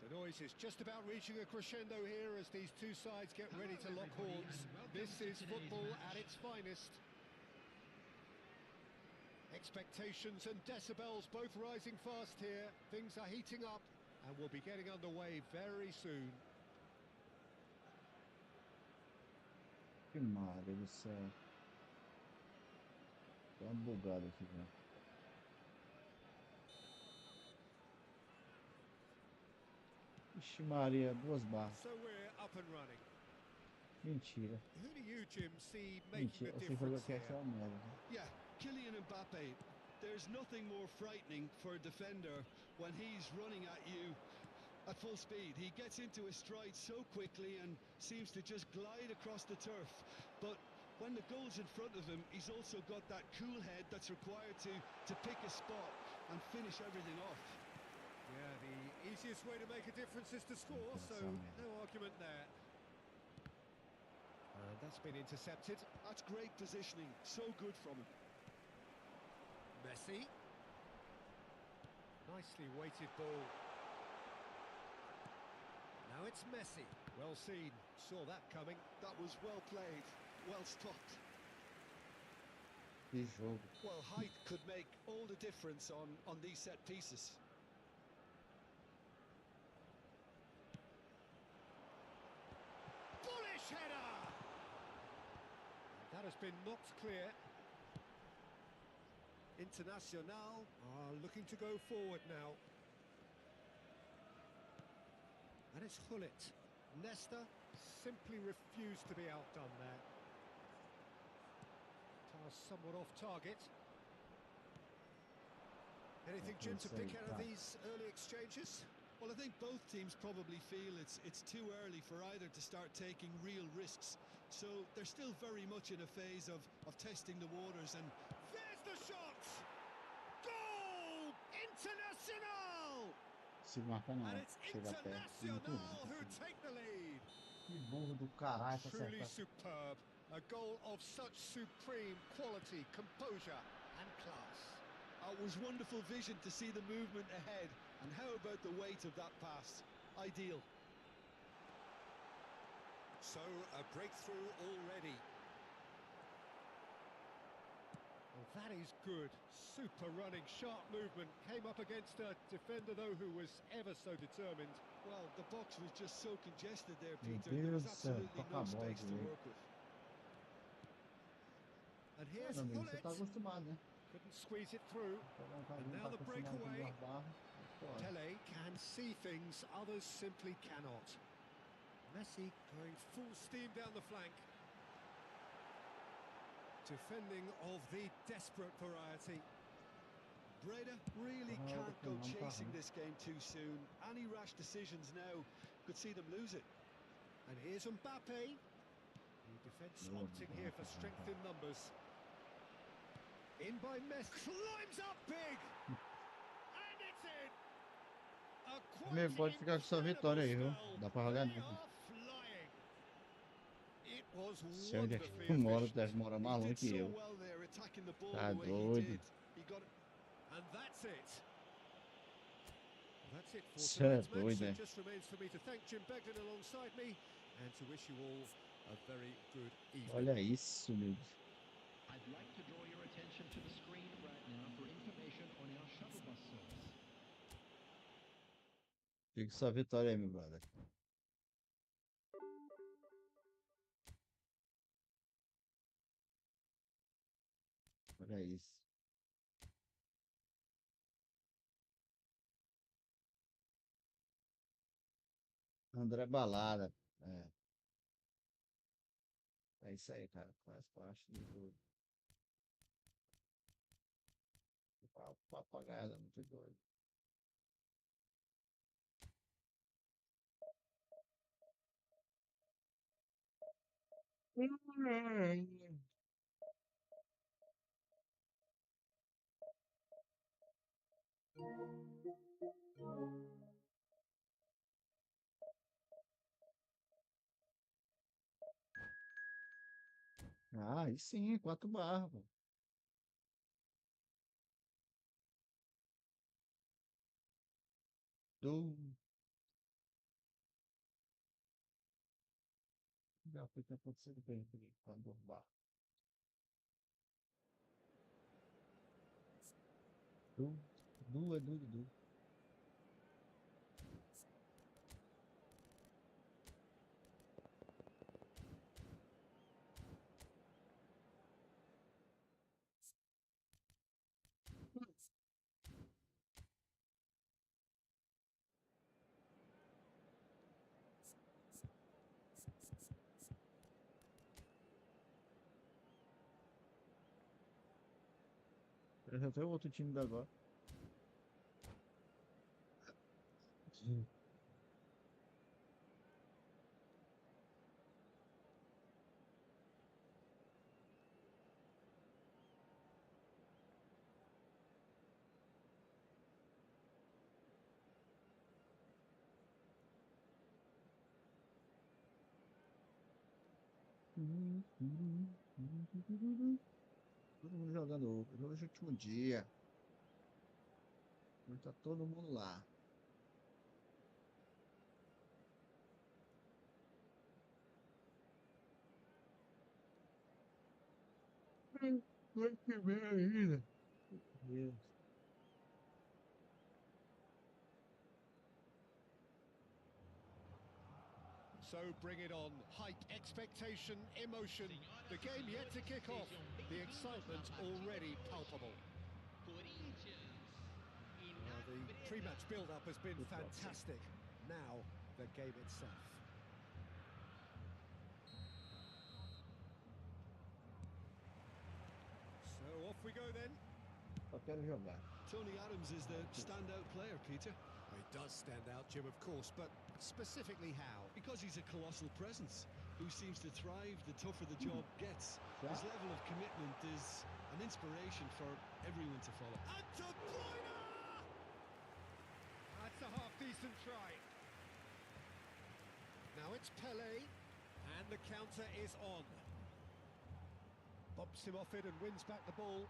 The noise is just about reaching a crescendo here as these two sides get ready to lock horns. This is football at its finest. Expectations and decibels both rising fast here. Things are heating up and we'll be getting underway very soon. Que malha do céu. Dá uma bugada aqui, velho. Ixi, Maria, 2 barras. So we're up and running. Mentira. Who do you, Jim, see making Mentira. a Você falou difference que here? essa é uma merda. Yeah, Kylian Mbappe. There's nothing more frightening for a defender when he's running at you at full speed. He gets into a stride so quickly and seems to just glide across the turf. But when the goal's in front of him, he's also got that cool head that's required to pick a spot and finish everything off. Yeah, the easiest way to make a difference is to score, so no argument there. And that's been intercepted. That's great positioning, so good from him. Messi. Nicely weighted ball. Now it's Messi. Well seen, saw that coming. That was well played, well stopped. Que jogo. Well, height could make all the difference on these set pieces. Bullish header! That has been knocked clear. Internacional are looking to go forward now. And it's Hullet. Nesta simply refused to be outdone there. Pass somewhat off target. Anything, Jim, to pick out of these early exchanges? Well, I think both teams probably feel it's too early for either to start taking real risks. So they're still very much in a phase of testing the waters. And there's the shot! Goal! Internacional! Se marca não. And it's Chega perto. Muito Internacional who ruim. take the lead. Que burro do caralho, tá Truly certo. superb. A goal of such supreme quality, composure and class. it was wonderful vision to see the movement ahead. And how about the weight of that pass? Ideal. So, a breakthrough already. And That is good. Super running, sharp movement. Came up against a defender, though, who was ever so determined. Well, the box was just so congested there, Meu Peter. There was Deus do céu, absolutely toca a no bola space to direito. work with. And here's Mano, amigo, você tá Hullet. acostumado, né? Couldn't squeeze it through. Pegar um cara And que não now tá the acostumado com breakaway. duas barras. Pode. Pele can see things others simply cannot. Messi going full steam down the flank. Defending of the desperate variety. Breda really Oh, can't okay, go I'm chasing fine. this game too soon. Any rash decisions now could see them lose it. And here's Mbappe. The defence Oh, opting my here God, for my strength God. in numbers. In by Messi. Climbs up big. And it's in. A Amigo, pode ficar com sua vitória aí, viu? Dá pra jogar They nisso. are flying. It was Sei onde é que wonderfully tu mora, efficient. deve morar mais He longe did que so eu. well there, attacking the ball Tá the way he doido. did. He got And that's it. That's it for Cê é tonight's match. doido, It né? just remains for me to thank Jim Beglin alongside me and to wish you all a very good evening. Olha isso, amigo. I'd like to draw your attention to the screen right now for information on our shuttle bus service. Fica com sua vitória aí, meu brother. Olha isso. André Balada. É isso aí, cara. Faz parte do jogo. Papagaiada, muito doido. Ah, aí sim, 4 barras, pô. Do... Já foi ter acontecido bem aqui, 4 barras. Du. Eu já tenho outro time da agora. Todo mundo jogando hoje é o último dia. Hoje tá todo mundo lá. Vai que vem ainda. Deus. So bring it on. Hype, expectation, emotion. The game yet to kick off. The excitement already palpable. The pre-match build-up has been fantastic. Now, the game itself. So off we go then. Só quero jogar. Tony Adams is the standout player, Peter, Well, he does stand out, Jim, of course, but specifically how? because he's a colossal presence who seems to thrive the tougher the job gets. His level of commitment is an inspiration for everyone to follow. And De Bruyne! That's a half-decent try. Now it's Pele, and the counter is on. Bumps him off it and wins back the ball.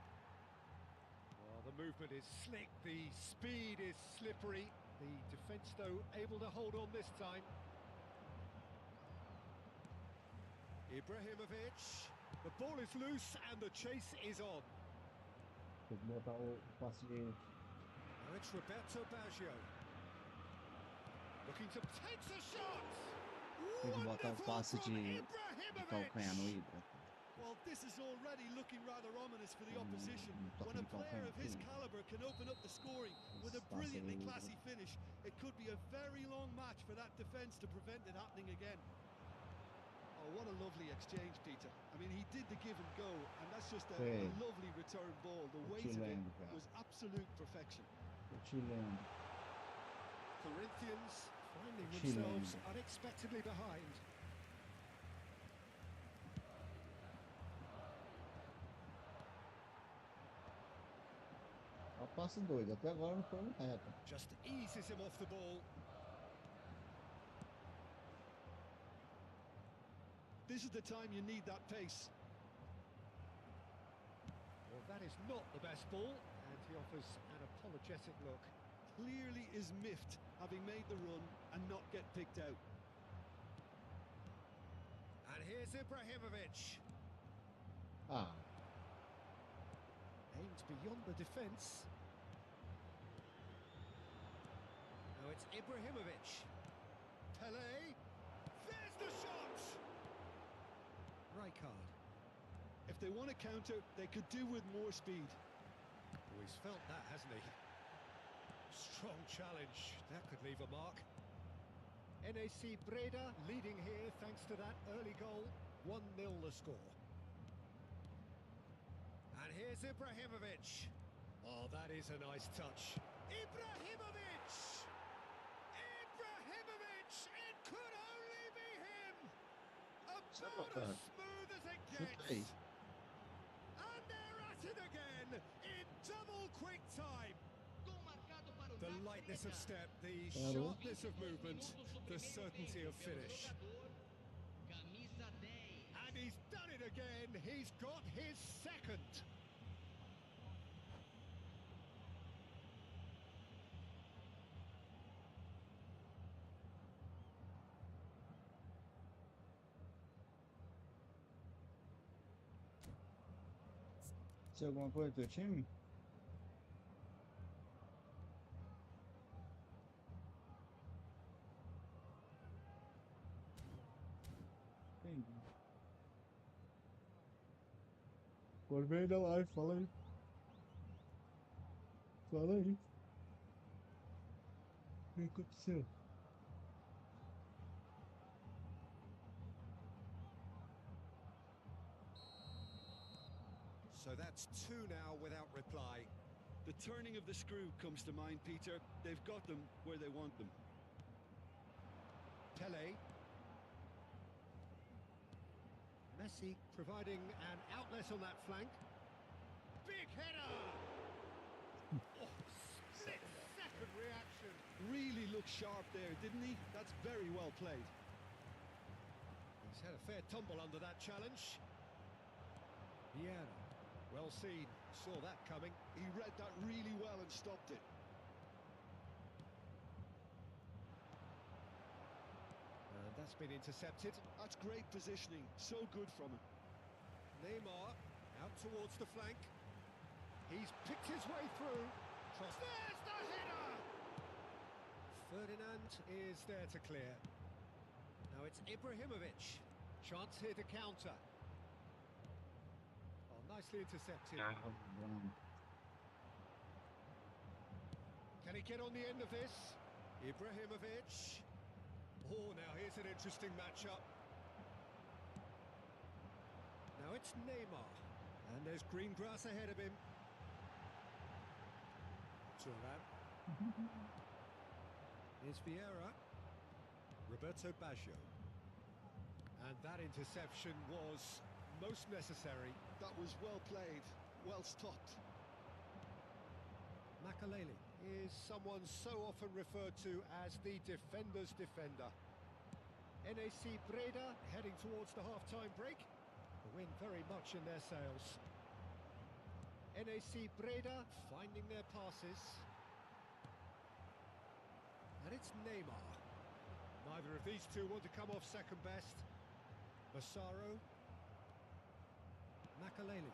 Well, the movement is slick, the speed is slippery. The defence, though, able to hold on this time. Ibrahimovic. The ball is loose and the chase is on. Tem que botar o passe de. Now it's Roberto Baggio. Looking to takes a shot. Tem que botar o Wonderful passe from de calcanhar no Ibrahimovic. Ibra. Well, this is already looking rather ominous for the opposition. toque When a de player calcanhar of his aqui. caliber can open up the scoring with a Esse passe brilliantly aí. classy finish, it could be a very long match for that defence to prevent it happening again. Oh, what a lovely exchange, Peter. I mean, he did the give and go, and that's just a Hey. lovely return ball. The O weight of it chileno, cara. was absolute perfection. O chileno. Corinthians finding Chileno. themselves unexpectedly behind. É um passe doido. Até agora não foi um reto. Just eases him off the ball. This is the time you need that pace. Well, that is not the best ball, and he offers an apologetic look. Clearly is miffed, having made the run and not get picked out. And here's Ibrahimovic. Ah, Aimed beyond the defence. Now it's Ibrahimovic. Pele. There's the shot! Rijkaard. If they want to counter, they could do with more speed. Oh, he's felt that, hasn't he? Strong challenge. That could leave a mark. NAC Breda leading here thanks to that early goal. 1-0 the score. And here's Ibrahimovic. Oh, that is a nice touch. Ibrahimovic! Ibrahimovic! It could only be him! About as smooth as it chuta aí. gets. And they're at it again in double quick time. The lightness of step, the sharpness of movement, the certainty of finish. And he's done it again. He's got his second. Tem alguma coisa do teu time? Entendi. Agora vem da live, fala aí. Fala aí. O que aconteceu? So that's two now without reply. The turning of the screw comes to mind, Peter. They've got them where they want them. Pele. Messi providing an outlet on that flank. Big header! Oh, split-second reaction. Really looked sharp there, didn't he? That's very well played. He's had a fair tumble under that challenge. Vieira. Well seen. Saw that coming. He read that really well and stopped it. And that's been intercepted. That's great positioning. So good from him. Neymar out towards the flank. He's picked his way through. There's the header! Ferdinand is there to clear. Now it's Ibrahimovic. Chance here to counter. Oh, nicely intercepted. Can he get on the end of this? Ibrahimovic. Oh, now here's an interesting matchup. Now it's Neymar. And there's green grass ahead of him. Thuram. Here's Vieira. Roberto Baggio. And that interception was most necessary. That was well played, well stopped. Makaleli is someone so often referred to as the defender's defender. NAC Breda heading towards the half-time break. The wind very much in their sails. NAC Breda finding their passes. And it's Neymar. Neither of these two want to come off second best. Massaro. Makaleli.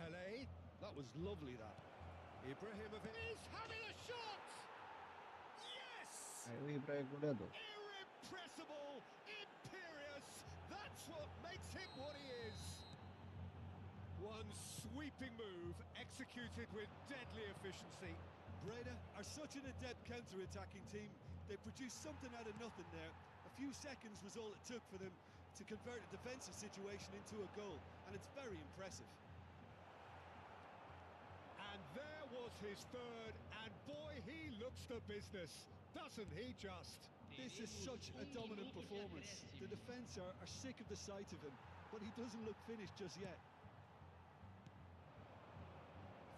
Pele. That was lovely, that. Ibrahimovic is having a shot! Yes! Aí o Ibra é goleador. Irrepressible, imperious. That's what makes him what he is. One sweeping move executed with deadly efficiency. Breda are such an adept counter-attacking team. They produced something out of nothing there. A few seconds was all it took for them to convert a defensive situation into a goal, and it's very impressive. And there was his third, and boy, he looks the business, doesn't he just? This is such a dominant performance. The defence are sick of the sight of him, but he doesn't look finished just yet.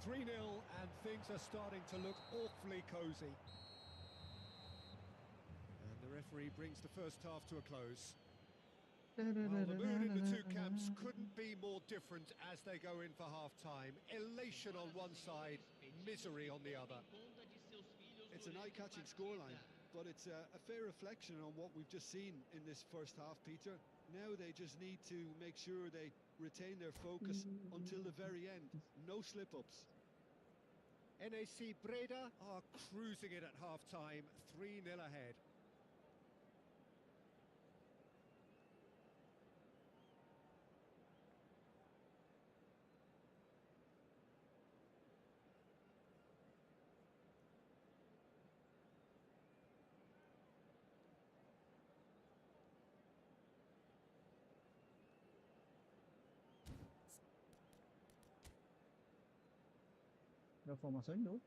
3-0, and things are starting to look awfully cosy. And the referee brings the first half to a close. Well, the mood in the two camps couldn't be more different as they go in for half-time. Elation on one side, misery on the other. It's an eye-catching scoreline, but it's a fair reflection on what we've just seen in this first half, Peter. Now they just need to make sure they retain their focus until the very end. No slip-ups. NAC Breda are cruising it at half-time, 3-0 ahead. Da formação de novo.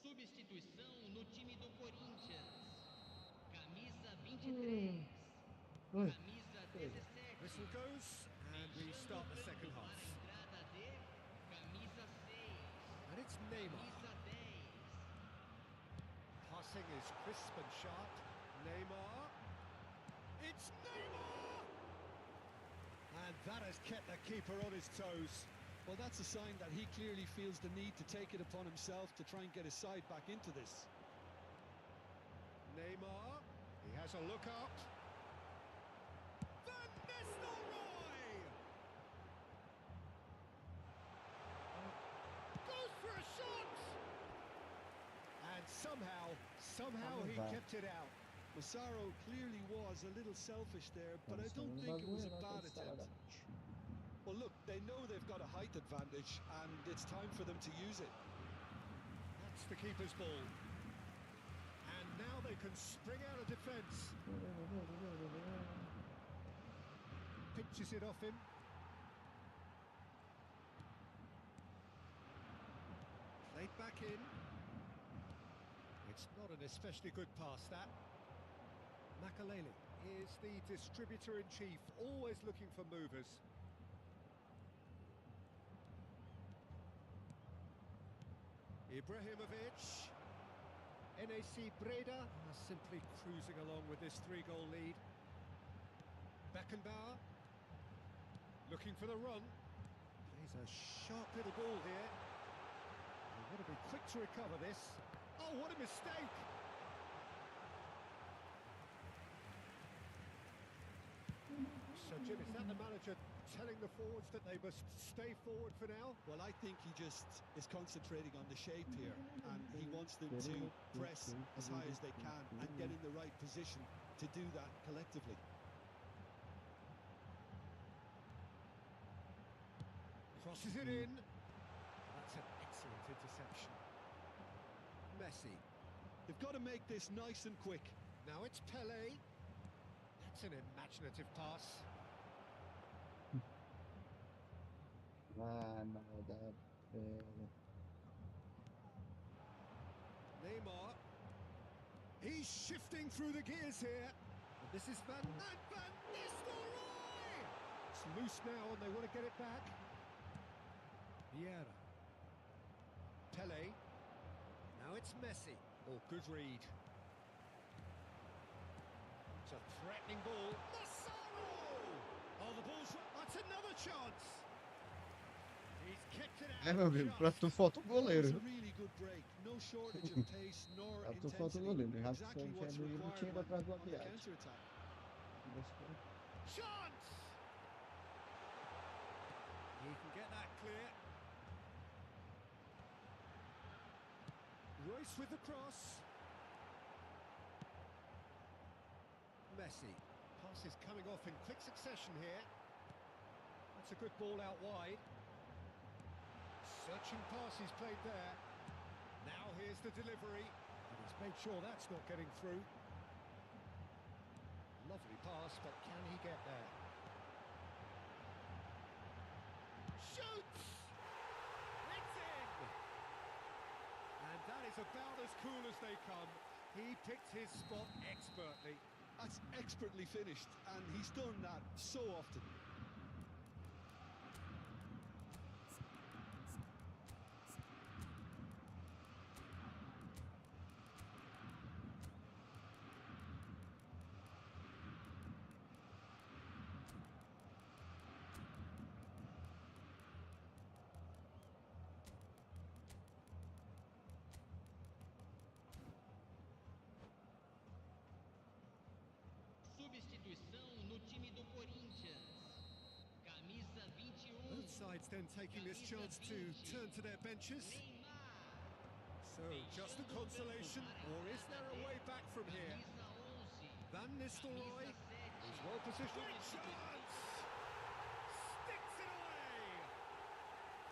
Substituição no time do Corinthians. Camisa 23. Camisa 17. Whistle goes, and we start the second Para a half. entrada de camisa 6. And it's Neymar. Camisa 10. Passing is crisp and sharp. Neymar. It's Neymar! And that has kept the keeper on his toes. Well, that's a sign that he clearly feels the need to take it upon himself to try and get his side back into this. Neymar, he has a look up. Van Nistelrooy! Goes for a shot! And somehow he kept it out. Massaro clearly was a little selfish there, but I don't think it was a bad attempt. Well, look, they know they've got a height advantage, and it's time for them to use it. That's the keeper's ball. And now they can spring out of defence. Pinches it off him. Played back in. It's not an especially good pass, that. Makalele is the distributor-in-chief, always looking for movers. Ibrahimovic. NAC Breda are simply cruising along with this 3-goal lead. Beckenbauer looking for the run. Plays a sharp little ball here. They want to be quick to recover this. Oh, what a mistake! So, Jim, is that the manager telling the forwards that they must stay forward for now? Well, I think he just is concentrating on the shape here, and he wants them to press as high as they can and get in the right position to do that collectively. Crosses it in. That's an excellent interception. Messi. They've got to make this nice and quick. Now it's Pele. That's an imaginative pass. Ah, não, dá. Neymar. He's shifting through the gears here. And this is Van Nistelrooy! It's loose now and they want to get it back. Vieira. Pele. Now it's Messi. Oh, good read. It's a threatening ball. Massaro! Oh, the ball's... That's another chance. He's kicked it out. É, meu amigo, pra tu falta o That was goleiro. a really good break. No shortage of pace nor Eu tô faltando intensity. ali, já que Exactly tinha what's do ele required tinha ido when atrás do on the Abiad. counter-attack. Chance! He can get that clear. Royce with the cross. Messi. Passes coming off in quick succession here. That's a good ball out wide. Searching pass he's played there. Now here's the delivery. And he's made sure that's not getting through. Lovely pass, but can he get there? Shoots! It's in! And that is about as cool as they come. He picked his spot expertly. That's expertly finished, and he's done that so often. Substituição no time do Corinthians. Camisa 21. Both sides then taking this chance to turn to their benches. So, just a consolation, or is there a way back from here? Van Nistelrooy is well positioned. Great chance! Sticks it away!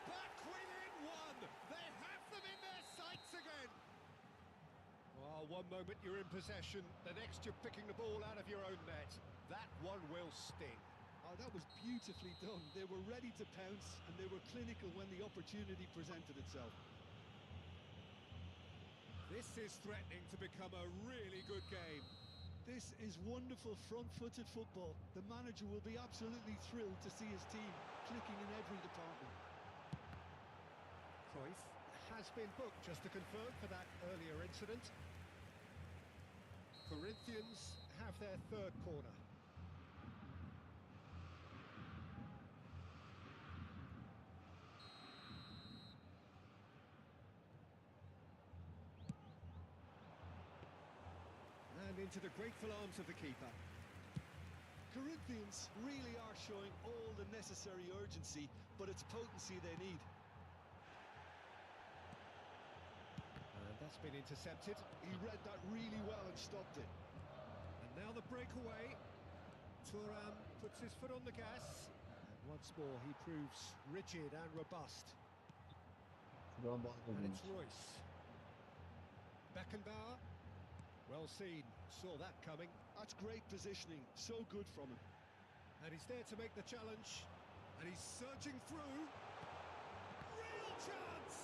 Back within one! They have them in their sights again! Well, one moment you're in possession, the next you're picking the ball out of your own net. That one will sting. Oh, that was beautifully done. They were ready to pounce, and they were clinical when the opportunity presented itself. This is threatening to become a really good game. This is wonderful front-footed football. The manager will be absolutely thrilled to see his team clicking in every department. Cruyff has been booked, just to confirm, for that earlier incident. Corinthians have their third corner. And into the grateful arms of the keeper. Corinthians really are showing all the necessary urgency, but it's potency they need. And that's been intercepted. He read that really well and stopped it. And now the breakaway. Thuram puts his foot on the gas. And once more he proves rigid and robust. Deu uma bola no And it's Vinte. Royce. Beckenbauer. Well seen. Saw that coming. That's great positioning. So good from him. And he's there to make the challenge. And he's surging through. Real chance!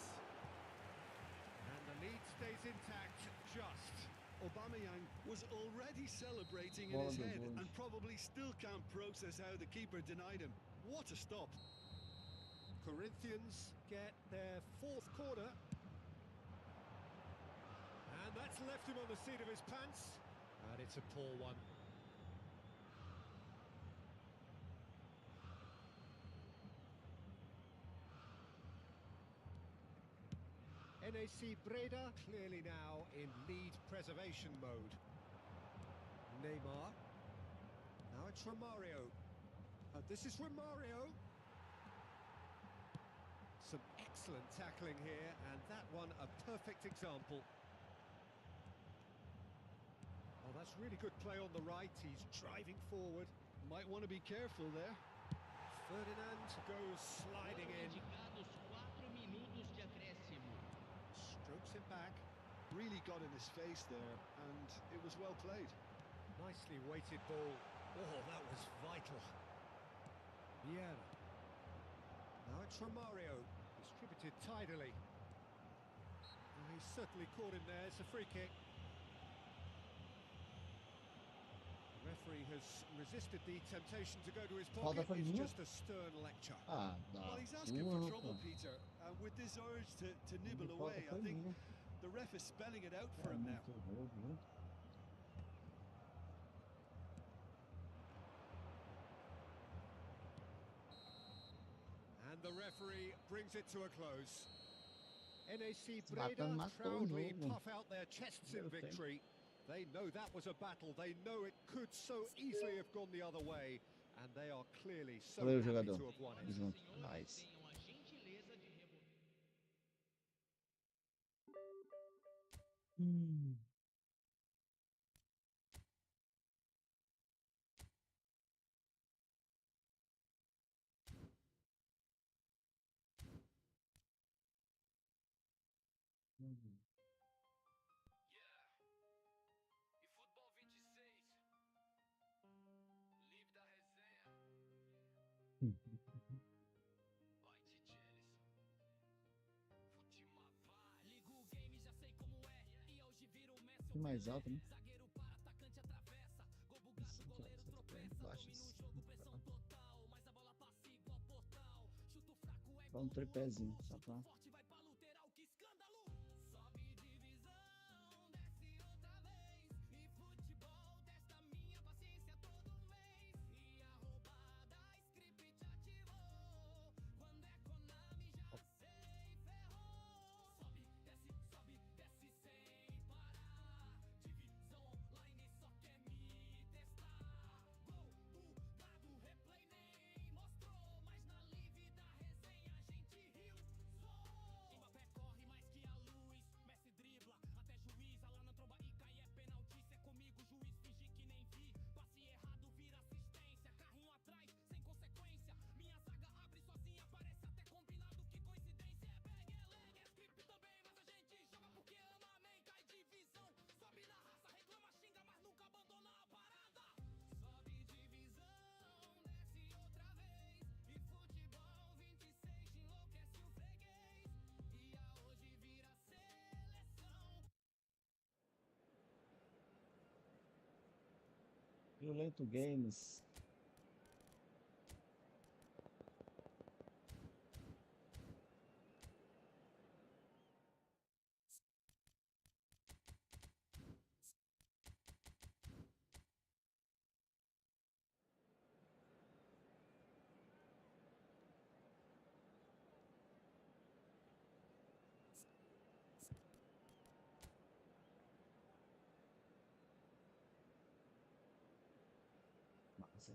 And the lead stays intact, just. Aubameyang was already celebrating in Bola his do head Vinte. and probably still can't process how the keeper denied him. What a stop. Corinthians get their fourth corner. And that's left him on the seat of his pants. And it's a poor one. NAC Breda clearly now in lead preservation mode. Neymar. Now it's Romario. This is Romario. Some excellent tackling here, and that one a perfect example. Oh, that's really good play on the right. He's driving forward. Might want to be careful there. Ferdinand goes sliding in. Indicados 4 minutos de acréscimo. Strokes him back. Really got in his face there, and it was well played. Nicely weighted ball. Oh, that was vital. Vieira. Now it's Romario. Distributed tidily. Oh, he's certainly caught him there. It's a free kick. The referee has resisted the temptation to go to his Falta pocket. foi It's minha? just a stern lecture. Ah, dá. Well, he's asking for Uma, trouble, rapaz. Peter. And with this urge to nibble Falta away, I foi think minha. the ref is spelling it out for É him now. muito bom, viu? And the referee brings it to a close. NAC Zlatan Breda matou o proudly jogo. puff out their chests in Meu tempo. victory. They know that was a battle. They know it could so easily have gone the other way. And they are clearly so Valeu, happy jogador. to have won Tamo it. junto. Nice. Hum. Hum. Efootball 26, Live da Resenha. Vai de Jelison Fut-MA. Ligo o game, já sei como é. E hoje vira o Messi. Que mais alto, né? Zagueiro para, atacante atravessa. Gol bugado, goleiro tropeça. Baixo. Domina o jogo, pressão total. Mas a bola passa igual portal. Chuto fraco é Dá um tripézinho, só pra... forte, vai pra lateral, que escândalo. Sobe divisão, desce outra vez. E futebol testa minha paciência todo mês. E a roubada, script ativou. Quando é Konami já sei, ferrou. Sobe, desce sem parar. Divisão online só quer me testar. Gol, bugado, replay nem mostrou. Mas na live da resenha a gente riu, zoou. Mbappé corre mais que a luz. Messi dribla, até juiz. Lá na tromba e cai é penalti. Cê comigo, juiz, finge que nem vi. Passe errado, vira assistência. Carrinho atrás, sem consequência. Minha zaga abre sozinha, parece até combinado. Que coincidência, é bang, é leg, é script também. Mas a gente joga porque ama, man. Cai divisão, sobe na raça. Reclama, xinga, mas nunca abandona a parada. Sobe divisão, desce outra vez. E futebol 26 enlouquece o freguês. E a hoje vira seleção. Violento Games. Massa.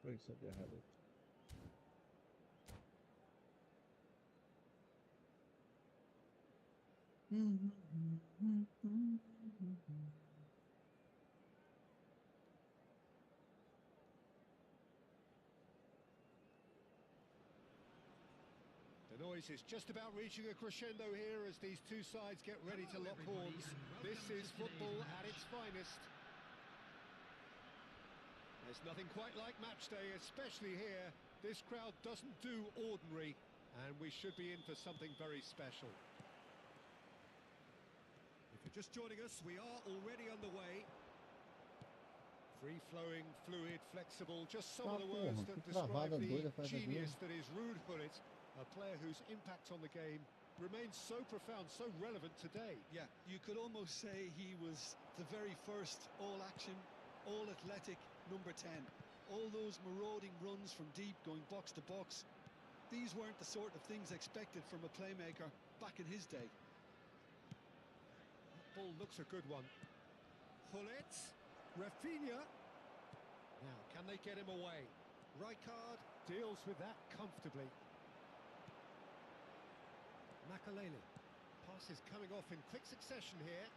Foi isso aqui errado. The noise is just about reaching a crescendo here as these two sides get ready to lock horns. This is football at its finest. There's nothing quite like match day, especially here. This crowd doesn't do ordinary, and we should be in for something very special. If you're just joining us, we are already underway. Free-flowing, fluid, flexible, just some of the words that describe the genius that is Ruud Gullit, a player whose impact on the game remains so profound, so relevant today. Yeah, you could almost say he was the very first all-action, all-athletic number 10. All those marauding runs from deep, going box to box, these weren't the sort of things expected from a playmaker back in his day. Ball looks a good one. Gullit, Rafinha. Now, can they get him away? Rijkaard deals with that comfortably. Makalele. Passes coming off in quick succession here.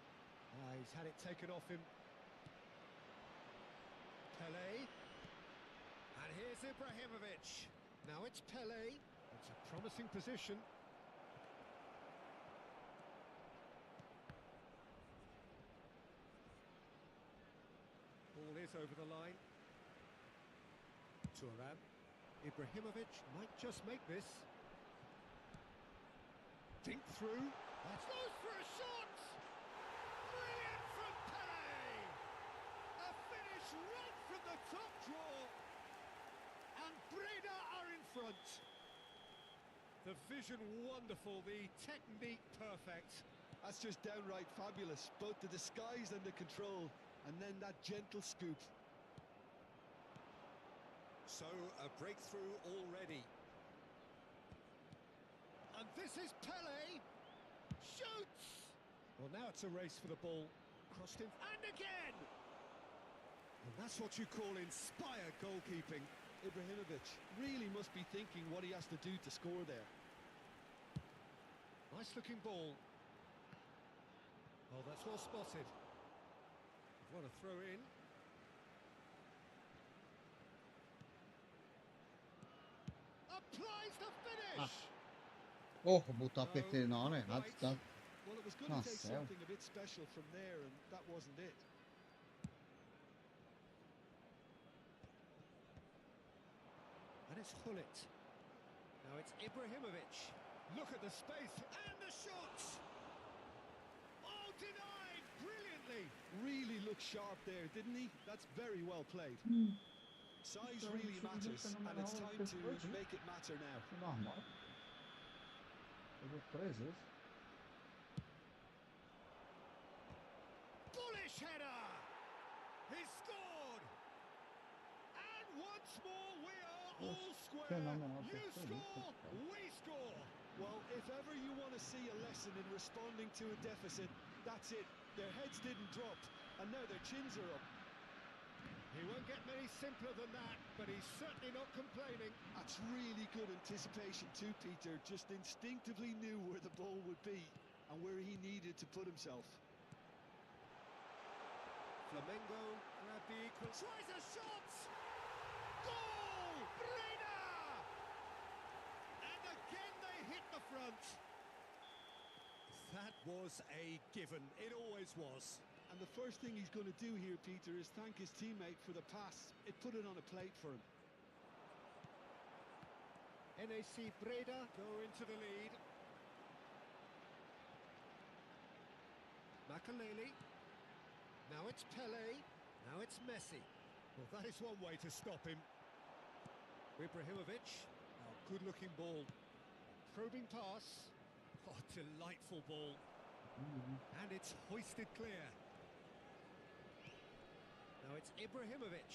He's had it taken off him. Pele. And here's Ibrahimovic. Now it's Pele. It's a promising position. Ball is over the line. Turan. Ibrahimovic might just make this. Dink through. That's goes for a shot! Brilliant from Pele! A finish right from the top draw. And Breda are in front. The vision wonderful, the technique perfect. That's just downright fabulous. Both the disguise and the control. And then that gentle scoop. So, a breakthrough already. And this is Pele. Shoots! Well, now it's a race for the ball. Crossed him, and again! And that's what you call inspired goalkeeping. Ibrahimovic really must be thinking what he has to do to score there. Nice looking ball. Oh, that's well spotted. What a throw in. Applies the finish! Oh, botou apertei na hora errada, tá? Well, it was going to Nossa, take something a bit special from there, and that wasn't it. And it's Hullet. Now it's Ibrahimovic. Look at the space and the shots! Oh, denied brilliantly! Really looked sharp there, didn't he? That's very well played. Size really matters, and it's time to make it matter now. Normal. Pegou 3 vezes. Bullish header! He scored! And once more we are all square. Phenomenal. You score, we score. Well, if ever you want to see a lesson in responding to a deficit, that's it. Their heads didn't drop, and now their chins are up. He won't get many simpler than that, but he's certainly not complaining. That's really good anticipation too, Peter. Just instinctively knew where the ball would be and where he needed to put himself. Flamengo grab the equal. Tries a shot! Goal! Breda! And again they hit the front. That was a given. It always was. And the first thing he's going to do here, Peter, is thank his teammate for the pass. It put it on a plate for him. NAC Breda go into the lead. Makaleli. Now it's Pele. Now it's Messi. Well, that is one way to stop him. Ibrahimovic. Oh, good-looking ball. Probing pass. Oh, delightful ball. And it's hoisted clear. Now it's Ibrahimovic.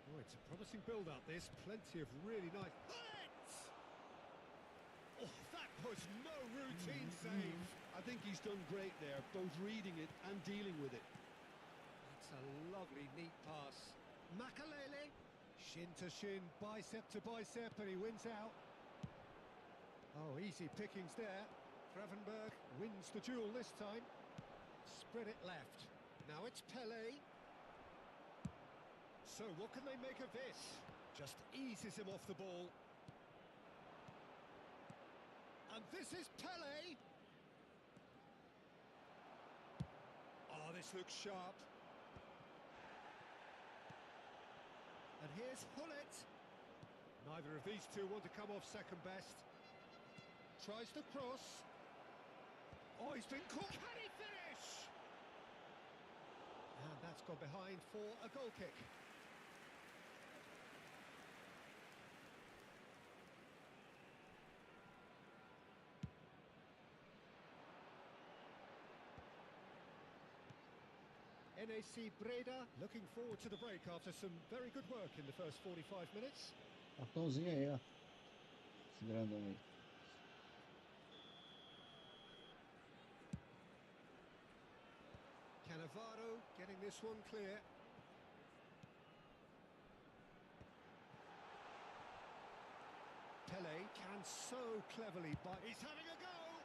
Oh, it's a promising build-up, this. Plenty of really nice... Hullet! Oh, that was no routine save. I think he's done great there, both reading it and dealing with it. That's a lovely, neat pass. Makalele. Shin to shin, bicep to bicep, and he wins out. Oh, easy pickings there. Gravenberg wins the duel this time. Spread it left. Now it's Pele. So what can they make of this? Just eases him off the ball. And this is Pele. Oh, this looks sharp. And here's Hullet. Neither of these two want to come off second best. Tries to cross. Oh, he's been caught. Can he finish? And that's gone behind for a goal kick. NAC Breda looking forward to the break after some very good work in the first 45 minutes. Cartãozinho aí, ó. Esse grandão aí. Cannavaro getting this one clear. Pele can so cleverly bite. He's having a go!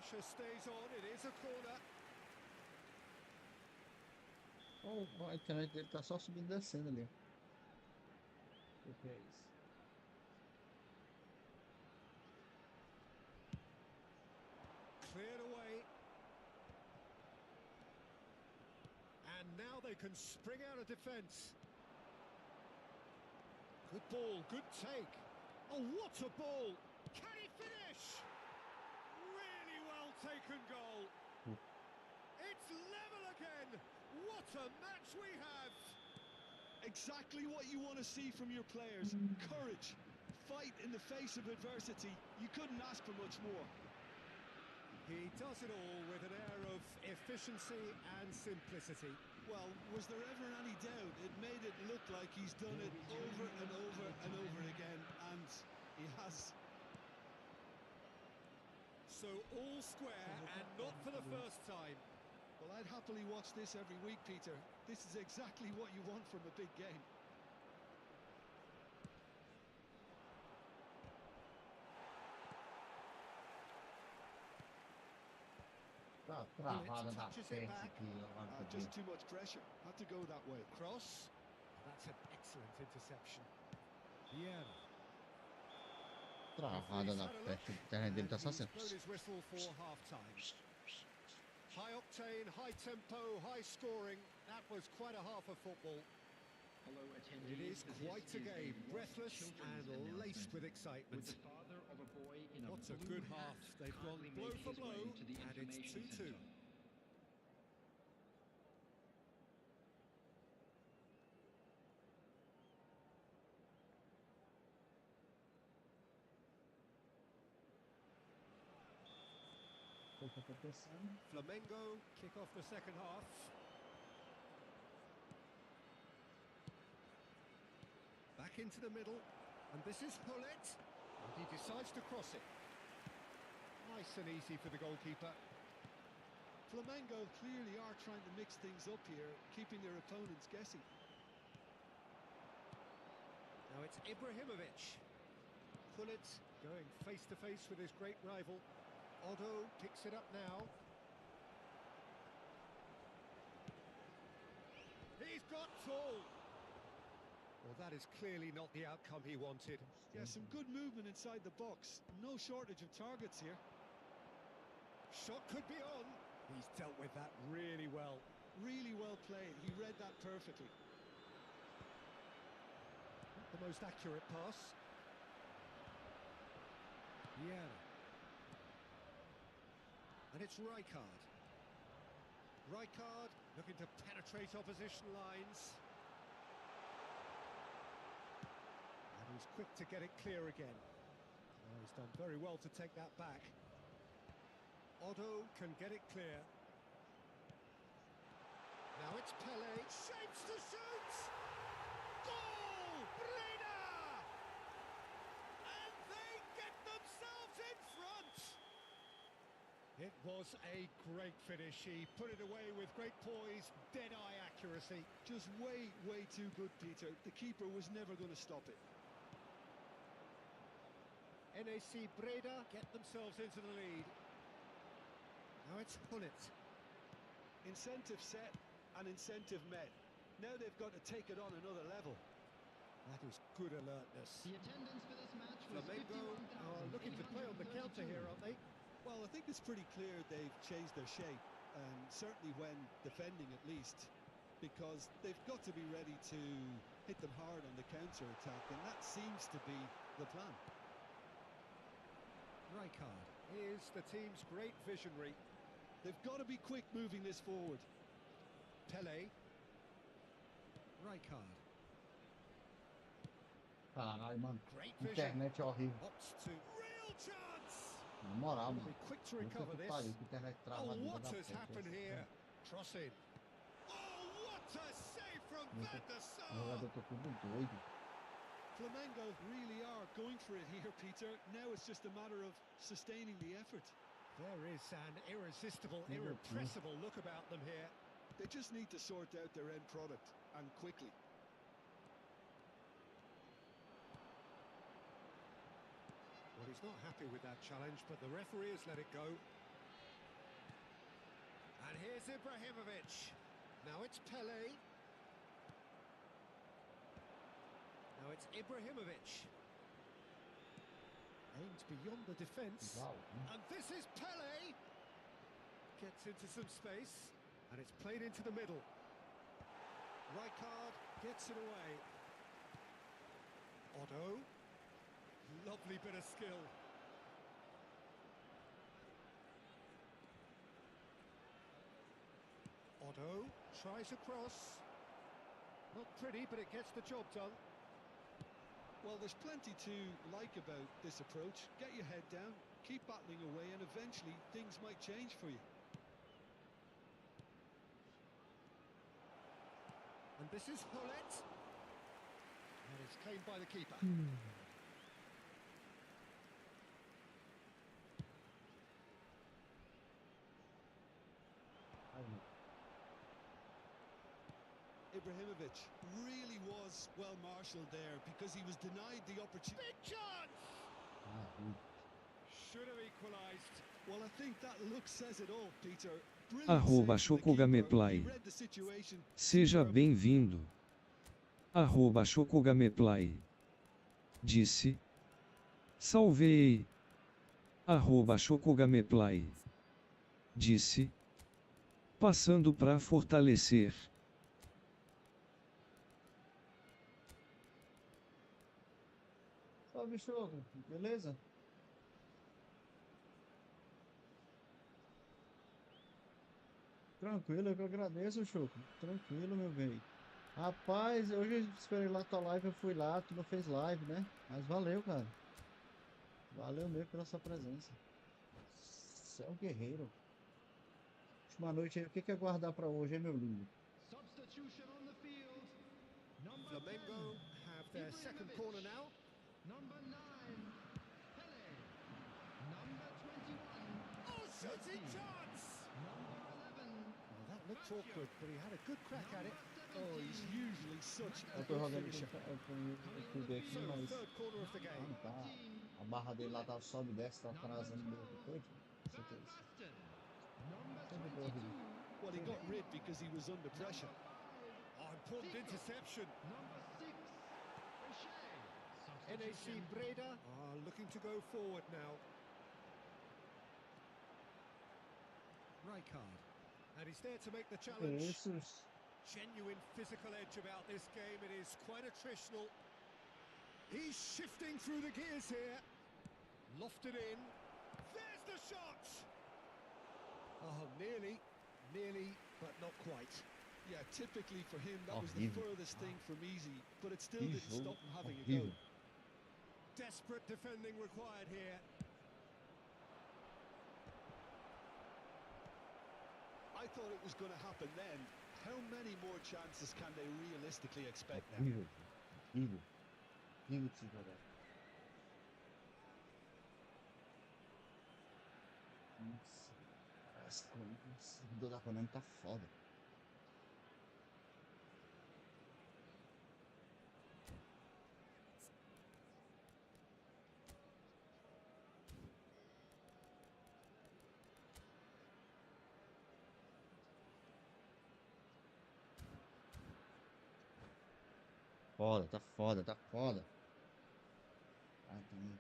Pressure stays on, it is a corner. Oh, a internet dele tá só subindo e descendo ali. O que é isso? Cleared away. And now they can spring out of defence. Good ball, good take. Oh, what a ball! Can he finish? Really well taken goal. It's level again. What a match we have. Exactly what you want to see from your players. Courage, fight in the face of adversity. You couldn't ask for much more. He does it all with an air of efficiency and simplicity. Well, was there ever any doubt? It made it look like he's done it over and over and over again, and he has. So all square and not for the first time. Well, I'd happily watch this every week, Peter. This is exactly what you want from a big game. Tá travada na touches it frente back. aqui, ó. Just too much pressure. Had to go that way. Cross. That's an excellent interception. Yeah. Travada na frente. A internet dele tá só assim. Blown his whistle for half-time. High octane, high tempo, high scoring. That was quite a half of football. Hello, It attendees. is quite a game, breathless and laced with With excitement. the father of a boy in a What a blue good hat half. They've gone kindly blow made for his blow, way to the and it's information 2-2. center. O que tá acontecendo? Flamengo kick off the second half. Back into the middle, and this is Hullet, and he decides to cross it. Nice and easy for the goalkeeper. Flamengo clearly are trying to mix things up here, keeping their opponents guessing. Now it's Ibrahimovic. Hullet going face to face with his great rival. Otto picks it up now. He's got tall. Well, that is clearly not the outcome he wanted. Yeah, some good movement inside the box. No shortage of targets here. Shot could be on. He's dealt with that really well. Really well played. He read that perfectly. Not the most accurate pass. Yeah. And it's Rijkaard. Rijkaard looking to penetrate opposition lines. And he's quick to get it clear again. Oh, he's done very well to take that back. Otto can get it clear. Now it's Pele. Shapes to shoot! Goal! Breda! And they get themselves in front! It was a great finish. He put it away with great poise, dead-eye accuracy. Just way, way too good, Peter. The keeper was never going to stop it. NAC Breda get themselves into the lead. Now it's Hullet. Incentive set and incentive met. Now they've got to take it on another level. That is good alertness. The attendance for this match was Flamengo are looking to play on the counter here, aren't they? Well, I think it's pretty clear they've changed their shape, and certainly when defending at least, because they've got to be ready to hit them hard on the counter-attack, and that seems to be the plan. Rijkaard is the team's great visionary. They've got to be quick moving this forward. Pele. Rijkaard. Caralho, mano. Great vision. Internet é horrível. Opts to real chance. Na moral, Will mano. be quick to Puta recover que this. pariu, que internet Oh, travada what da has frente. happened here? Cross in. Oh, what a save from Van der O Sar. jogador tá tudo doido. Flamengo really are going for it here, Peter. Now it's just a matter of sustaining the effort. There is an irresistible, Look at irrepressible look about them here. They just need to sort out their end product, and quickly. Well, he's not happy with that challenge, but the referee has let it go. Here's Ibrahimovic. Now it's Pele. Now it's Ibrahimovic. Aimed beyond the defence. Uau. And this is Pele. Gets into some space. And it's played into the middle. Rijkaard gets it away. Otto. Lovely bit of skill. Otto tries across. Not pretty, but it gets the job done. Well, there's plenty to like about this approach. Get your head down, keep battling away, and eventually things might change for you. And this is Hullet. And it's claimed by the keeper. Ibrahimovic really was well marshalled there because he was denied the opportunity. Big chance! Should have equalised. Well, I think that look says it all, Peter. Arroba Chocogameplay. Seja bem-vindo. Arroba Chocogameplay. Disse. Salvei. Arroba Chocogameplay. Disse. Passando para fortalecer. Salve, Choco. Beleza? Tranquilo, eu que agradeço, Choco. Tranquilo, meu bem. Rapaz, hoje eu esperei lá tua live, eu fui lá, tu não fez live, né? Mas valeu, cara. Valeu mesmo pela sua presença. Você é um guerreiro. Última noite aí, o que que é guardar pra hoje, hein, meu lindo? Substitution on the field. Number Flamengo 10, have their second Ibrahimovic. corner now. Number 9, Pele. Number 21, Oh, shooting Messi. chance! Number 11, Well, that looked awkward, but he had a good crack at it. Oh, he's usually such a Eu tô good jogando finisher. com o aqui, So, mas third corner of the game. não tá. A barra dele lá tá sobe e desce, tá atrasando meio que coisa. Isso aqui é isso. Baston. Number Sempre deu horrível. 22, Well, he got rid because he was under pressure. Oh, important interception. number 6, O'Shea. NAC Substitution. Breda are looking to go forward now. Rijkaard. And he's there to make the challenge. Isso. Genuine physical edge about this game. It is quite attritional. He's shifting through the gears here. Lofted in. There's the shot! Oh, nearly, but not quite. Yeah, typically for him, that was the Horrível. furthest thing from easy, but it still Que didn't jogo stop him having a go. horrível. Desperate defending required here. I thought it was going to happen then. How many more chances can they realistically expect now? Horrível. Horrível. Horrível de se jogar. Nossa. O do da Konami tá foda. Foda, tá foda, tá foda. Ah, também.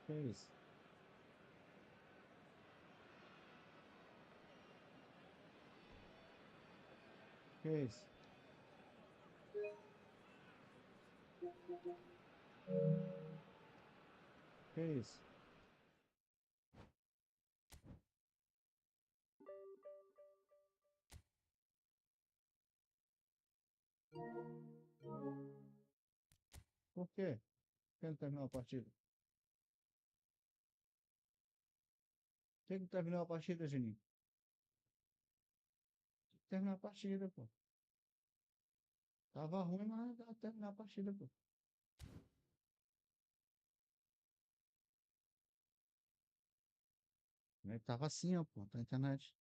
Que isso? Que isso? Que isso? Por quê? Por que não terminou a partida? Por que não terminou a partida, Juninho? Terminar a partida, pô. Tava ruim, mas dá pra terminar a partida, pô. Tava assim, ó, pô, na internet.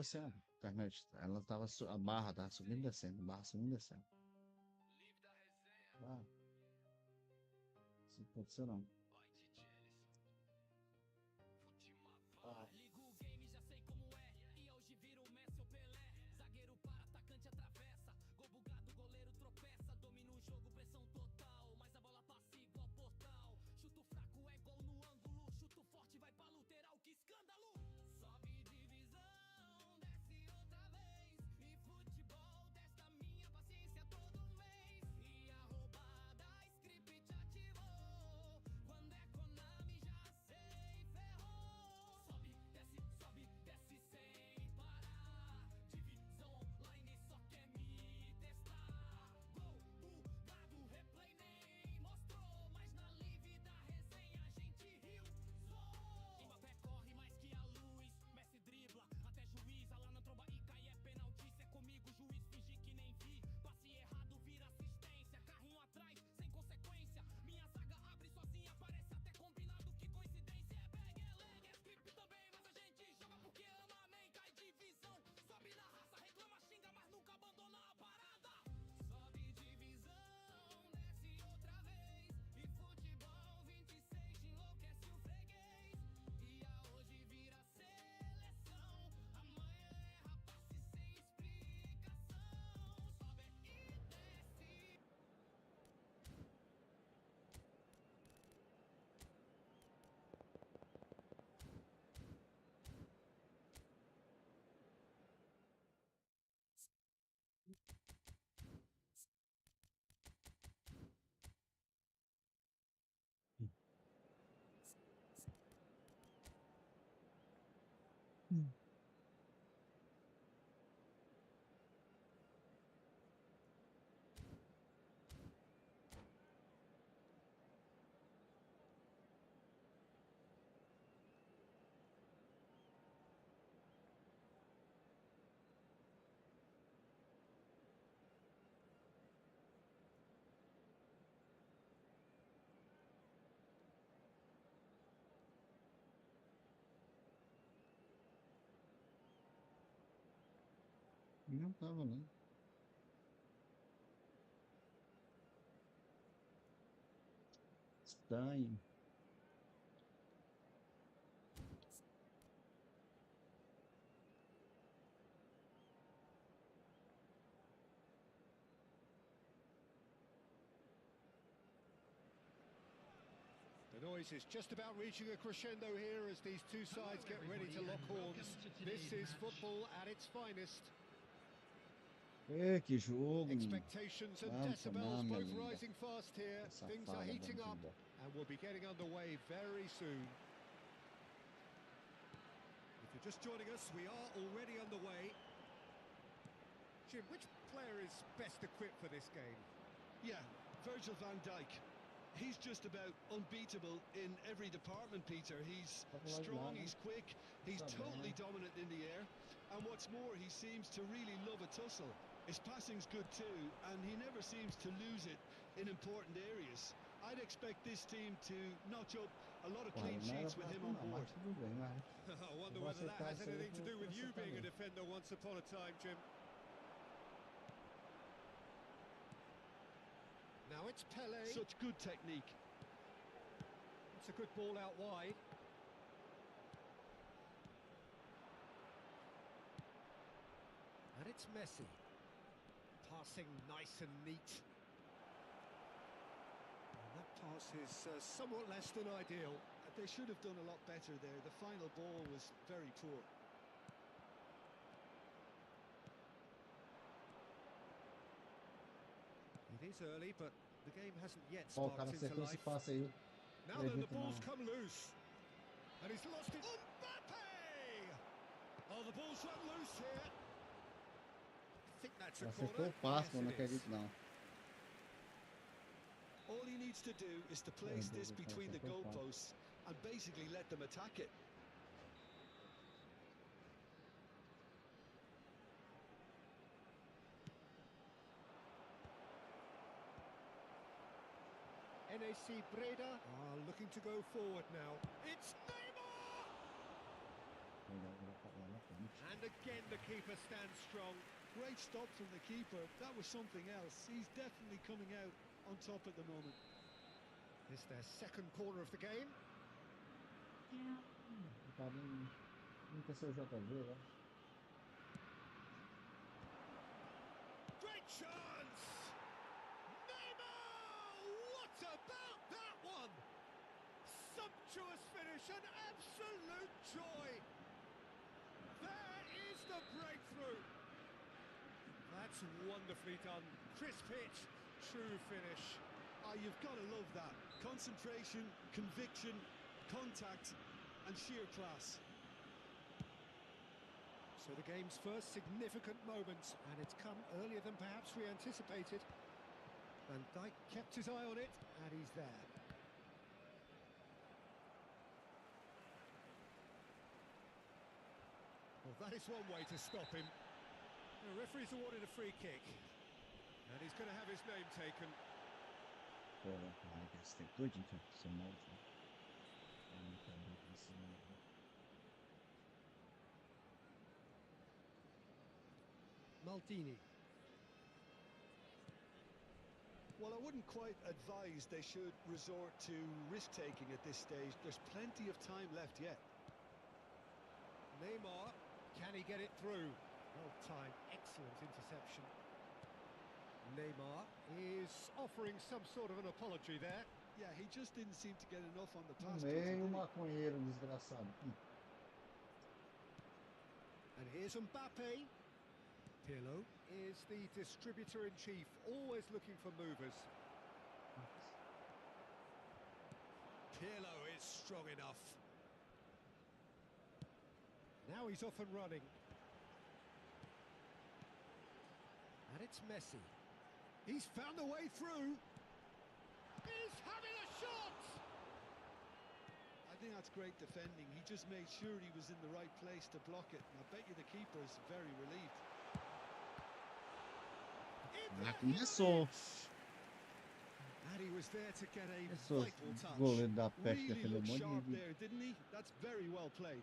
assim, ó, ela tava, a barra tava subindo e descendo, barra subindo e descendo. Ah, isso não aconteceu não. Ah, Ligo o game, já sei como é. E hoje vira o Messi ou Pelé. Zagueiro para, atacante atravessa. Gol bugado, goleiro tropeça. Domina o jogo, pressão total. Mas a bola passa igual portal. Chuto fraco é gol no ângulo. Chuto forte vai pra lateral, que escândalo. Sobe divisão, desce outra vez. E futebol testa minha paciência todo mês. E a roubada, script ativou. Quando é Konami já sei, ferrou. Sobe, desce sem parar. Divisão online só quer me testar. Gol, bugado, replay nem mostrou. Mas na live da resenha a gente riu, zoou. Mbappé corre mais que a luz. Messi dribla, até juiz. Lá na tromba e cai é penalti. Se é comigo, juiz finge que nem vi. Passe errado, vira assistência. Carrinho atrás, sem consequência. Minha zaga abre sozinha, parece até combinado. Que coincidência, é bag, é leg, é script também. Mas a gente joga porque ama, nem cai divisão. Sobe na raça, reclama, xinga, mas nunca abandona a parada. Sobe divisão, desce outra vez. E futebol 26 enlouquece o freguês. E a hoje vira seleção. Amanhã erra passe sem explicação. Sobe e desce. não tava não. Estranho. The noise is just about reaching a crescendo here as these two sides get ready to lock horns. This is football at its finest. Que jogo, menino. Expectations and Vamos tomar, decibels minha both linda. rising fast here. Essa Things are fala, heating up bem-vindo. and will be getting underway very soon. If you're just joining us, we are already underway. Jim, which player is best equipped for this game? Yeah, Virgil van Dijk. He's just about unbeatable in every department, Peter. He's strong, he's quick, he's totally dominant in the air. And what's more, he seems to really love a tussle. His passing's good too, and he never seems to lose it in important areas. I'd expect this team to notch up a lot of clean sheets with him on board. Tudo bem, vai. I wonder Vou whether that aceitar has isso aí, anything to do vou with you aceitar being a mesmo. defender once upon a time, Jim. Now it's Pele. Such good technique. It's a good ball out wide. And it's Messi. Passing nice and neat. And that pass is somewhat less than ideal. They should have done a lot better there. The final ball was very poor. It is early, but the game hasn't yet Ó, o sparked cara into acertou esse life. passe aí. Now then, the Acredito ball's não. come loose. And he's lost it. Mbappe! Oh, the ball's run loose here. I think that's a Acertou corner. o passe, Yes, eu não it is. acredito não. All he needs to do is to place Meu Deus this do céu, between the acertou o passe. goalposts and basically let them attack it. NAC Breda are looking to go forward now. It's Neymar! Melhor, melhor, melhor, melhor. And again the keeper stands strong. Great stop from the keeper. That was something else. He's definitely coming out on top at the moment. This their second corner of the game. Tá bem. Nunca ser o JV, né? Great chance! Neymar! What about that one? Sumptuous finish, an absolute joy. There is the breakthrough. That's wonderfully done. Crisp hit, true finish. Ah, you've got to love that. Concentration, conviction, contact, and sheer class. So the game's first significant moment, and it's come earlier than perhaps we anticipated. Van Dijk kept his eye on it, and he's there. Well, that is one way to stop him. The referee's awarded a free kick, and he's going to have his name taken. Porra, ai, esse tem tudinho, cara. Isso é morto. Maldini. Well, I wouldn't quite advise they should resort to risk-taking at this stage. There's plenty of time left yet. Neymar, can he get it through? Well timed, excellent interception. Neymar is offering some sort of an apology there. Yeah, he just didn't seem to get enough on the pass. Meio maconheiro desgraçado. And here's Mbappe. Pirlo is the distributor-in-chief, always looking for movers. Pirlo is strong enough. Now he's off and running. And it's Messi. He's found a way through. He's having a shot! I think that's great defending. He just made sure he was in the right place to block it. And I bet you the keeper's very relieved. Já começou. And he was there to get a Começou vital o touch. goleiro da peste Really defendeu um looked monte sharp de... there, didn't he? That's very well played.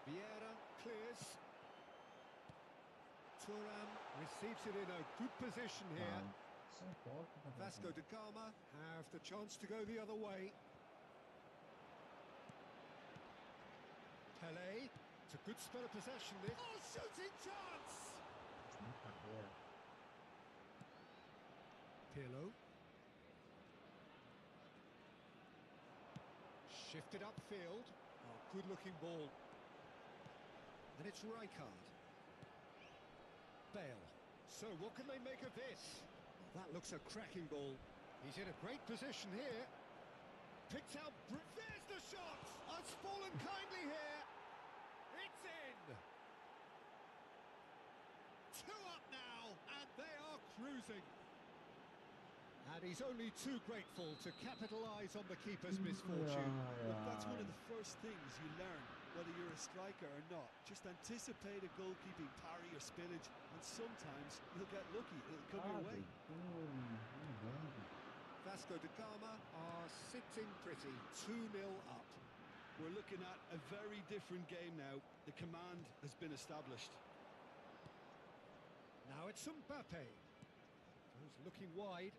Vieira clears. Thuram receives it in a good position here. São Paulo. Vasco da Gama have the chance to go the other way. Pelé, it's a good spell of possession this. Oh, shooting chance! Pirlo. Shifted upfield. Oh, good looking ball. And it's Rijkaard. Bale. So what can they make of this? That looks a cracking ball. He's in a great position here. Picked out. There's the shot. It's fallen kindly here. It's in. 2 up now, and they are cruising. And he's only too grateful to capitalise on the keeper's misfortune. Look, that's one of the first things you learn, whether you're a striker or not. Just anticipate a goalkeeping parry or spillage, and sometimes you'll get lucky. It'll come your way. Vasco da Gama are sitting pretty, 2-0 up. We're looking at a very different game now. The command has been established. Now it's Mbappe. Goes looking wide.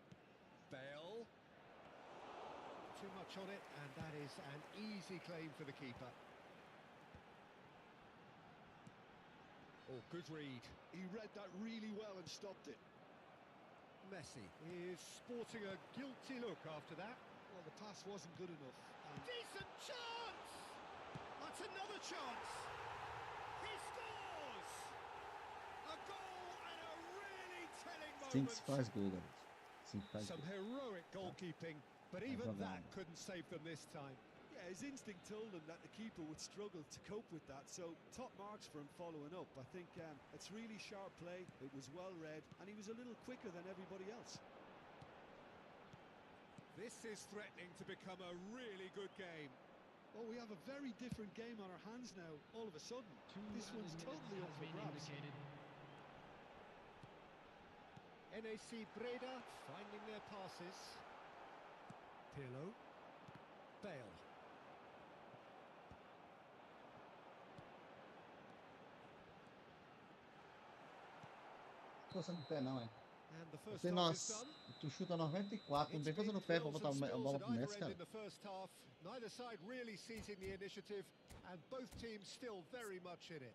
Bale. Too much on it, and that is an easy claim for the keeper. Oh, good read. He read that really well and stopped it. Messi is sporting a guilty look after that. Well, the pass wasn't good enough. Decent chance! That's another chance! He scores! A goal and a really telling Sim que moment. se faz gol, garoto. Sim que faz Some gol. heroic goalkeeping, but even that couldn't save them this time. Yeah, his instinct told him that the keeper would struggle to cope with that, so top marks for him following up. I think it's really sharp play, it was well read, and he was a little quicker than everybody else. This is threatening to become a really good game. Oh, we have a very different game on our hands now, all of a sudden. This one's totally up for grabs. NAC Breda finding their passes. Pirlo. Bale. Força no pé não, é. And the first Você, half is nossa, done. tu chuta 94, não It's tem força been no pé pra thrills botar and a spills bola at pro Messi, either end cara. in the first half. Neither side really seizing the initiative, and both teams still very much in it.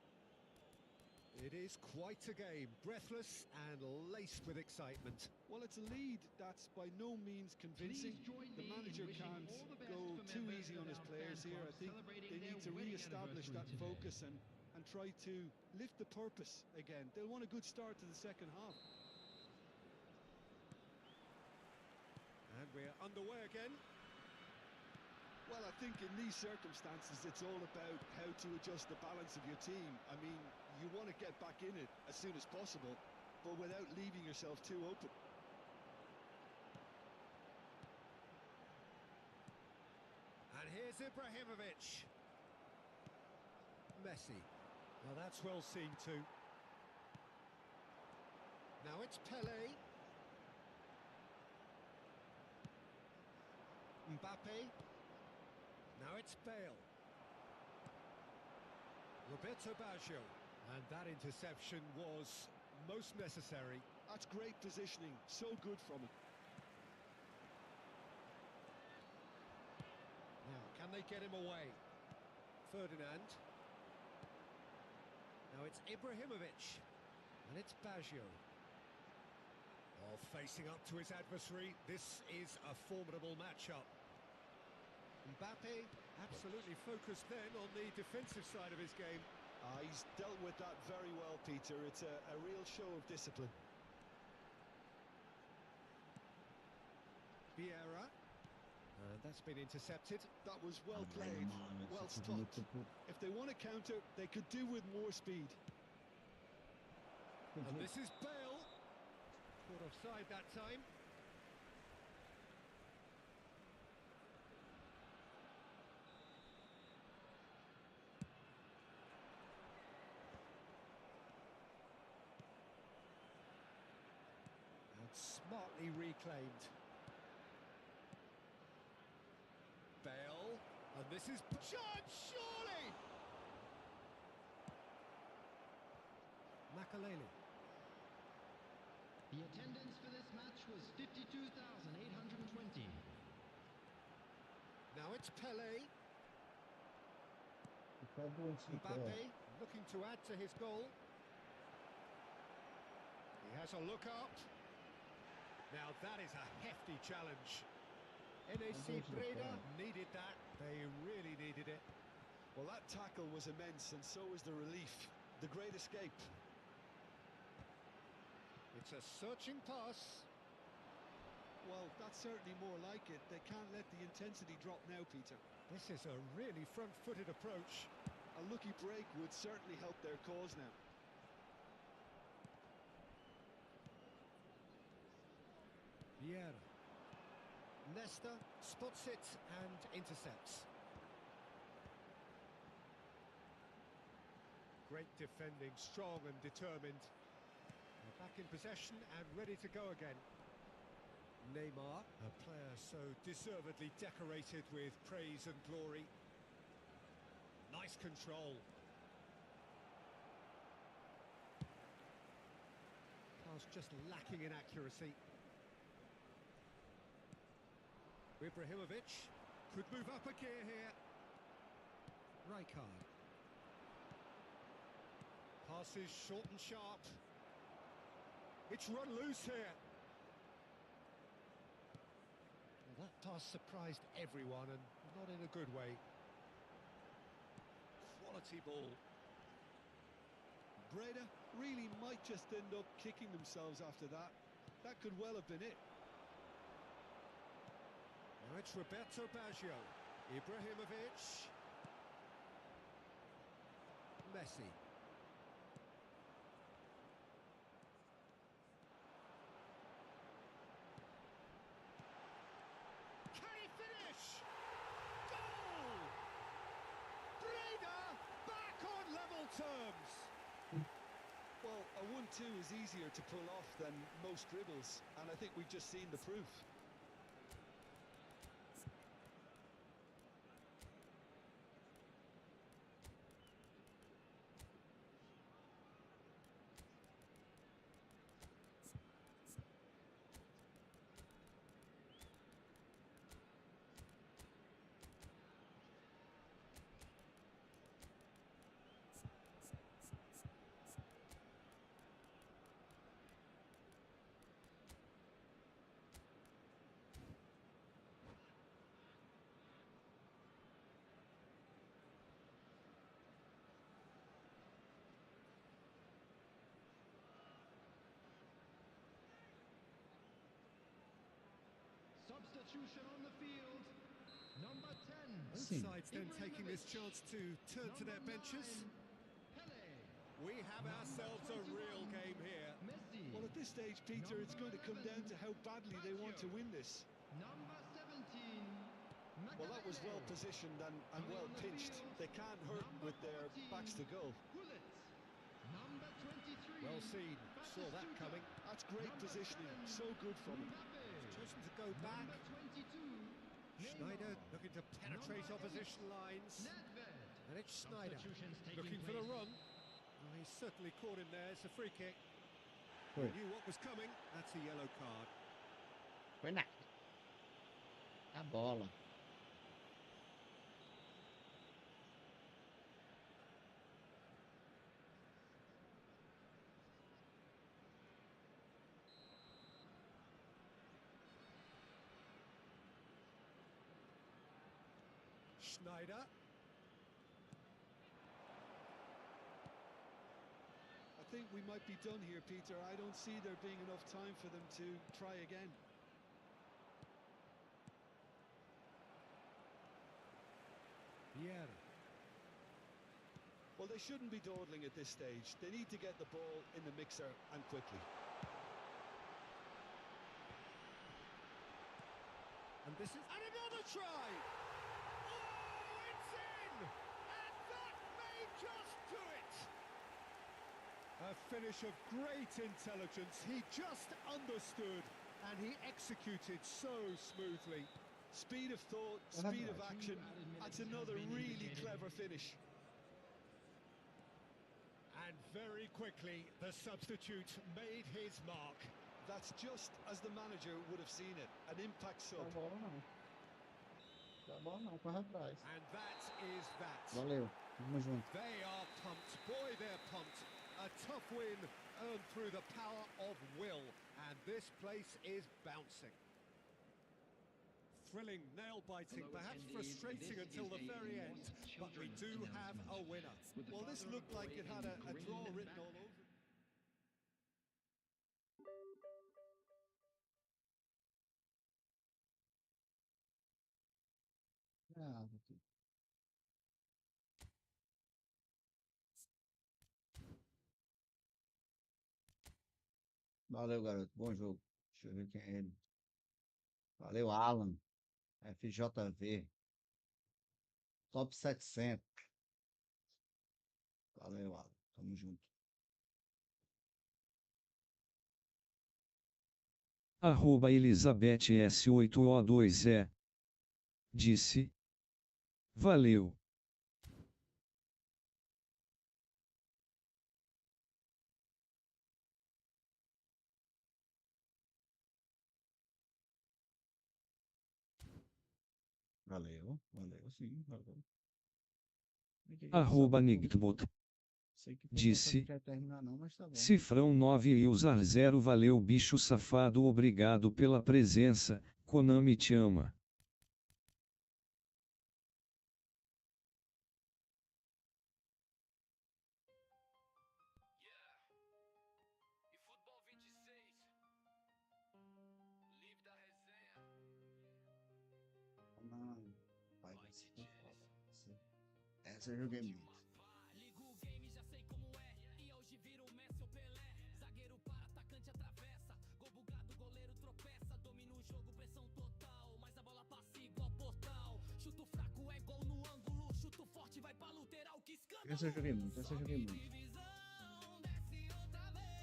It is quite a game, breathless and laced with excitement. Well, it's a lead that's by no means convincing. Please join The me in manager wishing can't all the best go for too members easy of on his our players fan here. I club think celebrating they need their to wedding re-establish that anniversary today. focus and try to lift the purpose again. They'll want a good start to the second half. And we're underway again. Well, I think in these circumstances, it's all about how to adjust the balance of your team. I mean, you want to get back in it as soon as possible, but without leaving yourself too open. And here's Ibrahimovic. Messi. Now that's well seen too. Now it's Pele. Mbappe. Now it's Bale. Roberto Baggio. And that interception was most necessary. That's great positioning, so good from him. Now, can they get him away? Ferdinand. Now it's Ibrahimovic. And it's Baggio. Oh, facing up to his adversary. This is a formidable matchup. Mbappe absolutely focused then on the defensive side of his game. He's dealt with that very well, Peter. It's a real show of discipline. Vieira. And that's been intercepted. That was well played, well stopped. Muito If they want to counter, they could do with more speed. And this is Bale. Caught offside that time. And smartly reclaimed. Bale. And this is chance, surely! Makalele. The attendance for this match was 52,820. Now it's Pele. Tá doente, Mbappe looking to add to his goal. He has a look up. Now that is a hefty challenge. NAC Breda needed that. They really needed it. Well, that tackle was immense, and so was the relief. The great escape. It's a searching pass. Well, that's certainly more like it. They can't let the intensity drop now, Peter. This is a really front-footed approach. A lucky break would certainly help their cause now. Vieira. Nesta spots it and intercepts. Great defending, strong and determined. They're back in possession and ready to go again. Neymar, a player so deservedly decorated with praise and glory. Nice control. Pass just lacking in accuracy. Ibrahimovic could move up a gear here. Rijkaard. Passes short and sharp. It's run loose here. Well, that pass surprised everyone and not in a good way. Quality ball. Breda really might just end up kicking themselves after that. That could well have been it. Now it's Roberto Baggio. Ibrahimovic. Messi. Can he finish? Goal! Breda back on level terms. Well, A 1-2 is easier to pull off than most dribbles, and I think we've just seen the proof. Substitution on the field. Number 10. Both Sim. sides then taking this chance to turn to their benches. Pele. We have ourselves a real game here. Messi. Well, at this stage, Peter, it's going to come down to how badly they want to win this. Number 17. Well, that was well positioned and well pinched. They can't hurt with their backs to goal. Number 23. Well seen, saw that coming. That's great positioning, so good from him. Chosen to go back. Number 22. Schneider looking to penetrate opposition lines. And it's Schneider looking for the run. Well, he's certainly caught him there. It's a free kick. He Foi. knew what was coming. That's a yellow card. Foi nada. A bola. Schneider. I think we might be done here, Peter. I don't see there being enough time for them to try again. Vieira. Well, they shouldn't be dawdling at this stage. They need to get the ball in the mixer and quickly. And this is... And another try! Oh, it's in! And that may just do it! A finish of great intelligence. He just understood and he executed so smoothly. Speed of thought, speed of action. That's another really clever finish. And very quickly, the substitute made his mark. That's just as the manager would have seen it. An impact sub. Tá bola não. Tá bola não, corre atrás. And that is that. Valeu. Tamo junto. They are pumped. Boy, they're pumped. A tough win earned through the power of will. And this place is bouncing. Thrilling, nail-biting, perhaps frustrating until the very end. But we do have a winner. Well, this looked like it had a draw written all over it. Ah, aqui. Valeu, garoto. Bom jogo. Deixa eu ver quem é ele. Valeu, Alan. FJV. Top 700. Valeu, Alan. Tamo junto. @Elizabeth S8O2E disse: valeu. Valeu, valeu, sim, valeu. @Nigbot Sei que disse: não quer terminar não, mas tá bom. Cifrão 9 e usar 0 valeu bicho safado obrigado pela presença, Konami te ama. Efootball 26, Live da Resenha. Não, pai, vai ser foda. Essa eu joguei muito. Ligo o game, já sei como é. E hoje vira o Messi ou Pelé. Zagueiro para, atacante atravessa. Gol bugado, goleiro tropeça. Domina o jogo, pressão total. Mas a bola passa igual portal. Chuto fraco é gol no ângulo. Chuto forte vai pra lateral, que escândalo. Essa eu joguei muito, essa eu joguei muito. Divisão, desce outra vez.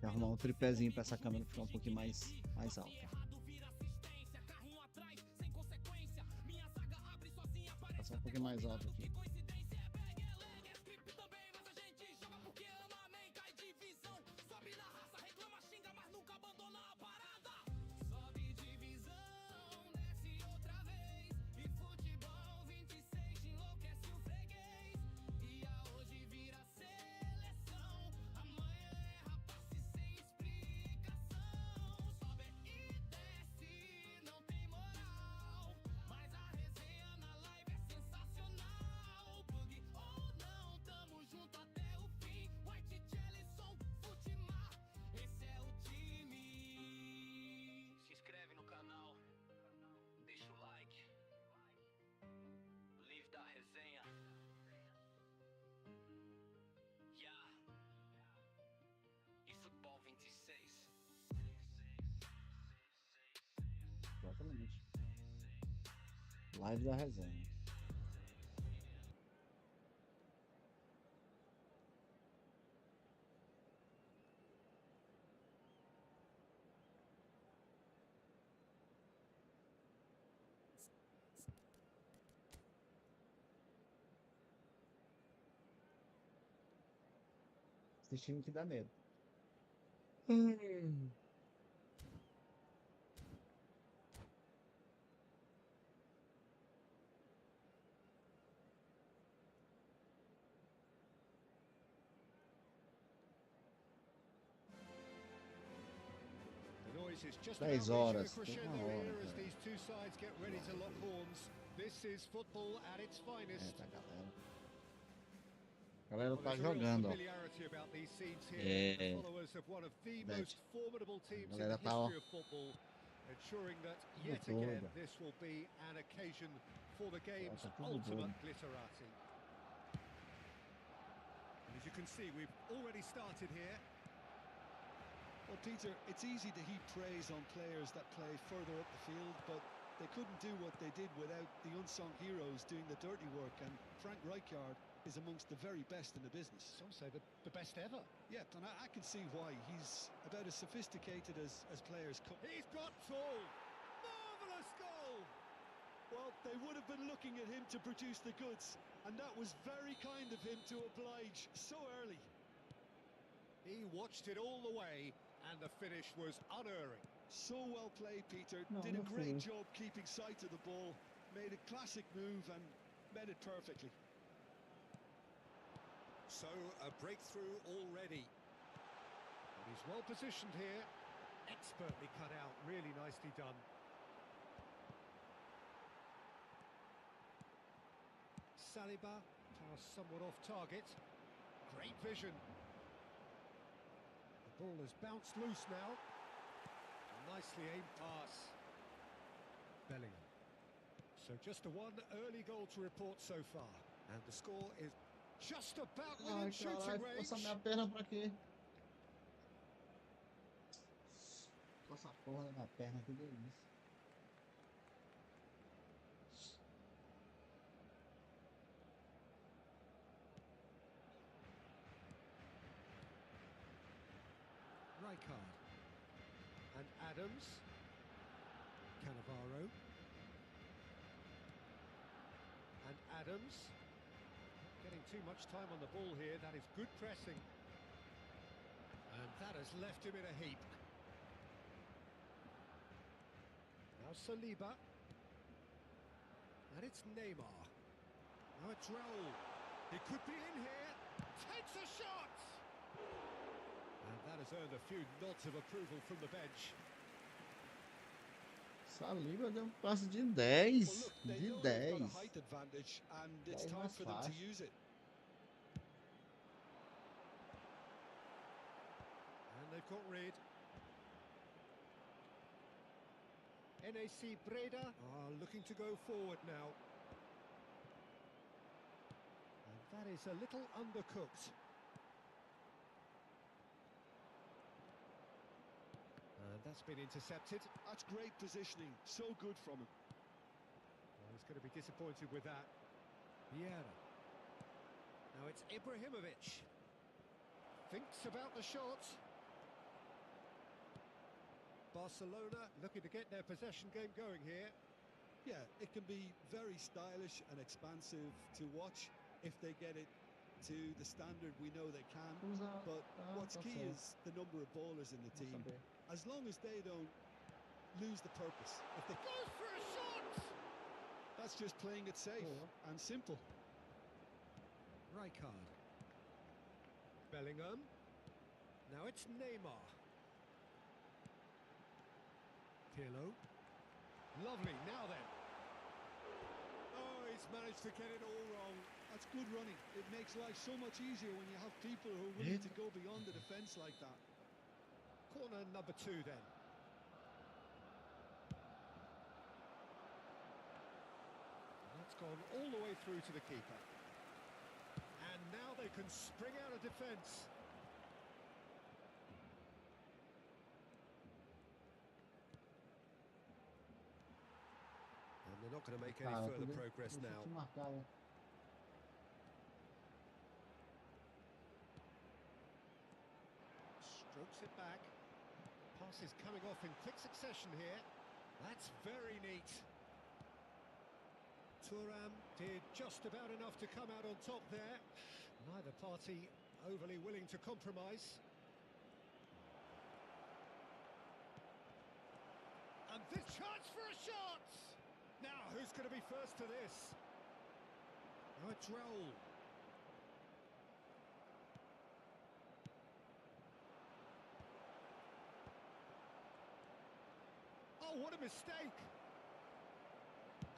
Tem que arrumar um tripézinho pra essa câmera ficar um pouquinho mais alta. Passar um pouquinho mais alto aqui. Se inscreve no canal, deixa o like. Live da Resenha. Efootball 26. Exatamente. Live da resenha. Esse time que dá medo. 10 horas. Tem uma hora, As cara. these two sides get ready to lock horns. This is football at its finest. Tá, galera. A galera tá There's a real jogando, ó. familiarity about these scenes here. The followers of one of the most formidable teams in the Galera tá, ó. history of football, ensuring that Tudo yet again doido. this will be an occasion for the game's Tá tudo ultimate doido. glitterati. And as you can see, we've already started here. Well, Peter, it's easy to heap praise on players that play further up the field, but they couldn't do what they did without the unsung heroes doing the dirty work, and Frank Rijkaard is amongst the very best in the business. Some say the best ever. Yeah, and I can see why. He's about as sophisticated as players come. He's got tall. Marvellous goal. Well, they would have been looking at him to produce the goods, and that was very kind of him to oblige so early. He watched it all the way, and the finish was unerring. So well played, Peter. No, Did a no great finish. job keeping sight of the ball, made a classic move and met it perfectly. So a breakthrough already. But he's well positioned here. Expertly cut out, really nicely done. Saliba, pass somewhat off target. Great vision. The ball has bounced loose now. A nicely aimed pass. Bellingham. So just the one early goal to report so far. And the score is just about Ai, within shooting caralho, range. força minha perna pra quê? Força a porra da minha perna, que delícia. Rijkaard. And Adams. Cannavaro. And Adams. Getting too much time on the ball here. That is good pressing. And that has left him in a heap. Now Saliba. And it's Neymar. Now it's Raul. He could be in here. Takes a shot! And that has earned a few nods of approval from the bench. Saliba deu um passe de Well, 10. look, they De know they've got 10. a height advantage, and it's Daí time mais for them to fácil. use it. And they've got rid. NAC Breda are looking to go forward now. And that is a little undercooked. And that's been intercepted. That's great positioning, so good from him. Well, he's going to be disappointed with that. Vieira. Now it's Ibrahimovic. Thinks about the shot. Barcelona looking to get their possession game going here. Yeah, it can be very stylish and expansive to watch if they get it to the standard we know they can. Cruzar. But Tá, what's tá key certo. is the number of ballers in the Vou team. saber. As long as they don't lose the purpose. If they Goes for a shot! That's just playing it safe Boa. and simple. Rijkaard. Bellingham. Now it's Neymar. Pirlo. Lovely, now then. Oh, he's managed to get it all wrong. That's good running. It makes life so much easier when you have people who are willing to go beyond the defence like that. Corner number 2 then. That's gone all the way through to the keeper. And now they can spring out of defence. And they're not going to make any Cara, further tudo progress tudo now. chute marcado. Strokes it back. Pass is coming off in quick succession here. That's very neat. Thuram did just about enough to come out on top there. Neither party overly willing to compromise. And this chance for a shot! Now, who's going to be first to this? Now it's Raul. Oh, what a mistake!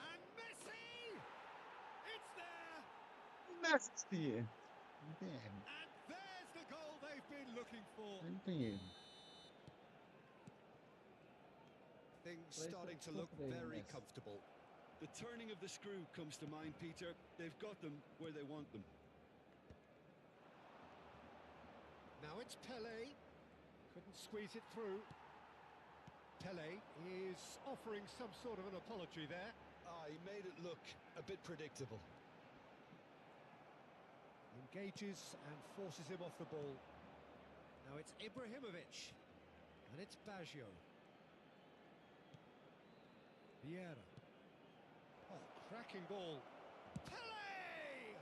And Messi! It's there! Messi! Não tem erro. And there's the goal they've been looking for. Não tem erro. Things Place starting it to look properly, very yes. comfortable. The turning of the screw comes to mind, Peter. They've got them where they want them. Now it's Pele. Couldn't squeeze it through. Pele is offering some sort of an apology there. He made it look a bit predictable. Engages and forces him off the ball. Now it's Ibrahimovic. And it's Baggio. Vieira. Oh, cracking ball. Pele!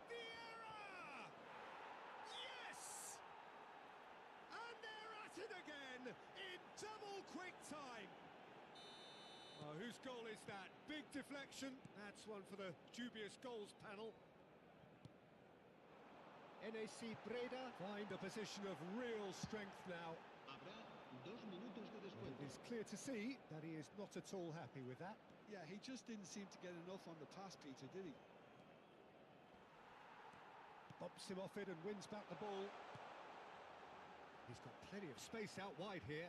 Vieira! Yes! And they're at it again in double quick time. Oh, whose goal is that? Big deflection. That's one for the dubious goals panel. NAC Breda find a position of real strength now. Habrá 2 minutos de Well, descuento. it is clear to see that he is not at all happy with that. Yeah, he just didn't seem to get enough on the pass, Peter, did he? Bumps him off it and wins back the ball. He's got plenty of space out wide here.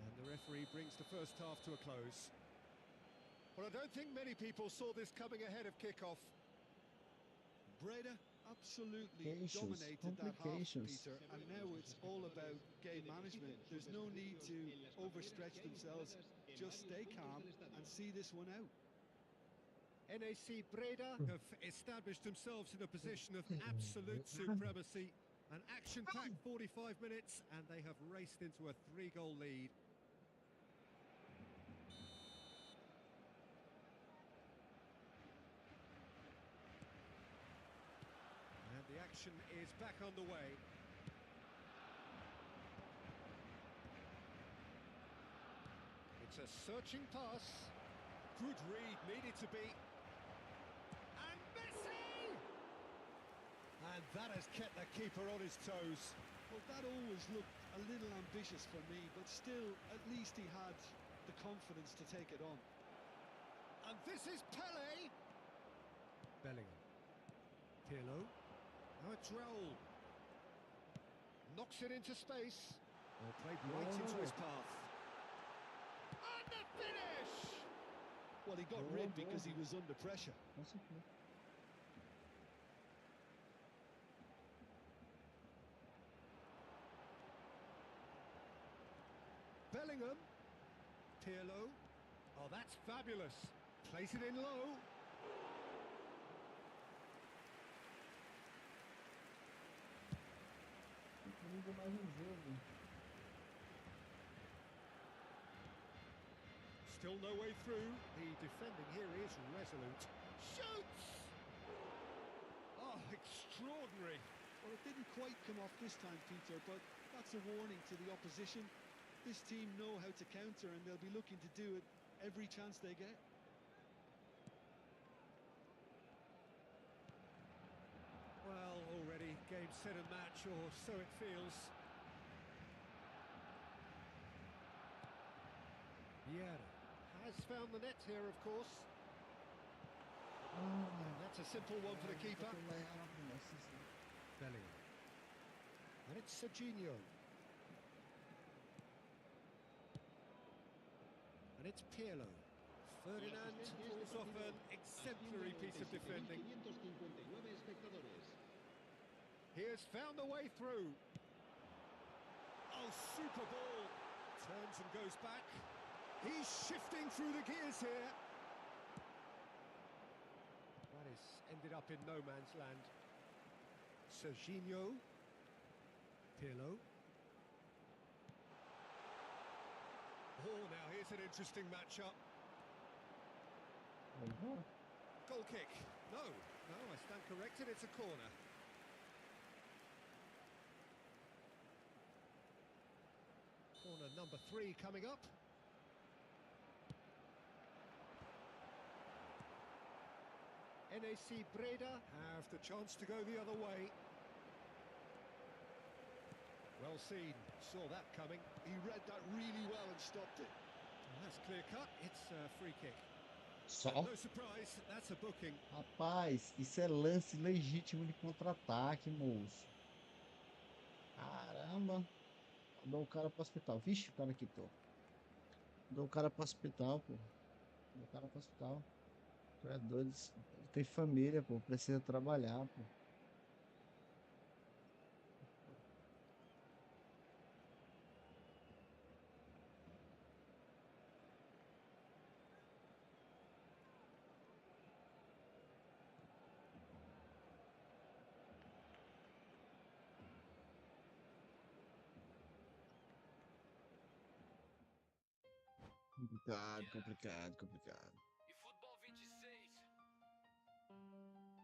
And the referee brings the first half to a close. Well, I don't think many people saw this coming ahead of kickoff. Breda absolutely Complications, dominated that half, complications. Peter, and now it's all about game management. There's no need to overstretch themselves. Just stay calm and see this one out. NAC Breda have established themselves in a position of absolute supremacy. An action-packed 45 minutes, and they have raced into a 3-goal lead. And the action is back underway. It's a searching pass. Good read, needed to be. And Messi! And that has kept the keeper on his toes. Well, that always looked a little ambitious for me, but still, at least he had the confidence to take it on. And this is Pele. Bellingham. Pirlo. Now it's Raul. Knocks it into space. Well, played right into his path. And the finish! Well, he got rid because he was under pressure. Com certeza. Bellingham. Pirlo. Oh, that's fabulous. Place it in low. Mais um jogo. Still no way through. The defending here is resolute. Shoots! Oh, extraordinary. Well, it didn't quite come off this time, Peter, but that's a warning to the opposition. This team know how to counter, and they'll be looking to do it every chance they get. Well, already game, set and match, or so it feels. Yeah, has found the net here, of course. That's a simple one for the keeper. Bellingham. And it's Serginho. And it's Pirlo. Ferdinand pulls off an exemplary piece of defending. He has found a way through. Oh, super ball. Turns and goes back. He's shifting through the gears here. That is ended up in no man's land. Serginho. Pirlo. Oh, now here's an interesting matchup. Goal kick. No, I stand corrected. It's a corner. Corner number 3 coming up. NAC Breda have the chance to go the other way. Well seen, saw that coming. He read that really well and stopped it. And that's clear cut, it's a free kick. Só? No surprise, that's a booking. Rapaz, isso é lance legítimo de contra-ataque, moço. Caramba. Mandou o cara pro hospital. Vixe, o cara quitou. Mandou o cara pro hospital, pô. Mandou o cara pro hospital. Tu é doido. Ele tem família, pô. Precisa trabalhar, pô. Complicado, complicado, complicado. Efootball 26.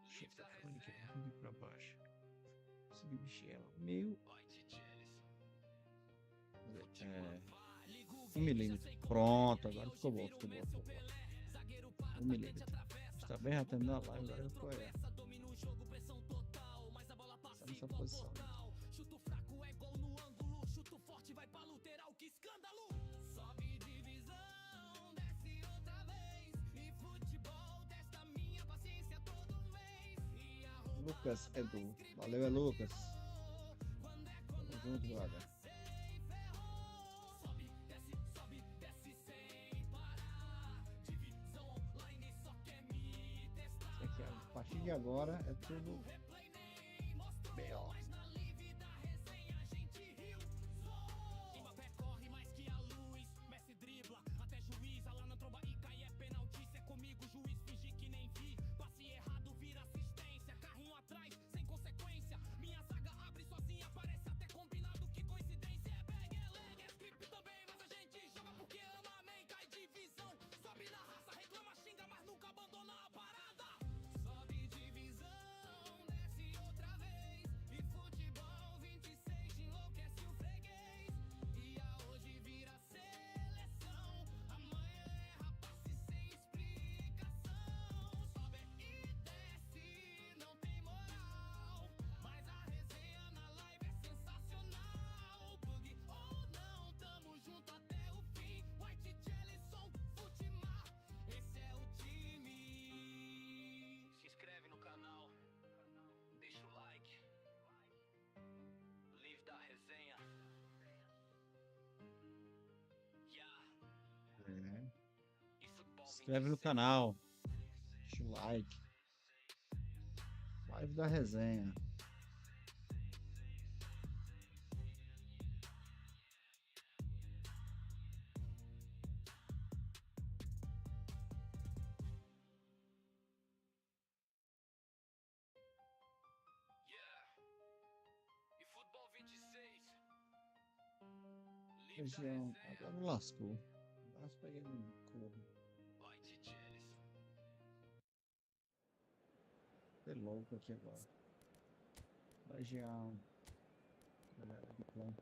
Deixa eu Live da botar aqui Resenha. um pouquinho pra baixo. Consegui mexer ela meio. Jelison. 1 milímetro. Pronto, agora ficou bom, ficou bom, ficou bom. 1 milímetro. Está bem, já terminou a live, agora ficou aí. Está nessa posição. Chuto fraco é gol no ângulo, chuto forte vai pra lateral, que escândalo! Sobe divisão, desce outra vez, e futebol testa minha paciência todo mês. E a Lucas Edu. Valeu, é Lucas. Tamo junto, brother. sobe, desce sem parar. Divisão online só quer me testar. Isso aqui, a partir de agora, é tudo B.O. Mas na live da resenha a gente riu. Mbappé corre mais que a luz, Messi dribla, até juiz, lá na tromba e cai é penalti. Se é comigo, juiz finge que nem vi. Passe errado, vira assistência. Carrinho atrás, sem consequência. Minha zaga abre sozinha, parece até combinado. Que coincidência, é bang, é leg, é script também. Mas a gente joga porque ama, amém. Cai divisão, sobe na raça, reclama, xinga, mas nunca abandona a parada. Sobe divisão, desce outra vez. E futebol 26 enlouquece o freguês. E a hoje vira seleção. Amanhã erra passe sem explicação. Sobe e desce, não tem moral. Mas a resenha na live é sensacional. Bug ou não, tamo junto até o fim. White, Jelison, Fut-MA, esse é o time. Se inscreve no canal, deixa o like. Live da Resenha. Yeah. Efootball Se inscreve no 26. canal. Deixa o like. Live da resenha. Região. Agora lascou. Quase peguei no corpo. Tô louco aqui agora. Região. Galera do clã.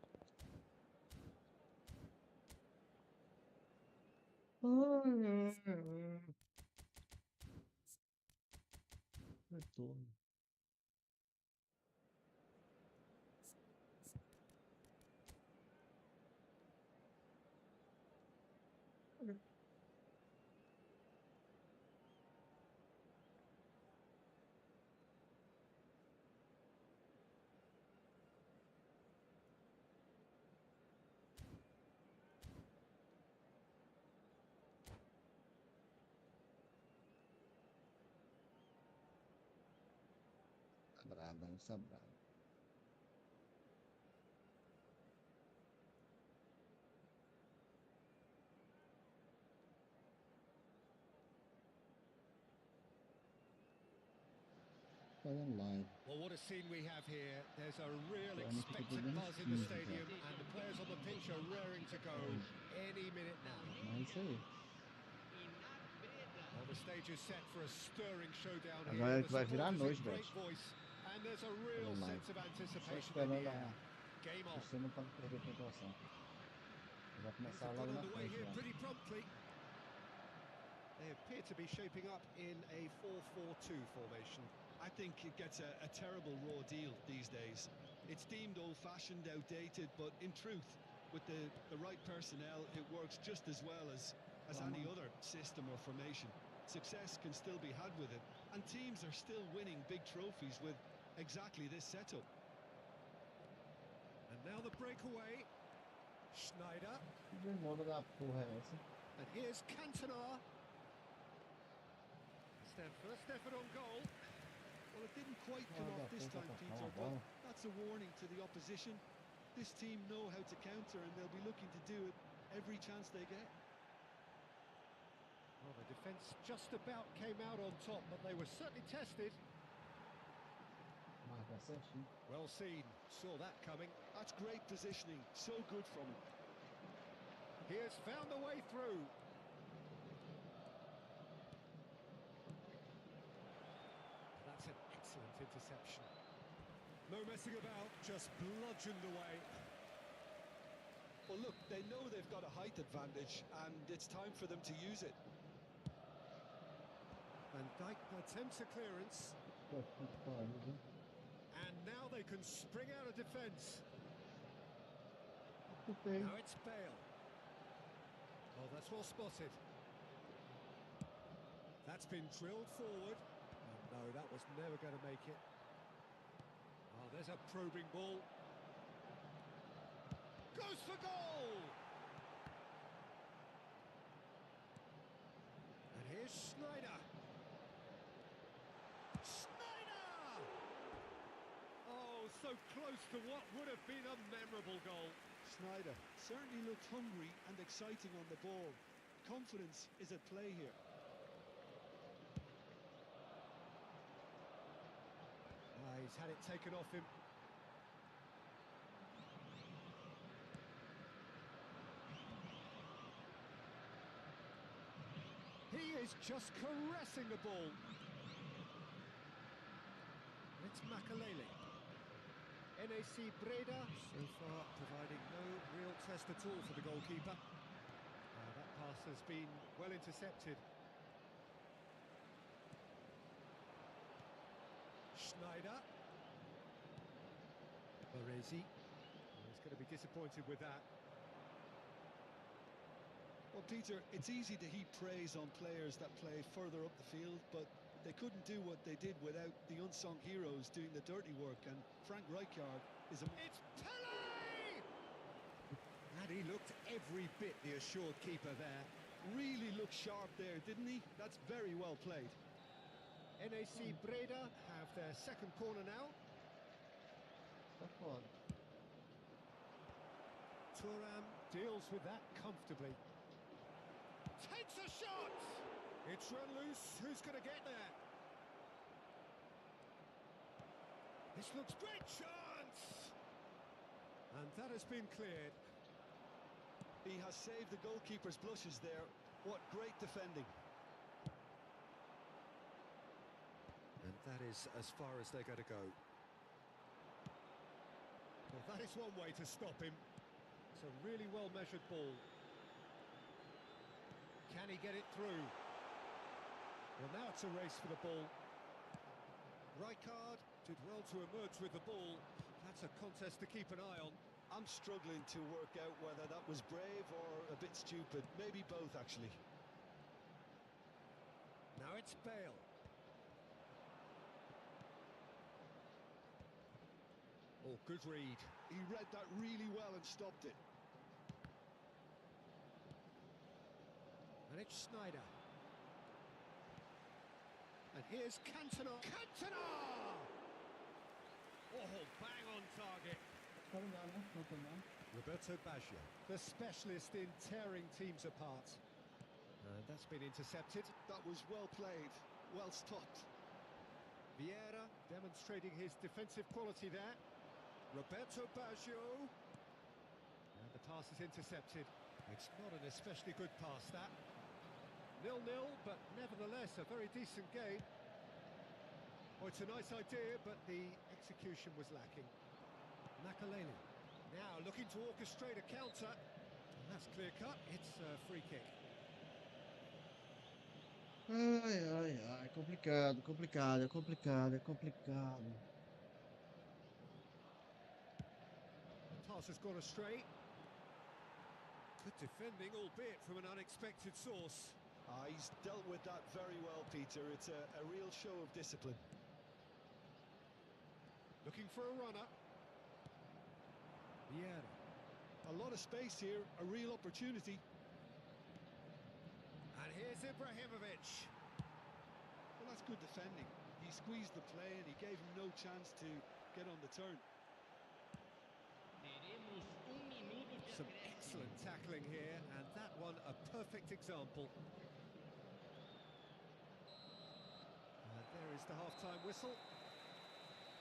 Retorno. Tá brava, não está brava. Fazendo live. Well, what a scene we have here. There's a real Então, não fica expectant perdendo buzz in the 15 stadium, já. and the players on the pitch are raring to go any minute now. Mas é isso aí. Well, the stage is set for a stirring showdown here. Agora é The que vai virar a supporters in noite, great Beth. voice, and there's a real Fazendo live. sense of Só anticipation in esperando the air. a Game on. você não pode perder a pontuação. Vai Things começar have logo got na underway frente here já. pretty promptly. They appear to be shaping up in a 4-4-2 formation. I think it gets a terrible raw deal these days. It's deemed old-fashioned, outdated, but in truth, with the right personnel, it works just as well as any other system or formation. Success can still be had with it, and teams are still winning big trophies with exactly this setup. And now the breakaway. Schneider. Que demônio da porra é essa? And here's Cantona. It's their first effort on goal. Well, it didn't quite come Oh, off this that time, was a Peter, foul but ball. that's a warning to the opposition. This team know how to counter, and they'll be looking to do it every chance they get. Well, the defence just about came out on top, but they were certainly tested. Marca certinho. Well seen, saw that coming. That's great positioning, so good from him. He has found the way through. That's an excellent interception. No messing about, just bludgeoned away. Well, look, they know they've got a height advantage, and it's time for them to use it. Van Dijk attempts a clearance, Pô, que pariu, viu? and now they can spring out of defence. Chutei. Now it's Bale. Oh, that's well spotted. That's been drilled forward. Oh, no, that was never going to make it. Oh, there's a probing ball. Goes for goal! And here's Schneider. Schneider! Oh, so close to what would have been a memorable goal. Schneider certainly looked hungry and exciting on the ball. Confidence is at play here. He's had it taken off him. He is just caressing the ball. It's Makalele. NAC Breda so far providing no real test at all for the goalkeeper. That pass has been well intercepted. Schneider. Baresi. He's going to be disappointed with that. Well, Peter, it's easy to heap praise on players that play further up the field, but they couldn't do what they did without the unsung heroes doing the dirty work, and Frank Rijkaard is a... It's Pele! And he looked every bit the assured keeper there. Really looked sharp there, didn't he? That's very well played. NAC Breda have their second corner now. Tá foda. Thuram deals with that comfortably. Takes a shot! It's run loose. Who's going to get there? This looks great chance! And that has been cleared. He has saved the goalkeeper's blushes there. What great defending. And that is as far as they're going to go. Well, that is one way to stop him. It's a really well-measured ball. Can he get it through? Well, now it's a race for the ball. Rijkaard did well to emerge with the ball. That's a contest to keep an eye on. I'm struggling to work out whether that was brave or a bit stupid. Maybe both, actually. Now it's Bale. Oh, good read. He read that really well and stopped it. And it's Snyder. And here's Cantona. Cantona! Oh, bang on target. Roberto Baggio, the specialist in tearing teams apart. And that's been intercepted. That was well played, well stopped. Vieira demonstrating his defensive quality there. Roberto Baggio. And the pass is intercepted. It's not an especially good pass, that. 0-0, but nevertheless a very decent game. Oh, it's a nice idea, but the execution was lacking. Makaleli now looking to orchestrate a counter. And that's clear cut. It's a free kick. Ai, ai, ai, complicado, complicado, é complicado, é complicado. Pass has gone astray. Good defending, albeit from an unexpected source. He's dealt with that very well, Peter. It's a real show of discipline. Looking for a runner. Vieira. A lot of space here, a real opportunity. And here's Ibrahimovic. Well, that's good defending. He squeezed the play and he gave him no chance to get on the turn. Some excellent tackling here, and that one a perfect example. And there is the half-time whistle.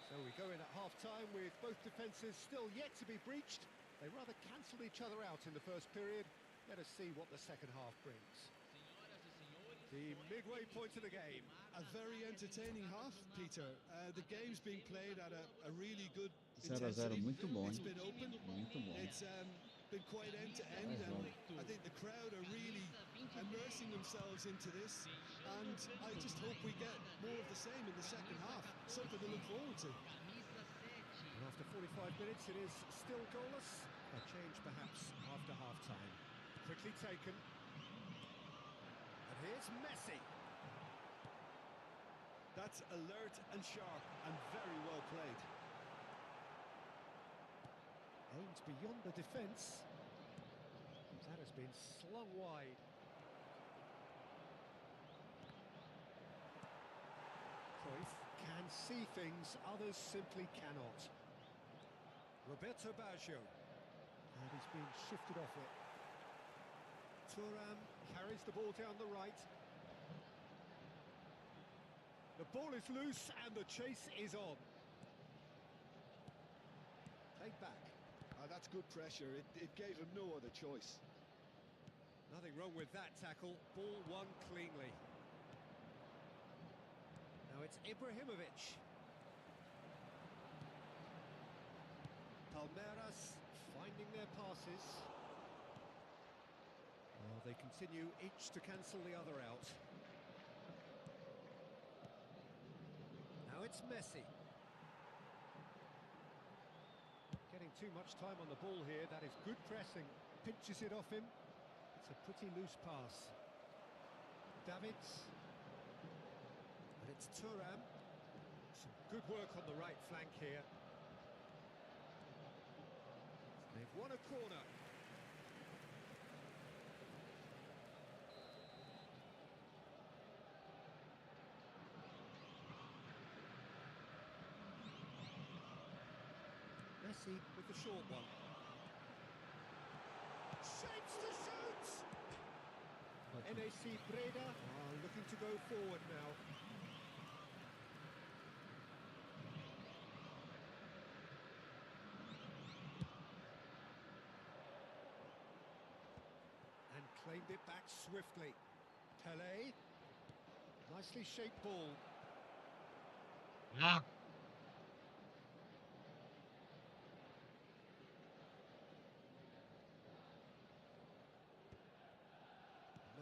So we go in at half-time with both defences still yet to be breached. They rather cancelled each other out in the first period. Let us see what the second half brings. The midway point of the game. A very entertaining half, Peter. The game's being played at a really good 0-0, intensity. muito bom, It's hein? been open. Muito bom. It's been quite end-to-end, Mais and bom. I think the crowd are really immersing themselves into this, and I just hope we get more of the same in the second half. Something to look forward to. And after 45 minutes, it is still goalless. A change perhaps after half-time. Quickly taken. And here's Messi. That's alert and sharp and very well played. Aimed beyond the defence. That has been slung wide. Cruyff can see things others simply cannot. Roberto Baggio. And he's been shifted off it. Thuram carries the ball down the right. The ball is loose and the chase is on. Played back. That's good pressure. It gave him no other choice. Nothing wrong with that tackle. Ball won cleanly. Now it's Ibrahimovic. Palmeiras finding their passes. Oh, they continue each to cancel the other out. Now it's Messi. Getting too much time on the ball here. That is good pressing. Pinches it off him. It's a pretty loose pass. Davids. And it's Thuram. Some good work on the right flank here. They've won a corner. Messi with the short one. Shapes to shoot! NAC Breda are looking to go forward now. Claimed it back swiftly. Tele. Nicely shaped ball. Ah.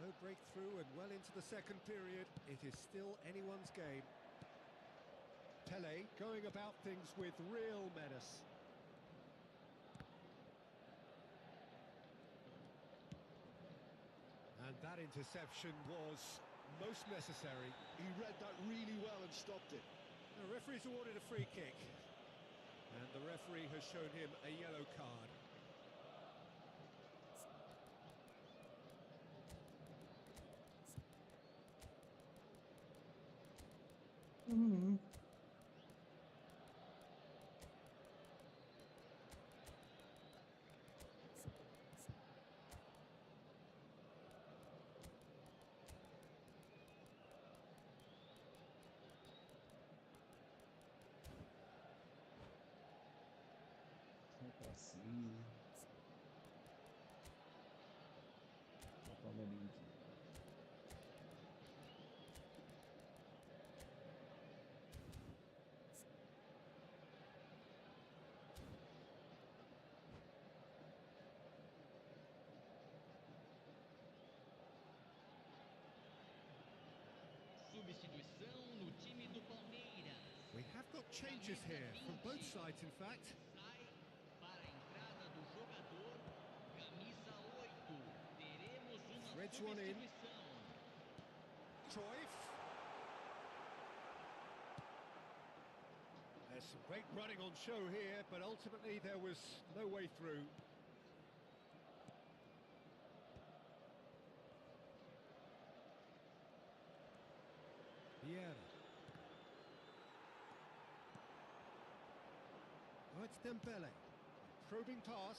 No breakthrough and well into the second period. It is still anyone's game. Tele going about things with real menace. And that interception was most necessary. He read that really well and stopped it. The referee's awarded a free kick. And the referee has shown him a yellow card. Sempre assim, né? Botar o bolinho aqui. Substituição no time do Palmeiras. We have got changes here from both sides, in fact. Sai para a entrada do jogador, camisa 8. Teremos uma Threads one in. substituição. Cruyff. There's some great running on show here, but ultimately there was no way through. Vieira. Oh, it's Dembele. Probing pass.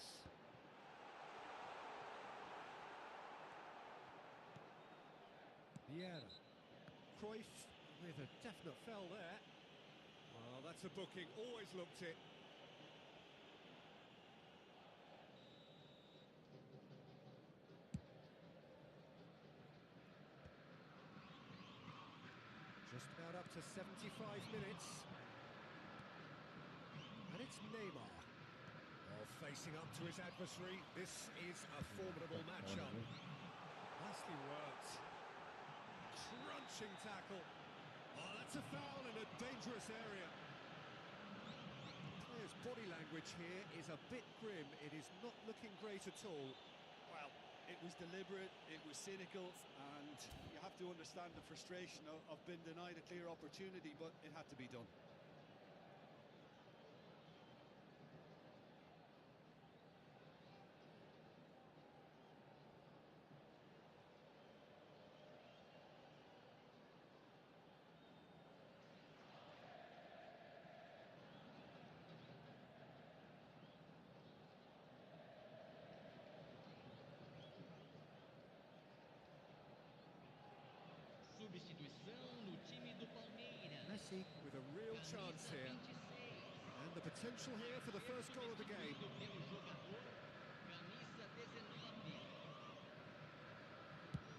Vieira. Cruyff with a definite foul there. Well, that's a booking. Always looked it. Just about up to 75 minutes. And it's Neymar. Oh, facing up to his adversary. This is a formidable matchup. Nicely worked. Crunching tackle. Oh, that's a foul in a dangerous area. Players' body language here is a bit grim. It is not looking great at all. Well, it was deliberate, it was cynical, and you have to understand the frustration of being denied a clear opportunity, but it had to be done. Substituição no time do Palmeiras. Messi with a real chance here. 26. And the potential here for the first goal of the game. Pelo jogador, camisa 19.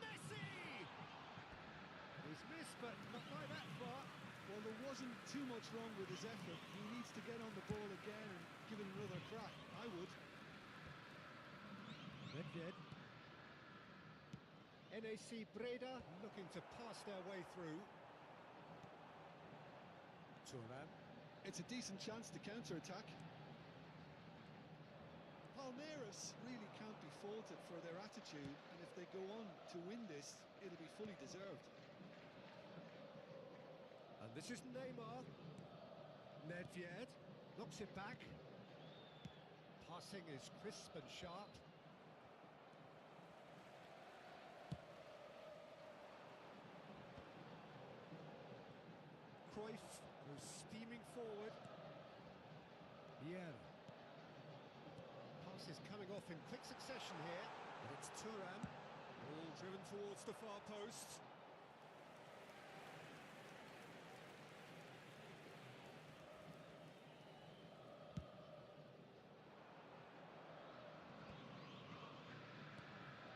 Messi! He's missed, but not by that far. Well, there wasn't too much wrong with his effort. He needs to get on the ball again and give it another crack. I would. Nedved. NAC Breda looking to pass their way through. Turan. It's a decent chance to counter-attack. Palmeiras really can't be faulted for their attitude, and if they go on to win this, it'll be fully deserved. And this is Neymar. Nedved knocks it back. Passing is crisp and sharp. Cruyff goes steaming forward. Vieira. Pass is coming off in quick succession here. And it's Turan. All driven towards the far post.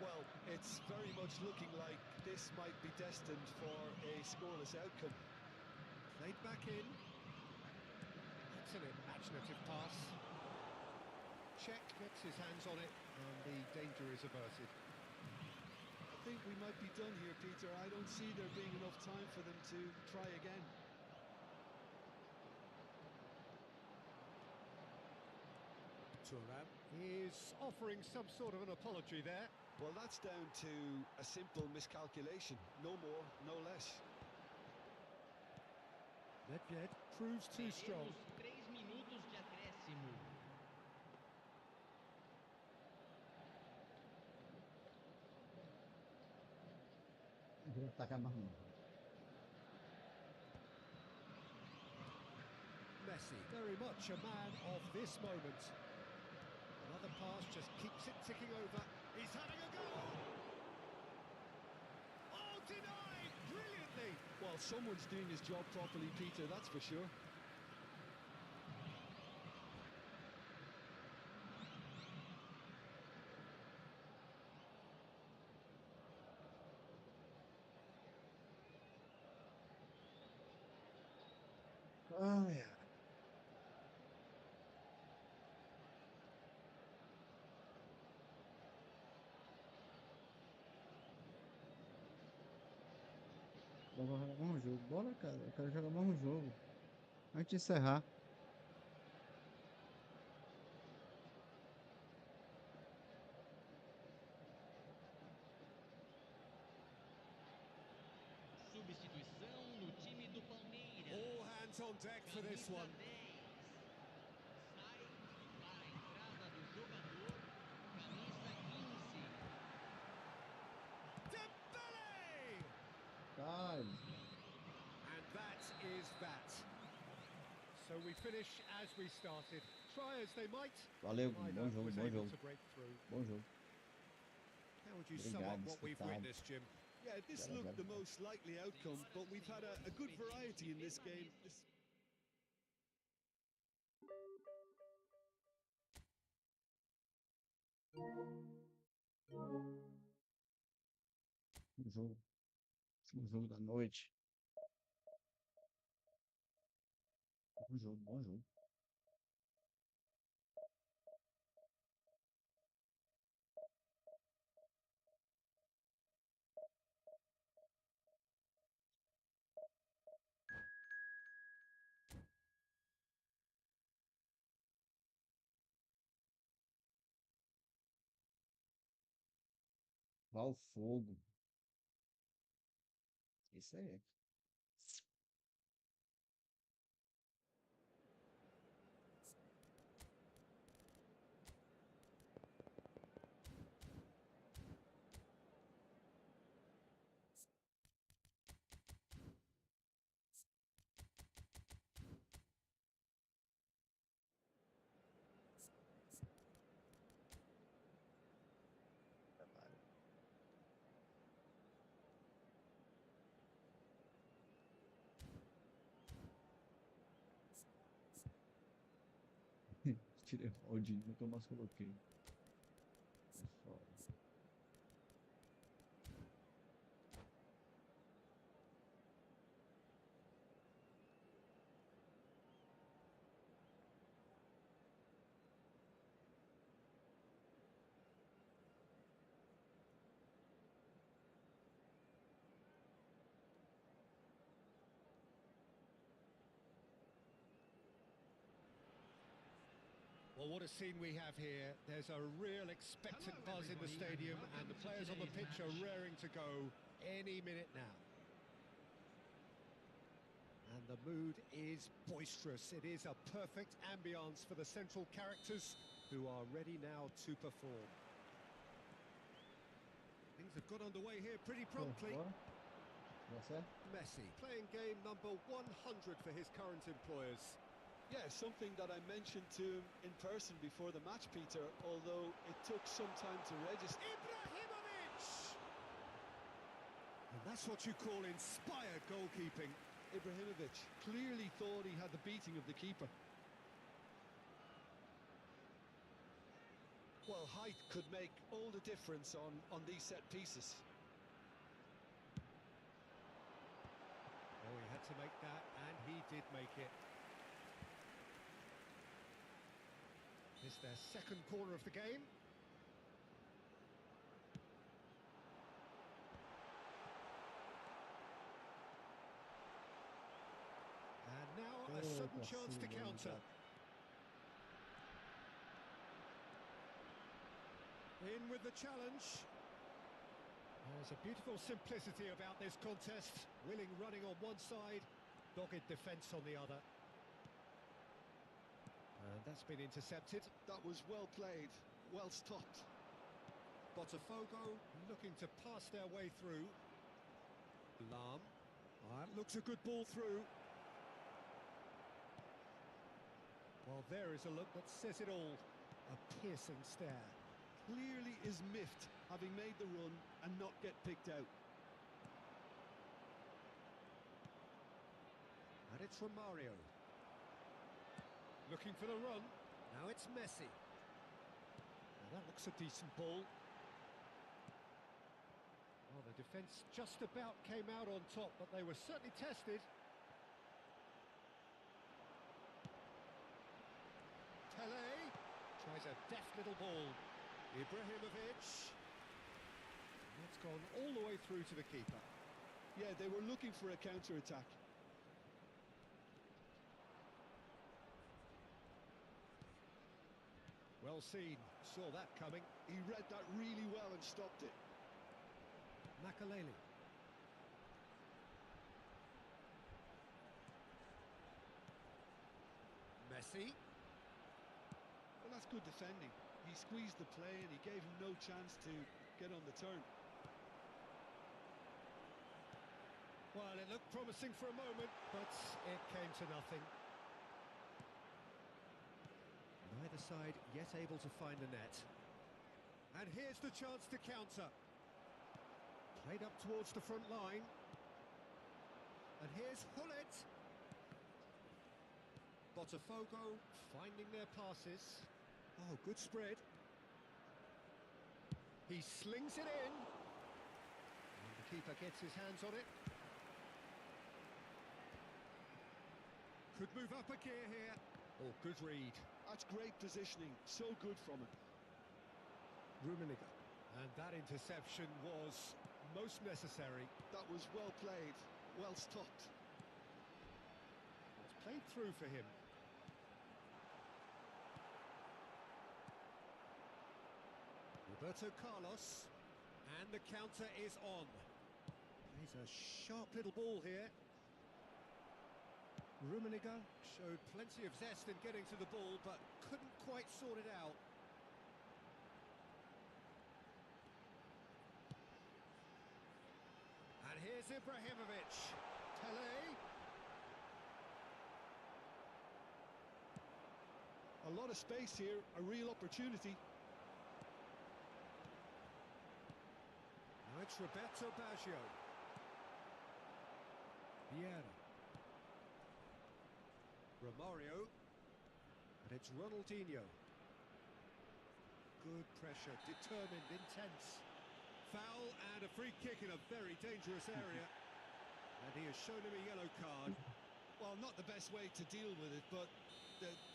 Well, It's very much looking like this might be destined for a scoreless outcome. Played back in. That's an imaginative pass. Check gets his hands on it, and the danger is averted. I think we might be done here, Peter. I don't see there being enough time for them to try again. Thuram is offering some sort of an apology there. Well, that's down to a simple miscalculation. No more, no less. Nedved proves too strong. Teremos 3 minutos de acréscimo. Vou tacar mais um. Messi, very much a man of this moment. Another pass just keeps it ticking over. He's having a go! Oh, denied! Brilliantly! Well, someone's doing his job properly, Peter, that's for sure. Ai, ai. Vamos jogar mais um jogo. Bora, cara. Eu quero jogar mais um jogo. Antes de encerrar. Substituição no time do Palmeiras. All hands on deck for this Camisa one. 10. Sai para a entrada do jogador. Camisa 15. Dembele! Ai, And that is that. So we finish as we started. Try as they might. valeu. Neither Bom jogo, was bom able jogo. to break through. Bom jogo. How would you sum up Obrigado, what we've disputado. witnessed, Jim? Yeah, this Galera, looked the galera. most likely outcome, but we've had a good variety in this game. Um jogo da noite. Bom jogo, bom jogo. Vá ao fogo. Isso aí. Tirei o Aldinho, nunca mais coloquei. É foda. Well, what a scene we have here. There's a real expectant buzz in the stadium, and the players on the pitch are raring to go any minute now. And the mood is boisterous. It is a perfect ambience for the central characters who are ready now to perform. Things have got underway here pretty promptly. Bora. Você? Messi playing game number 100 for his current employers. Yeah, something that I mentioned to him in person before the match, Peter, although it took some time to register. Ibrahimovic! And that's what you call inspired goalkeeping. Ibrahimovic clearly thought he had the beating of the keeper. Well, height could make all the difference on these set pieces. Oh, he had to make that, and he did make it. It's their second corner of the game. And now a sudden chance to counter. In with the challenge. There's a beautiful simplicity about this contest. Willing running on one side, dogged defence on the other. And that's been intercepted. That was well played, well stopped. Botafogo looking to pass their way through. Lam. Looks a good ball through. Well, there is a look that says it all. A piercing stare. Clearly is miffed, having made the run and not get picked out. And it's Romario. Looking for the run. Now it's Messi. Well, that looks a decent ball. Well, the defence just about came out on top, but they were certainly tested. Tele tries a deft little ball. Ibrahimovic. That's gone all the way through to the keeper. Yeah, they were looking for a counter-attack. Well seen, saw that coming. He read that really well and stopped it. Makaleli. Messi. Well, that's good defending. He squeezed the play and he gave him no chance to get on the turn. Well, it looked promising for a moment, but it came to nothing. Neither side yet able to find the net. And here's the chance to counter. Played up towards the front line. And here's Hullet. Botafogo finding their passes. Oh, good spread. He slings it in. And the keeper gets his hands on it. Could move up a gear here. Oh, good read. That's great positioning. So good from him. Rummenigge. And that interception was most necessary. That was well played, well stopped. It's played through for him. Roberto Carlos. And the counter is on. He's a sharp little ball here. Rummenigge showed plenty of zest in getting to the ball, but couldn't quite sort it out. And here's Ibrahimovic. Tele. A lot of space here, a real opportunity. Now it's Roberto Baggio. Vieira. Romario. And it's Ronaldinho. Good pressure, determined, intense. Foul and a free kick in a very dangerous area. And he has shown him a yellow card. Well, not the best way to deal with it, but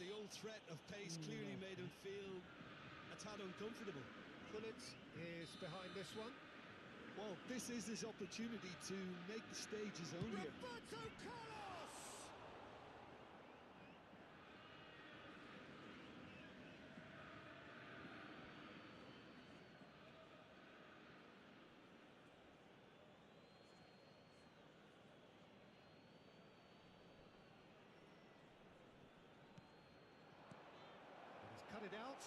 the old threat of pace clearly made him feel a tad uncomfortable. Hullet is behind this one. Well, this is his opportunity to make the stage his own here. Roberto Carlos! He's cut it out.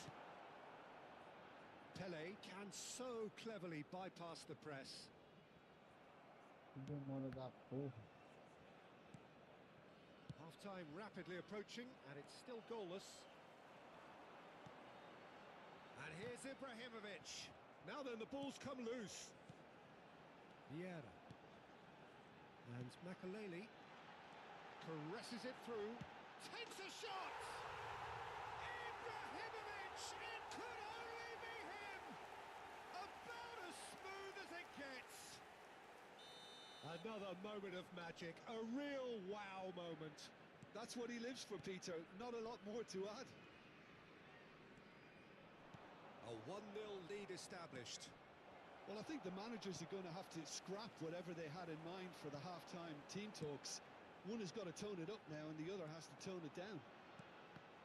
Pele can so cleverly bypass the press. Demora da porra. Half-time rapidly approaching, and it's still goalless. And here's Ibrahimovic. Now then, the ball's come loose. Vieira. And Makaleli caresses it through. Takes a shot! Ibrahimovic! It could only Another moment of magic, a real wow moment. That's what he lives for, Peter. Not a lot more to add. A 1-0 lead established. Well, I think the managers are going to have to scrap whatever they had in mind for the half-time team talks. One has got to tone it up now, and the other has to tone it down.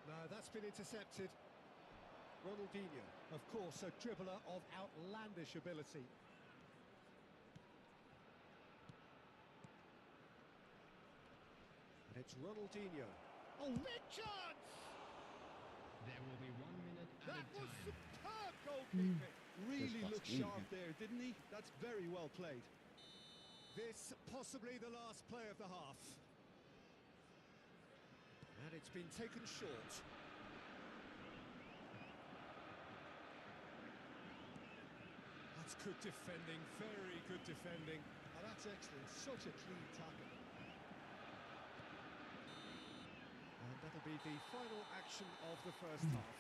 No, that's been intercepted. Ronaldinho, of course, a dribbler of outlandish ability. And it's Ronaldinho. Oh, big chance! There will be 1 minute That added was time. superb goalkeeping. Really Just looked busting. sharp there, didn't he? That's very well played. This possibly the last play of the half. And it's been taken short. That's good defending, very good defending. Oh, that's excellent. Such a clean tackle. And that'll be the final action of the first half.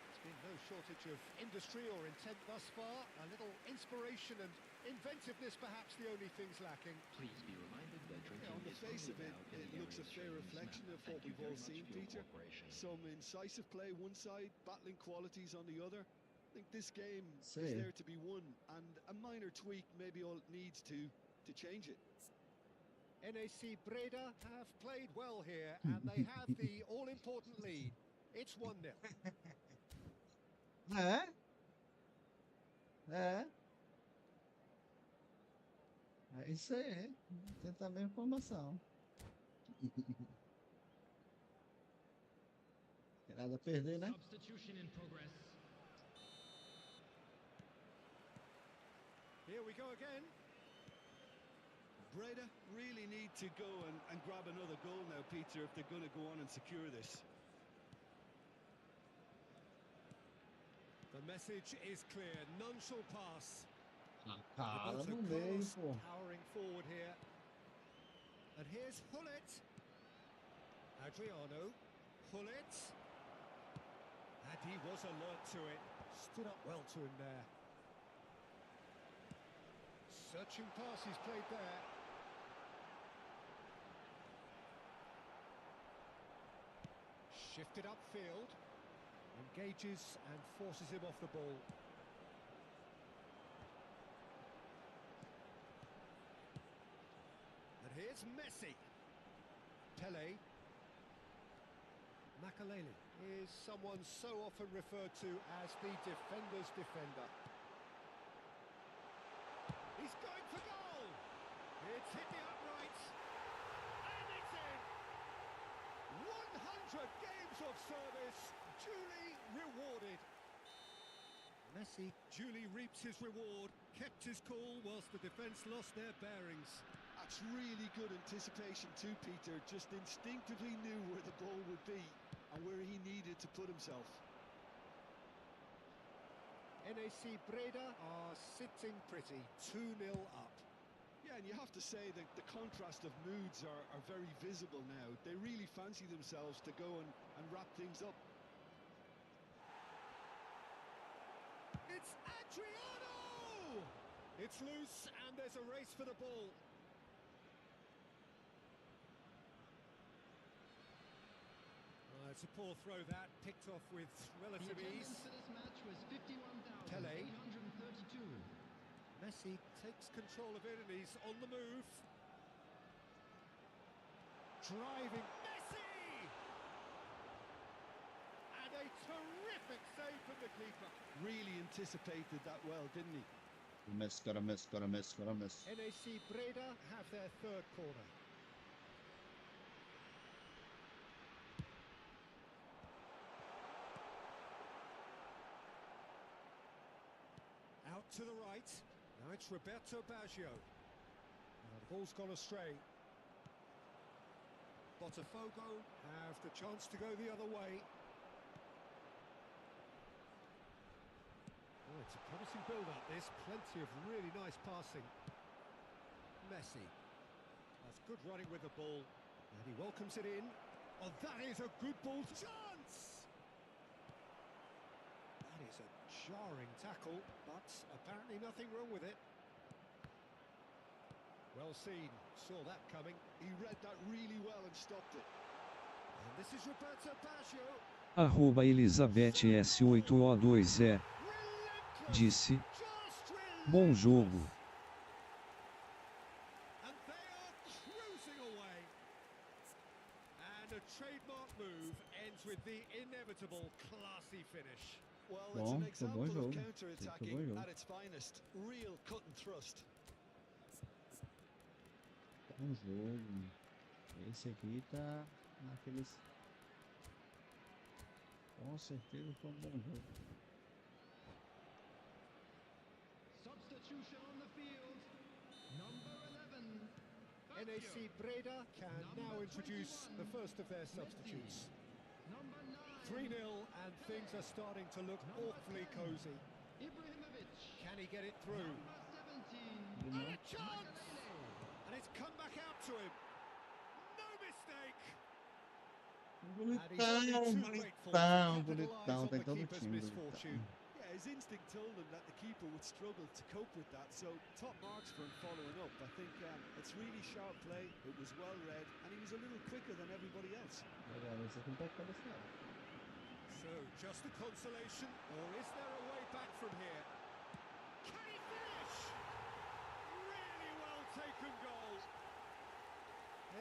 There's been no shortage of industry or intent thus far. A little inspiration and inventiveness, perhaps the only things lacking. Please be reminded that drinking Yeah, on the is face of only it, allowed in it the looks a areas fair shown in this reflection map. of what Thank you we've very all much seen, for your Peter. cooperation. Some incisive play one side, battling qualities on the other. I think this game is See. there to be won, and a minor tweak maybe all it needs to change it. NAC Breda have played well here, and they have the all-important lead. It's 1-0. É? É. É isso aí. Tentar a mesma informação. Tem nada a perder, né? Substitution in progress. Here we go again. Breda really need to go and grab another goal now, Peter, if they're going to go on and secure this. The message is clear, none shall pass. Cara, Roberto no meio, Carlos pô. powering forward here. And here's Hullet. Adriano. Hullet. And he was alert to it. Stood up well to him there. Searching pass he's played there. Shifted upfield. Engages and forces him off the ball. And here's Messi. Pele. Makaleli is someone so often referred to as the defender's defender. He's going for goal! It's hit the uprights. And it's in! 100 games of service, duly rewarded. Messi duly reaps his reward, kept his cool whilst the defence lost their bearings. That's really good anticipation too, Peter. Just instinctively knew where the ball would be and where he needed to put himself. NAC Breda are sitting pretty, 2-0 up. Yeah, and you have to say that the contrast of moods are very visible now. They really fancy themselves to go and wrap things up. It's Adriano! It's loose and there's a race for the ball. It's a poor throw that, picked off with The relative attendance ease. for this match was 51,832. Messi takes control of it and he's on the move. Driving Messi! And a terrific save from the keeper. Really anticipated that well, didn't he? Gotta miss. NAC Breda have their third corner. Out to the right. Now it's Roberto Baggio. Now the ball's gone astray. Botafogo have the chance to go the other way. Oh, it's a promising build-up, this. Plenty of really nice passing. Messi. That's good running with the ball. And he welcomes it in. Oh, that is a good ball. Chance! That is a jarring tackle, but apparently nothing wrong with it. Well seen, saw that coming. He read that really well and stopped it. And this is Roberto Baggio. @Elizabeth S8O2E disse: Bom jogo. And they are cruising away. And a trademark move ends with the inevitable classy finish. Well, it's Bom, an foi bom example of jogo. Foi counter-attacking bom jogo. at its finest. Real cut and thrust. Bom jogo. Esse aqui tá naqueles. Com certeza foi um bom jogo. Substitution on the field. Number 11. NAC Breda can now introduce the first of their substitutes. Number 9. 3-0 and things are starting to look awfully cosy. Ibrahimovic. Can he get it through? Number 17. You And know? a chance! And it's come back out to him. No mistake! Bonitão, tem todo o time. Misfortune. Yeah, his instinct told him that the keeper would struggle to cope with that, so top marks for him following up. I think it's really sharp play, it was well read, and he was a little quicker than everybody else. Agora, esse aqui não tá cabeceado. So, just a consolation, or is there a way back from here? Can he finish? Really well taken goal.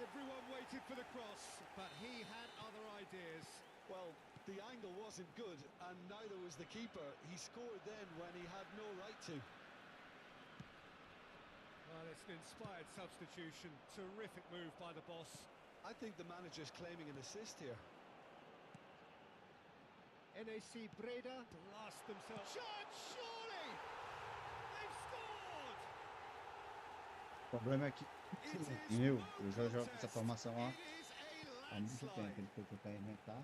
Everyone waited for the cross, but he had other ideas. Well, the angle wasn't good, and neither was the keeper. He scored then when he had no right to. Well, it's an inspired substitution. Terrific move by the boss. I think the manager's claiming an assist here. NAC Breda blast themselves. Chance, surely! They've scored! O problema é que, eu já jogo essa formação ó, It is há a muito tempo. landslide. Ele foi tentar inventar.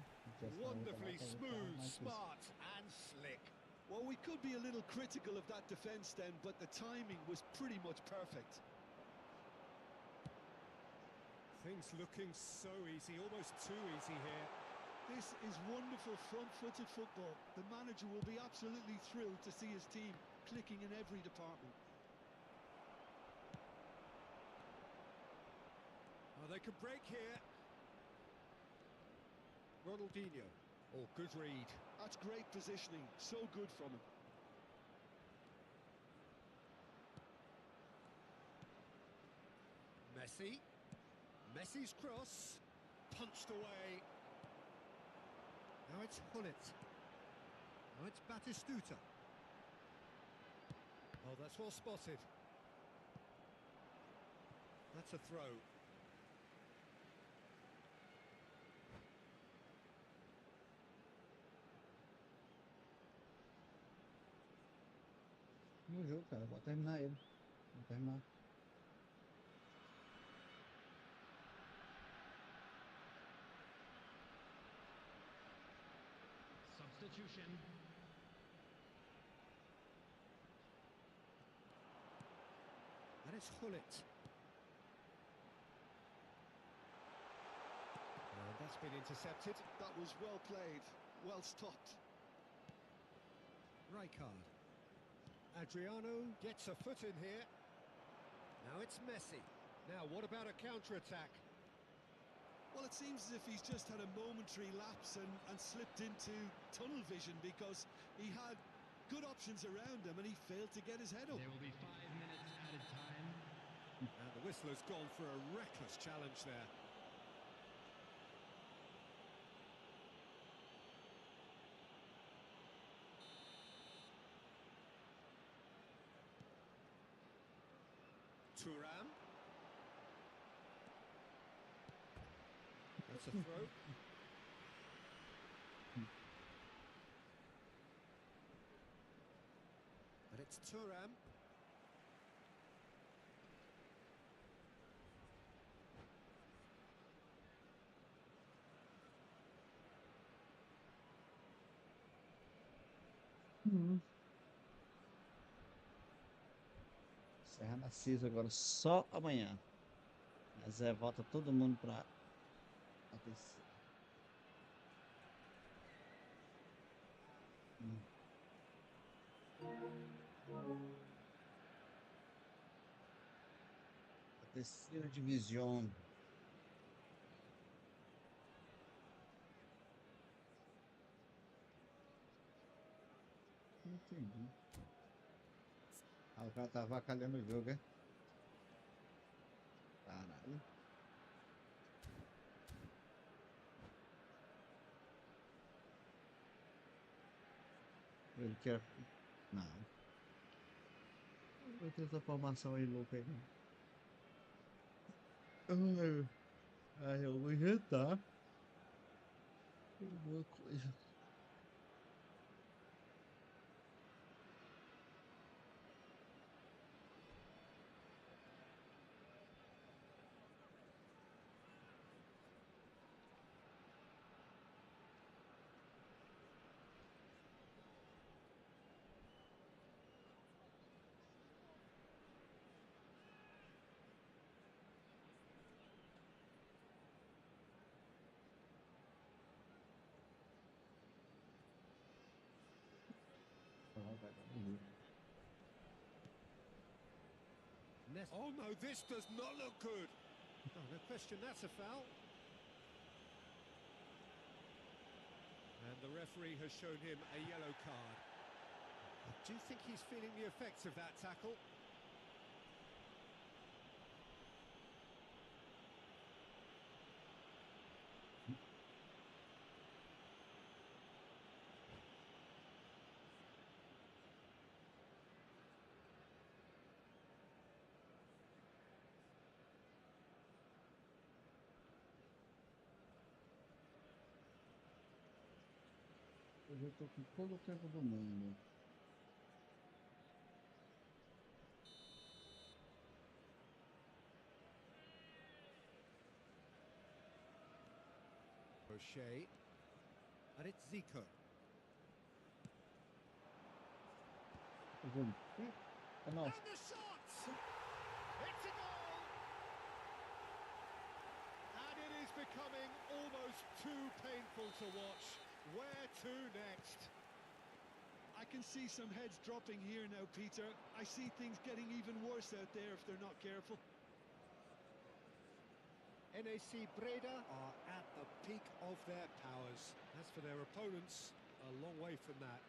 Wonderfully smooth, smart, and slick. Well, we could be a little critical of that defence then, but the timing was pretty much perfect. Things looking so easy, almost too easy here. This is wonderful front-footed football. The manager will be absolutely thrilled to see his team clicking in every department. Oh, they could break here. Ronaldinho. Oh, good read. That's great positioning, so good from him. Messi. Messi's cross. Punched away. Now it's Hullet. Now it's Batistuta. Oh, that's well spotted. That's a throw. No jogo, cara. Vou terminar ele. Vou terminar. Substitution. And it's Hullet. And that's been intercepted. That was well played, well stopped. Rijkaard. Adriano gets a foot in here. Now it's Messi. Now, what about a counter-attack? Well, it seems as if he's just had a momentary lapse and slipped into tunnel vision because he had good options around him and he failed to get his head up. There will be 5 minutes added time. And the whistler's gone for a reckless challenge there. Thuram. That's a throw. And it's Thuram. Serra Narciso agora só amanhã. Mas volta todo mundo pra terceira. Terceira divisão. Não entendi. Ah, o cara tá avacalhando o jogo, é? Caralho. Ele quer. Não. Vai ter essa formação aí louca aí. Ai, eu vou inventar alguma coisa. Oh no, this does not look good. Oh, no question, that's a foul. And the referee has shown him a yellow card. Do you think he's feeling the effects of that tackle? Eu já tô com todo o tempo do mundo. O'Shea. And it's Zico. É nossa. And the shot! It's a goal! And it is becoming almost too painful to watch. Where to next? I can see some heads dropping here now, Peter. I see things getting even worse out there if they're not careful. NAC Breda are at the peak of their powers. As for their opponents, a long way from that.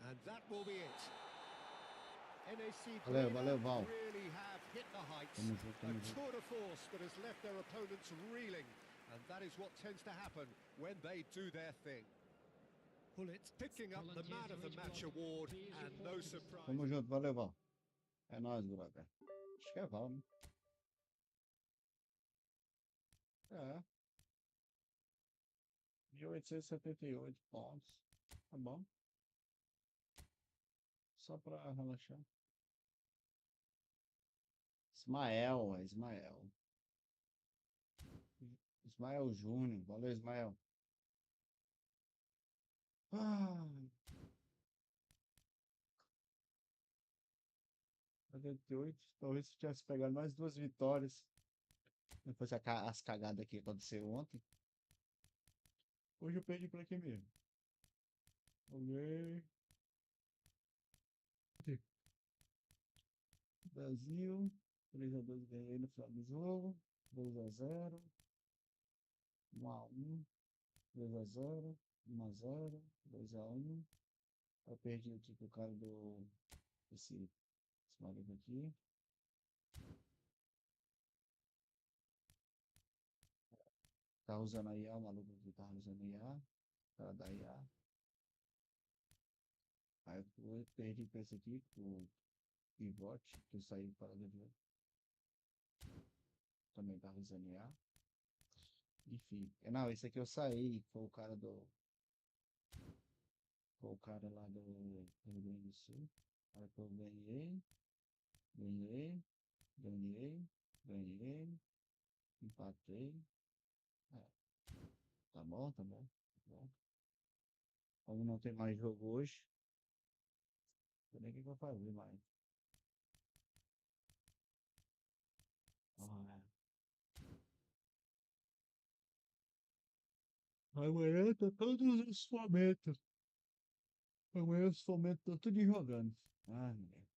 And that will be it. NAC Valeu, Breda valeu, Val. really have hit the heights. Tamo junto, A tamo junto. tour de force that has left their opponents reeling. And that is what tends to happen when they do their thing. Pullet picking up the Man of the Match award, and no surprise. Tamo junto, valeu, Val. É nóis, brother. Acho que é Val, né? É. 1.878 pontos. Tá bom. Só pra relaxar. Ismael, Ismael. Ismael Júnior. Valeu, Ismael. Ah, 78. Talvez se tivesse pegado mais 2 vitórias. Depois as cagadas que aconteceu ontem. Hoje eu perdi pra quem mesmo? Olhei. Brasil. 3-2 ganhei no final do jogo. 2-0. 1-1. 2-0. 1-0. 2-1. Eu perdi aqui com o cara do. Esse maluco aqui. Tá usando a IA, o maluco aqui tá usando a IA. Cara da IA. Aí eu perdi com esse aqui, com o pivote, que eu saí para do jogo. Também tá usando IA. Enfim. Não, esse aqui eu saí, foi o cara do. Foi o cara lá do Rio Grande do Sul. Aí que eu ganhei. Ganhei. Empatei. É. Tá bom, tá bom. Tá bom. Como não tem mais jogo hoje, não sei nem o que eu vou fazer mais. Ah, amanhã tá todos os fomentos. Amanhã os fomentos estão tudo jogando. Ah, meu Deus.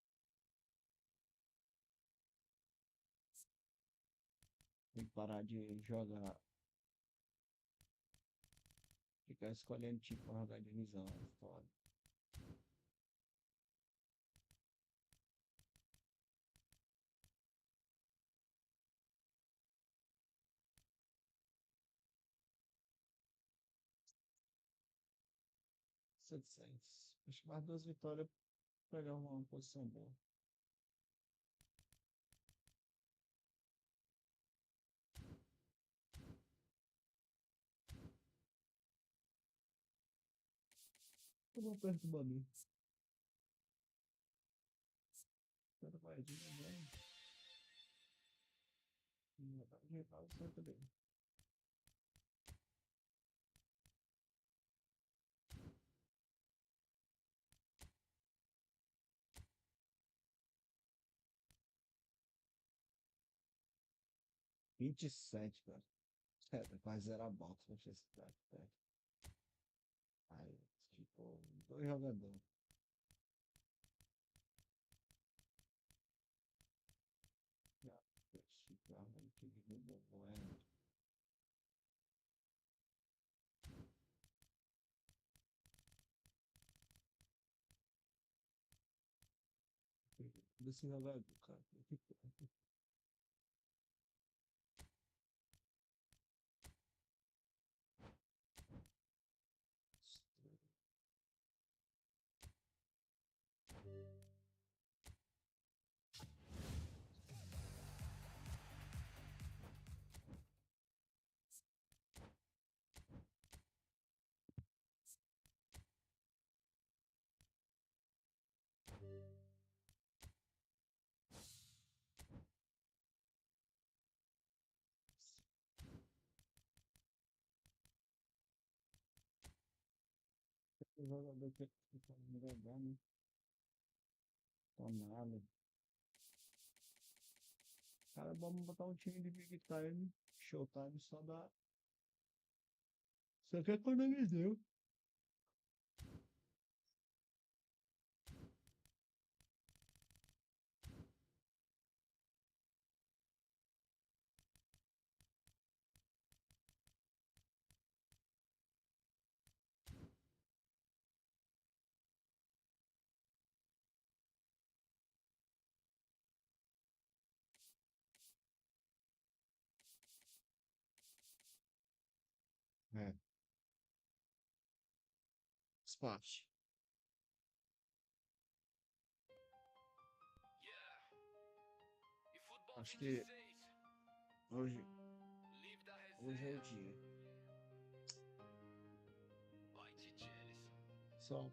Tem que parar de jogar. Ficar escolhendo time pra jogar divisão. É foda. R$ 700. Acho que mais 2 vitórias pra pegar uma posição boa. Eu vou perturbar mim. Cara, vai de novo. Não dá pra ajeitar o centro dele. R$ 27, cara. É, quase zero a box pra necessidade. Aí, tipo, 2 jogadores. Já, tipo, que derrubou o Bueno. Desse jogador, cara. O jogador que fica no lugar, né? Tomado. Cara, vamos botar um time de Big Time, Showtime, só dá. Só que economizou. É. Splash. Efootball Acho que 26, hoje Live da é o Resenha. dia. Vai de Jelison. Só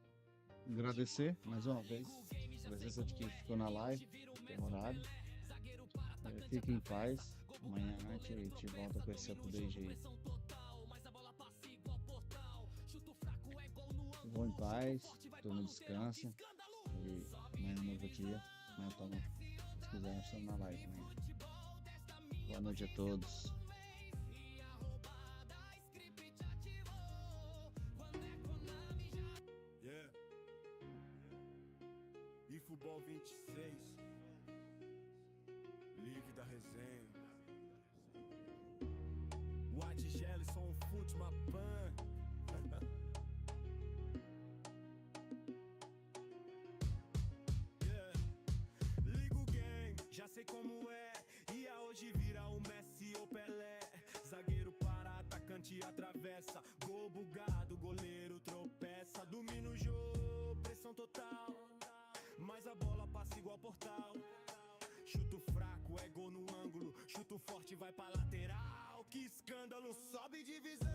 agradecer mais uma vez a presença de quem ficou na live, demorado. Fique em paz. Amanhã a gente volta com esse update aí. Vou em paz, todo mundo descansa. E amanhã é um novo dia. Amanhã toma. Se quiser, nós estamos na live amanhã. Boa noite a todos. Yeah. Efootball 26, Live da Resenha. Jelison Fut-MA. Yeah. Liga o game, já sei como é. Ia hoje vira o Messi ou Pelé. Zagueiro para, atacante atravessa. Gol bugado, goleiro tropeça. Domina o jogo, pressão total. Mas a bola passa igual portal. Chuto fraco, é gol no ângulo. Chuto forte, vai pra lateral. Que escândalo, sobe divisão.